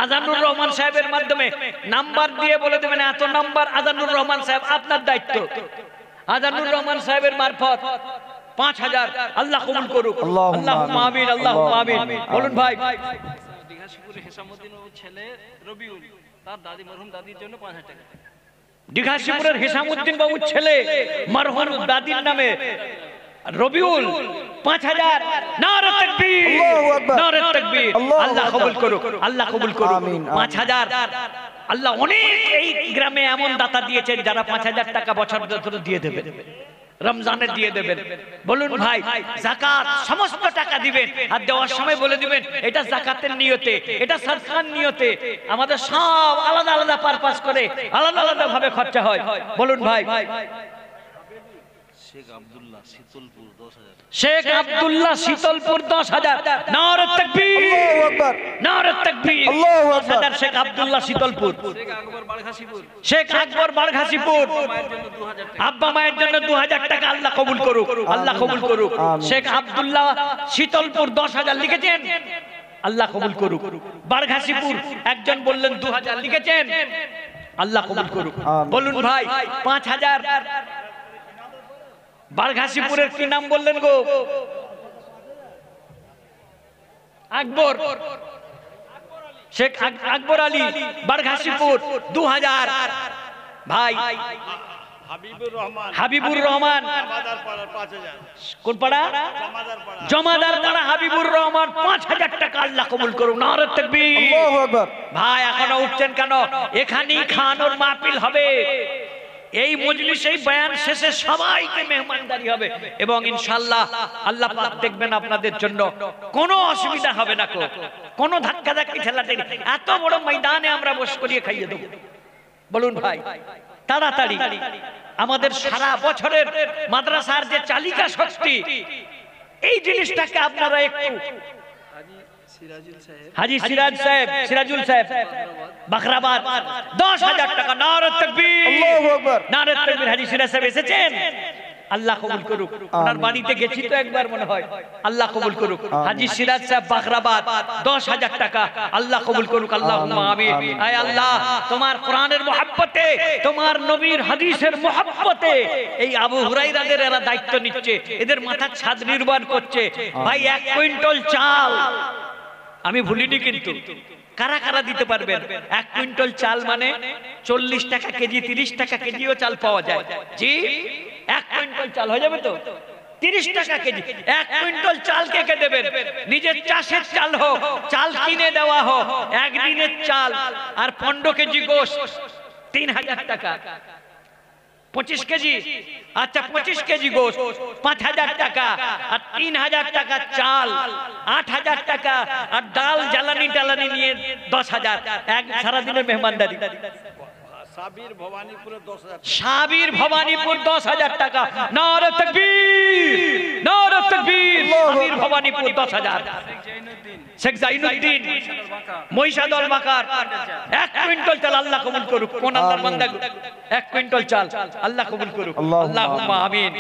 Speaker 1: আজানুর রহমান সাহেবের মাধ্যমে নাম্বার দিয়ে বলে দেবেন এত নাম্বার আজানুর রহমান সাহেব, আপনার দায়িত্ব। আজানুর রহমান সাহেবের মারফত 5000, আল্লাহ কবুল করুক। আল্লাহুম্মা আমিন, আল্লাহুম্মা আমিন। বলুন ভাই।
Speaker 3: দিঘাশিপুরে হেসামউদ্দিন বাবুর ছেলে রবিউল, তার দাদি মরহুম দাদির জন্য 5000 টাকা।
Speaker 1: দিঘাশিপুরের হেসামউদ্দিন বাবুর ছেলে মরহুম দাদির নামে রবিউল 5000। নারে তাকবীর,
Speaker 4: আল্লাহু আকবার,
Speaker 1: নারে তাকবীর। আল্লাহ কবুল করুক, আল্লাহ কবুল করুক। 5000। আল্লাহ অনেক এই গ্রামে এমন দাতা দিয়েছেন যারা 5000 টাকা বছর ধরে দিয়ে দেবেন, রমজানে দিয়ে দেবেন। বলুন ভাই যাকাত সমস্ত টাকা দিবেন, আর দেওয়ার সময় বলে দিবেন এটা যাকাতের নিয়তে, এটা সদকার নিয়তে। আমাদের সব আলাদা আলাদা পারপাস করে আলাদা আলাদা ভাবে খরচা হয়। বলুন ভাই।
Speaker 2: শেখ আব্দুল্লাহ শীতলপুর 10,000।
Speaker 1: শেখ আব্দুল্লাহ শীতলপুর 10,000। নারে তাকবীর,
Speaker 4: আল্লাহু আকবার,
Speaker 1: নারে তাকবীর।
Speaker 4: আল্লাহু আকবার।
Speaker 1: 10,000 শেখ আব্দুল্লাহ শীতলপুর।
Speaker 3: শেখ আকবর বালঘাসিপুর,
Speaker 1: শেখ আকবর বারঘাসিপুর,
Speaker 3: মায়ের জন্য 2000 টাকা।
Speaker 1: আব্বা মায়ের জন্য 2000 টাকা। আল্লাহ কবুল করুক, আল্লাহ কবুল করুক। শেখ আব্দুল্লাহ শীতলপুর 10,000 লিখেছেন, আল্লাহ কবুল করুক। বারঘাসিপুর একজন বললেন 2000 লিখেছেন, আল্লাহ কবুল করুক।
Speaker 4: আমিন।
Speaker 1: বলুন ভাই 5000 বারঘাসিপুরের কি নাম বললেন গো? আকবর, শেখ আকবর আলী, বারঘাসিপুর 2000। ভাই
Speaker 2: হাবিবুর রহমান,
Speaker 1: হাবিবুর রহমান,
Speaker 2: জমাদার পাড়া 5000,
Speaker 1: কোন পাড়া?
Speaker 2: জমাদার পাড়া।
Speaker 1: জমাদার পাড়া হাবিবুর রহমান 5000 টাকা। আল্লাহ কবুল করুন। নারে তাকবীর।
Speaker 4: আল্লাহু আকবার।
Speaker 1: ভাই এখনো উঠছেন কেন? এখানেই খানোর মাহফিল হবে। এই মজলিসেই বয়ান শেষে সবাইকে মেহমানদারি হবে এবং ইনশাআল্লাহ আল্লাহ পাক দেখবেন আপনাদের জন্য কোনো অসুবিধা হবে না, কোনো ধাক্কা ধাক্কি ঠেলাঠেলি। এত বড় ময়দানে আমরা বস করিয়ে খাইয়ে দেব। বলুন ভাই তাড়াতাড়ি আমাদের সারা বছরের মাদ্রাসার যে চালিকা শক্তি, এই জিনিসটাকে আপনারা একটু হাজি সিরাজ সাহেব, সিরাজুল সাহেব বাখরাবাদ 10,000 টাকা। নারে তাকবীর,
Speaker 4: আল্লাহু আকবার।
Speaker 1: নারে তাকবীর। হাজি সিরাজ সাহেব এসেছেন, আল্লাহ কবুল করুক। ওনার বাড়িতে গেছি তো একবার মনে হয়, আল্লাহ কবুল করুক। হাজি সিরাজ সাহেব বাখরাবাদ 10,000 টাকা। আল্লাহ কবুল করুক। আল্লাহুম্মা আমিন। আয় আল্লাহ, তোমার কোরআনের মহব্বতে, তোমার নবীর হাদিসের মহব্বতে এই আবু হুরায়রাদের এরা দায়িত্ব নিচ্ছে, এদের মাথার ছাদ নির্মাণ করছে। ভাই 1 কুইন্টাল চাল আমি ভুলিনি, কিন্তু কারা কারা দিতে পারবেন? 1 কুইন্টাল চাল মানে 40 টাকা কেজি, 30 টাকা কেজিও চাল পাওয়া যায়। জি 1 কুইন্টাল চাল হয়ে যাবে তো 30 টাকা কেজি। 1 কুইন্টাল চাল কে কে দেবেন? নিজের চাষের চাল হোক, চাল কিনে দেওয়া হোক, একদিনের চাল আর 15 কেজি গোশত 3000 টাকা। 25 কেজি, আচ্ছা 25 কেজি গোশত 5000 টাকা, আর 3000 টাকা চাল 8000 টাকা, আর ডাল জ্বালানি টালানি নিয়ে 10,000। এক সারাদিনের মেহমানদারি।
Speaker 2: সাবির ভবানীপুরে 10,000,
Speaker 1: সাবির ভবানীপুর 10,000 টাকা। নারে তাকবীর, নারে তাকবীর। সাবির ভবানীপুর 10,000। শেখ জাইনুদ্দিন মহিষাদল বাকার 1 কুইন্টাল চাল। আল্লাহ কবুল করুক। কোন আল্লাহর বান্দা? 1 কুইন্টাল চাল। আল্লাহ কবুল করুক। আল্লাহুম্মা আমিন।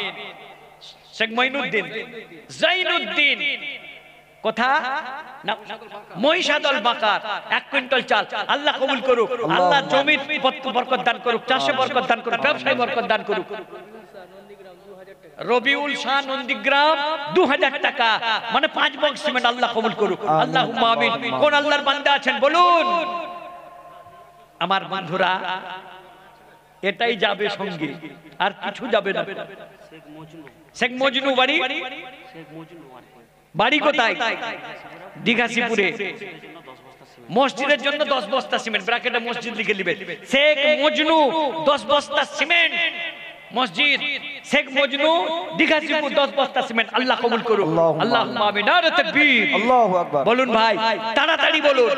Speaker 1: শেখ মঈনুদ্দিন, জাইনুদ্দিন কথা না, মহিষাদল বাকার 1 কুইন্টাল চাল। আল্লাহ কবুল করুক। আল্লাহ জমির বরকত দান করুক, চাষে বরকত দান করুক, ব্যবসায় বরকত দান করুক। রবিউল শাহ নন্দীগ্রাম 2000 টাকা, মানে 5 বক্স সিমেন্ট। আল্লাহ কবুল করুক। আল্লাহুম্মা আমিন। কোন আল্লাহর বান্দা আছেন বলুন? আমার বন্ধুরা এটাই যাবে সঙ্গে, আর কিছু যাবে না। শেখ মজনু বাড়ি, বাড়ি কোথায়? দিঘাসিপুরে। মসজিদের জন্য 10 বস্তা সিমেন্ট, ব্র্যাকেটে মসজিদ লিখে নেবেন। শেখ মজনু 10 বস্তা সিমেন্ট মসজিদ। শেখ মজনু দিঘাসিপুর 10 বস্তা সিমেন্ট। আল্লাহ কবুল করুক। আল্লাহুম্মা আমিন। নারে তাকবীর।
Speaker 4: আল্লাহু আকবার।
Speaker 1: বলুন ভাই তাড়াতাড়ি বলুন।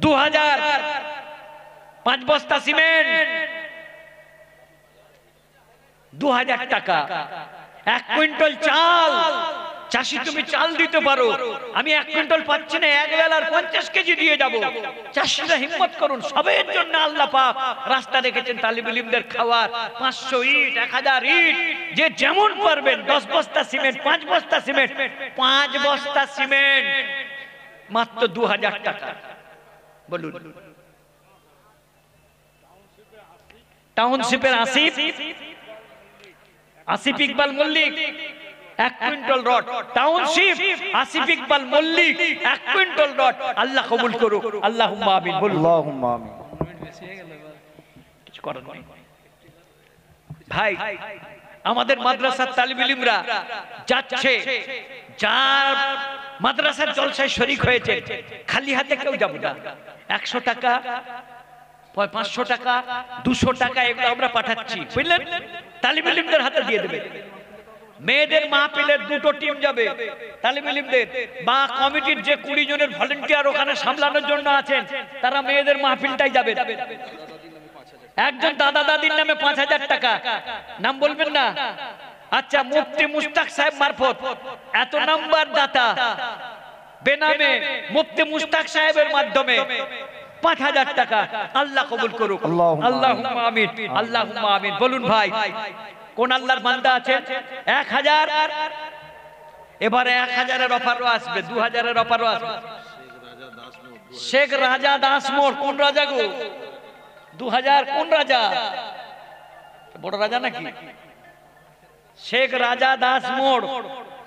Speaker 1: 2000 5 বস্তা সিমেন্ট 2000 টাকা। 1 কুইন্টাল চাল। চাষি তুমি চাল দিতে পারো, আমি 1 কুইন্টাল পাচ্ছি না, এক বেলার 50 কেজি দিয়ে যাব। চাষিরা হিম্মত করুন, সবের জন্য আল্লাহ পাক রাস্তা রেখেছেন তালিবুল ইলমদের খাওয়ার। 500 ইট, 1000 ইট, যে যেমন পারবেন। 10 বস্তা সিমেন্ট, 5 বস্তা সিমেন্ট, 5 বস্তা সিমেন্ট মাত্র 2000 টাকা। বলুন টাউনশিপের Asif Iqbal Mallick 1 quintal rod. Township Asif Iqbal Mallick 1 quintal rod. Allah কবুল করুক। আল্লাহুম্মা আমিন। বলুন
Speaker 4: আল্লাহুম্মা আমিন।
Speaker 1: কিছু করার নেই ভাই। আমাদের মাদ্রাসার তালিবুল ইলমরা যাচ্ছে, যার মাদ্রাসার জলসায় শরীক হয়েছে, খালি হাতে কেউ যাব না। 100 টাকা, 500 টাকা, 200 টাকা এগুলো আমরা পাঠাচ্ছি, বুঝলেন? তালিবুল ইলমদের হাতে দিয়ে দেবে। মেয়েদের মাহফিলের 2টো টিম যাবে তালিবুল ইলমদের, বা কমিটির যে 20 জনের ভলান্টিয়ার ওখানে সামলানোর জন্য আছেন, তারা মেয়েদের মাহফিলটাই যাবে। একজন দাদা দাদির নামে 5000 টাকা, নাম বলবেন না? আচ্ছা, মুফতি মুস্তাক সাহেব মারফত এত নাম্বার দাতা বেনামে মুফতি মুস্তাক সাহেবের মাধ্যমে 5000 টাকা। আল্লাহ কবুল করুক। আল্লাহুম্মা আমিন। আল্লাহুম্মা আমিন। বলুন ভাই কোন আল্লাহর বান্দা আছেন? 1000। এবারে 1000-এর অফারও আসবে, 2000-এর অফারও আসবে। শেখ রাজা দাস মোড়, কোন রাজা গো? 2000 কোন রাজা? বড় রাজা নাকি? শেখ রাজা দাস মোড়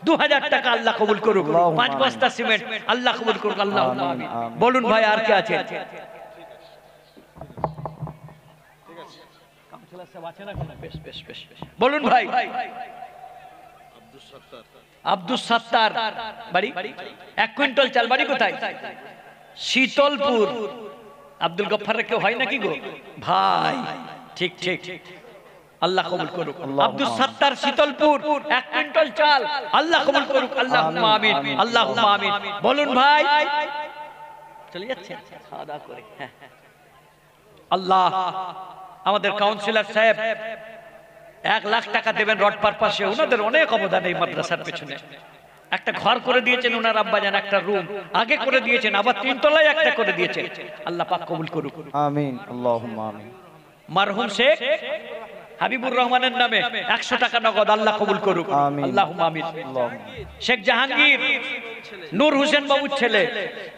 Speaker 1: 2000 টাকা আল্লাহ কবুল করুক। 5 বস্তা সিমেন্ট আল্লাহ কবুল করুক। আল্লাহুম্মা আমিন। বলুন ভাই আর কে আছে? বলুন ভাই। আব্দুস সাত্তার বাড়ি 1 কুইন্টাল চাল। বাড়ি কোথায়? শীতলপুর। আব্দুল গফফার কেউ হয় নাকি গো ভাই? ঠিক ঠিক, আল্লাহ কবুল করুক। আব্দুস সাত্তার শীতলপুর 1 কুইন্টাল চাল আল্লাহ কবুল করুক। আল্লাহুম্মা আমিন, আল্লাহুম্মা আমিন। বলুন ভাই। চলে যাচ্ছে খাওয়া দাওয়া করে। আল্লাহ আমাদের কাউন্সিলর সাহেব 1 লাখ টাকা দেবেন রড পারপাসে। ওনাদের অনেক অবদান এই মাদ্রাসার পেছনে। একটা ঘর করে দিয়েছেন ওনার আব্বাজান, একটা রুম আগে করে দিয়েছেন, আবার 3 তলায় একটা করে দিয়েছেন। আল্লাহ পাক কবুল করুক।
Speaker 4: আমিন, আল্লাহুম্মা আমিন।
Speaker 1: মারহুম শেখ হাবিবুর রহমানের নামে 100 টাকা নগদ আল্লাহ কবুল করুক।
Speaker 4: আমিন,
Speaker 1: আল্লাহুম্মা আমিন।
Speaker 4: আল্লাহুম্মা।
Speaker 1: শেখ জাহাঙ্গীর নূর হোসেন বাবুর ছেলে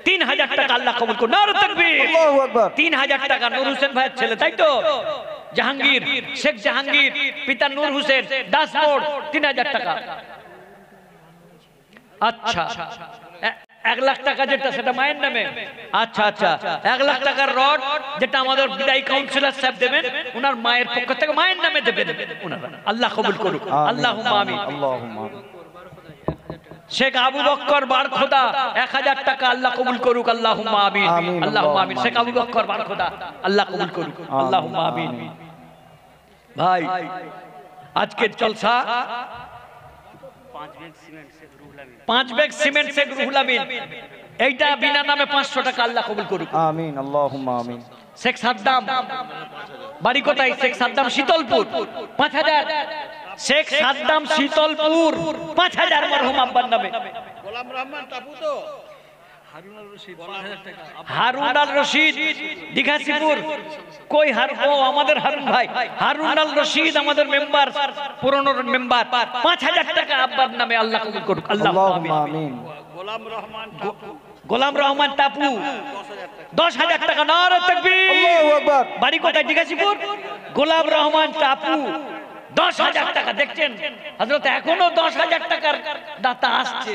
Speaker 1: 3000 টাকা আল্লাহ কবুল করুন। নারে তাকবীর।
Speaker 4: আল্লাহু আকবার।
Speaker 1: 3000 টাকা নূর হোসেন ভাইয়ের ছেলে, তাই তো? জাহাঙ্গীর, শেখ জাহাঙ্গীর, পিতা নূর হোসেন দাস মোড় 3000 টাকা। আচ্ছা 1 লাখ টাকা যেটা সেটা মায়ের নামে। আচ্ছা আচ্ছা 1 লাখ টাকার রড যেটা আমাদের বিদায়ী কাউন্সিলর সাহেব দেবেন ওনার মায়ের পক্ষ থেকে মায়ের নামে দেবেন ওনারা। আল্লাহ কবুল করুক। আল্লাহুম্মা আমিন,
Speaker 4: আল্লাহুম্মা আমিন।
Speaker 1: শেখ আবু বক্কর বারখোদা 1000 টাকা আল্লাহ কবুল করুক। আল্লাহুম্মা আমিন, আল্লাহুম্মা আমিন। শেখ আবু বক্কর বারখোদা আল্লাহ কবুল করুক। আল্লাহুম্মা আমিন। ভাই আজকের জলসা 5 ব্যাগ সিমেন্ট শেখ রুহুল আমিন, এইটা বিনা নামে 500 টাকা আল্লাহ কবুল করুক।
Speaker 4: আমিন, আল্লাহুম্মা আমিন।
Speaker 1: শেখ সাদ্দাম বাড়ি কোথায়? শেখ সাদ্দাম শীতলপুর 5000। শেখ সাদ্দাম শীতলপুর 5000 মরহুম আব্বার নামে।
Speaker 2: গোলাম রহমান টাপু তো
Speaker 1: হারুন আল রশিদ দিঘাসিপুর। কই ও আমাদের হারুন ভাই। হারুন আল রশিদ আমাদের মেম্বার, পুরনো মেম্বার। 5000 টাকা আব্বার নামে আল্লাহ কবুল করুক।
Speaker 4: আল্লাহুম্মা আমিন।
Speaker 2: গোলাম রহমান টাপু
Speaker 1: গোলাম রহমান টাপু 10,000 টাকা। নারে তাকবীর।
Speaker 4: আল্লাহু আকবার।
Speaker 1: বাড়ি কোথায়? দিঘাসিপুর। গোলাম রহমান টাপু 10,000 টাকা। দেখছেন হযরত এখনো 10,000 টাকার দাতা আসছে।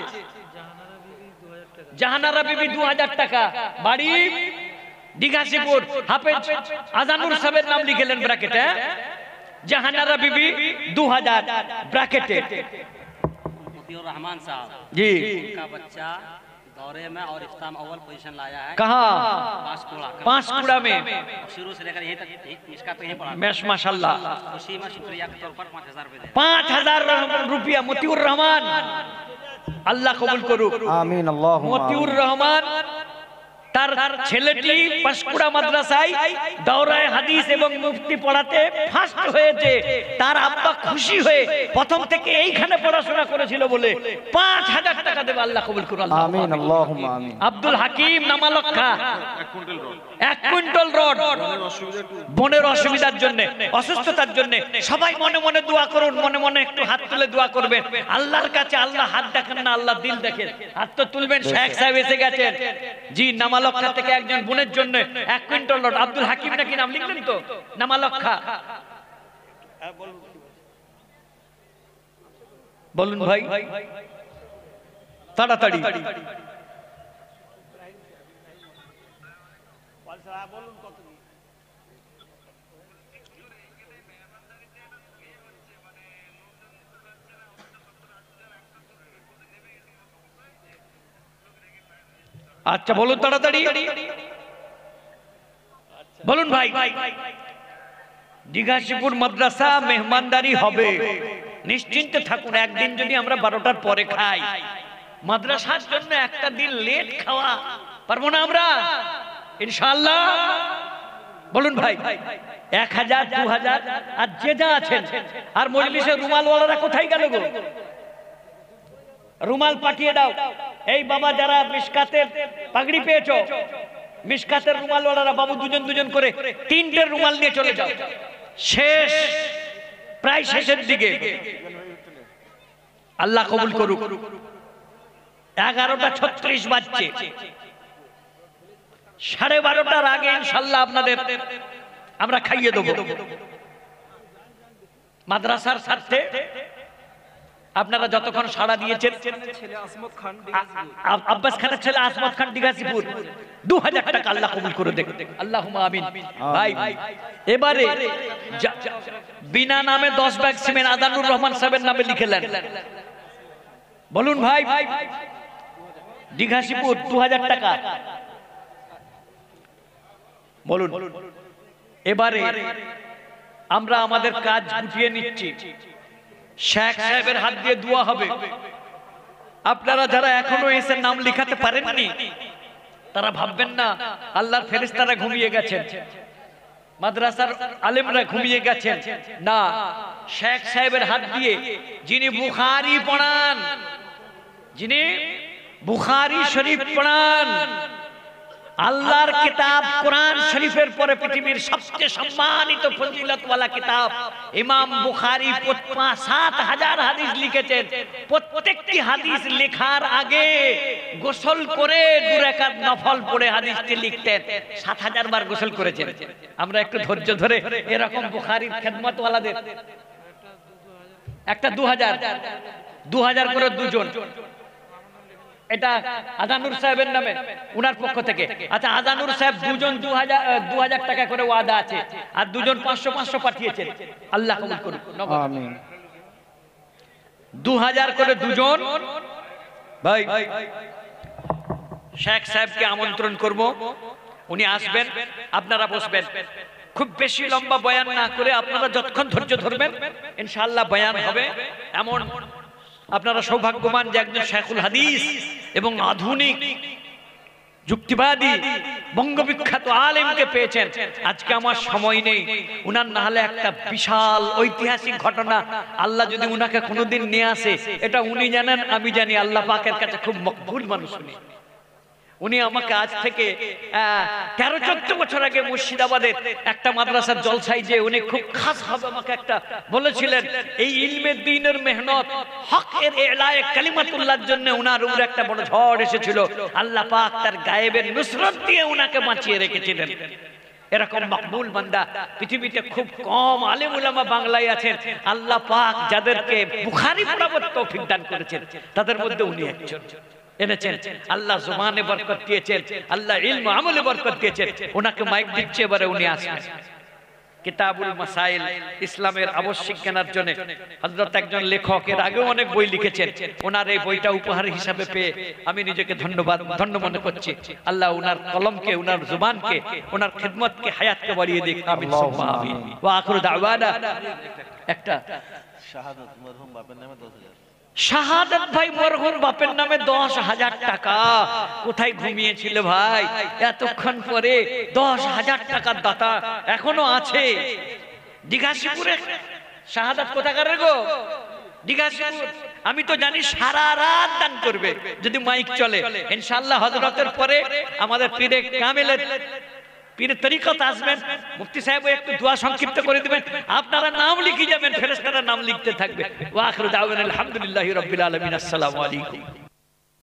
Speaker 1: জাহানারা বিবি 2000 টাকা। বাড়ি দিঘাসিপুর। হাফেজ আজানুর সাহেবের নাম লিখেলেন ব্র্যাকেটে। জাহানারা বিবি 2000 ব্র্যাকেটে।
Speaker 5: मतियुर रहमान साहब
Speaker 1: जी
Speaker 5: का बच्चा दौरे में और इफ्ताम अव्वल पोजीशन लाया है।
Speaker 1: कहाँ? पांचकुड़ा में।
Speaker 5: शुरू से लेकर यहीं तक इसका तो यहीं पड़ा।
Speaker 1: माशाल्लाह।
Speaker 5: खुशी में शुक्रिया के तौर पर 5000 रुपए दे।
Speaker 1: 5000 रुपया মতিউর রহমান আল্লাহ কবুল করুক।
Speaker 4: আমিন, আল্লাহুম্মা আমিন।
Speaker 1: মতিউর রহমান তার ছেলেটি পাঁশকুড়া মাদ্রাসায় দাওরায়ে হাদিস এবং মুফতি পড়াতে ফার্স্ট হয়েছে। তার আব্বা খুশি হয়ে প্রথম থেকে এইখানে পড়াশোনা করেছিল বলে 5000 টাকা দেবে। আল্লাহ কবুল করুন।
Speaker 4: আমিন, আল্লাহুম্মা আমিন।
Speaker 1: আব্দুল হাকিম নামালক্ষা 1 কুইন্টাল রড বোনের অসুবিধার জন্য, অসুস্থতার জন্য সবাই মনে মনে দোয়া করুন। মনে মনে একটু হাত তুলে দোয়া করবেন। আল্লাহর কাছে আল্লাহ হাত দেখেন না, আল্লাহ দিল দেখেন। হাত তো তুলবেন। শেখ সাহেব এসে গেছেন। জি নামালক্ষা থেকে একজন বোনের জন্য 1 কুইন্টাল রড। আব্দুল হাকিম নাকি নাম লিখলেন তো? নামালক্ষা। বলুন ভাই তাড়াতাড়ি। আচ্ছা বলুন তাড়াতাড়ি। বলুন ভাই। দিঘাসিপুর মাদ্রাসা মেহমানদারি হবে, নিশ্চিন্তে থাকুন। একদিন যদি আমরা 12টার পরে খাই, মাদ্রাসার জন্য একটা দিন লেট খাওয়া পারবো না আমরা ইনশাআল্লাহ। বলুন ভাই 1000 2000 আর যে যা আছেন। আর মজলিসের রুমালওয়ালারা কোথায় গেল গো? রুমাল পাঠিয়ে দাও। এই বাবা যারা মিশকাতের পাগড়ি পেয়েছো, মিশকাতের রুমালওয়ালারা বাবু দুজন দুজন করে 3টে রুমাল নিয়ে চলে যাও। শেষ, প্রায় শেষের দিকে। আল্লাহ কবুল করুক। 11:36 বাজছে। 12:30টার আগে ইনশাআল্লাহ আপনাদের আমরা খাইয়ে দেব। মাদ্রাসার স্বার্থে আপনারা যতক্ষণ সাড়া দিয়েছেন,
Speaker 3: ছেলে আসমত খান
Speaker 1: আব্বাস খানের ছেলে আসমত খান দিঘাসিপুর 2000 টাকা আল্লাহ কবুল করে দেখ, আল্লাহুম্মা আমিন। ভাই এবারে বিনা নামে 10 ব্যাগ সিমেন্ট আদানুর রহমান সাহেবের নামে লিখেলেন, বলুন ভাই। দিঘাসিপুর 2000 টাকা বলুন। এবারে আমরা আমাদের কাজ গুটিয়ে নিচ্ছি, শেখ সাহেবের হাত দিয়ে দোয়া হবে। আপনারা যারা এখনো এসে নাম লিখাতে পারেননি তারা ভাববেন না আল্লাহর ফেরেশতারা ঘুমিয়ে গেছেন, মাদ্রাসার আলেমরা ঘুমিয়ে গেছেন, না, শেখ সাহেবের হাত দিয়ে যিনি বুখারী পড়ান, যিনি বুখারী শরীফ পড়ান, আল্লাহর কিতাব কোরআন শরীফের পরে পৃথিবীর সবচেয়ে সম্মানিত ফজিলতওয়ালা কিতাব ইমাম বুখারী 7000 হাদিস লিখেছেন। প্রত্যেকটি হাদিস লেখার আগে গোসল করে 2 রাকাত নফল পড়ে হাদিসটি লিখতেন। 7000 বার গোসল করেছেন। আমরা একটু ধৈর্য ধরে এরকম বুখারীর খেদমতওয়ালাদের একটা 2000 করে দুজন, এটা আজানুর সাহেবের নামে উনার পক্ষ থেকে। আচ্ছা, আজানুর সাহেব দুজন 2000 টাকা করে ওয়াদা আছে, আর দুজন 500 পাঠিয়েছেন, আল্লাহ কবুল করুন,
Speaker 4: আমিন।
Speaker 1: 2000 করে দুজন। ভাই শেখ সাহেবকে আমন্ত্রণ করব, উনি আসবেন, আপনারা বসবেন। খুব বেশি লম্বা বয়ান না করে আপনারা যতক্ষণ ধৈর্য ধরবেন ইনশাআল্লাহ বয়ান হবে। এমন আপনারা সৌভাগ্যবান যে একজন শেখুল হাদিস এবং আধুনিক যুক্তিবাদী বঙ্গবিখ্যাত আলেমকে পেয়েছেন। আজকে আমার সময় নেই, উনার না হলে একটা বিশাল ঐতিহাসিক ঘটনা আল্লাহ যদি উনাকে কোনোদিন নিয়ে আসে, এটা উনি জানেন, আমি জানি, আল্লাহ পাকের কাছে খুব মকবুল মানুষ উনি। উনি আমাকে আজ থেকে 13-14 বছর আগে মুর্শিদাবাদের একটা মাদ্রাসার জলসায় যে উনি খুব খাস ভাবে আমাকে একটা বলেছিলেন, এই ইলমে দ্বীনের মেহনত হকের এলায়ে কালিমাতুল্লাহর জন্য উনার উপরে একটা বড় ঝড় এসেছিল। আল্লাহ পাক তার গায়েবের নুসরত দিয়ে উনাকে বাঁচিয়ে রেখেছিলেন। এরকম মকবুল বান্দা পৃথিবীতে খুব কম আলেম উলামা বাংলায় আছেন। আল্লাহ পাক যাদেরকে বুখারী পড়াবার তৌফিক দান করেছেন তাদের মধ্যে উনি একজন এনেছেন। আল্লাহ জবানে বরকত দিয়েছেন, আল্লাহ ইলম আমলে বরকত দিয়েছেন। ওনাকে মাইক দিচ্ছে, এবারে উনি আসবেন। কিতাবুল মাসাইল, ইসলামের আবশ্যিক জ্ঞানের জন্য হযরত একজন লেখক এর আগেও অনেক বই লিখেছেন। ওনার এই বইটা উপহার হিসাবে পেয়ে আমি নিজেকে ধন্য মনে করছি। আল্লাহ ওনার কলমকে, ওনার জবানকে, ওনার খিদমতকে, হায়াতকে বাড়িয়ে দিক। আমিন সুম্মা আমিন। ওয়া আখিরু দাওয়ানা একটা
Speaker 6: শাহাদাত মরহুম বাপের নামে 10,000।
Speaker 1: শাহাদাত ভাই মরহুম বাপের নামে 10,000 টাকা। কোথায় ঘুমিয়েছিল ভাই? এতক্ষণ পরে 10,000 টাকার দাতা এখনো আছে দিঘাসিপুরে। শাহাদাত কোথাকার গো? দিঘাসিপুর। আমি তো জানি সারা রাত দান করবে যদি মাইক চলে। ইনশাআল্লাহ হযরতের পরে আমাদের পীরে কামেলের পীরে তরিকত আসবেন, মুফতি সাহেব একটু দোয়া সংক্ষিপ্ত করে দিবেন, আপনারা নাম লিখে যাবেন, ফেরেশতারা নাম লিখতে থাকবে। ওয়া আখিরু দাওয়ানা আলহামদুলিল্লাহি রাব্বিল আলামিন। আসসালামু আলাইকুম।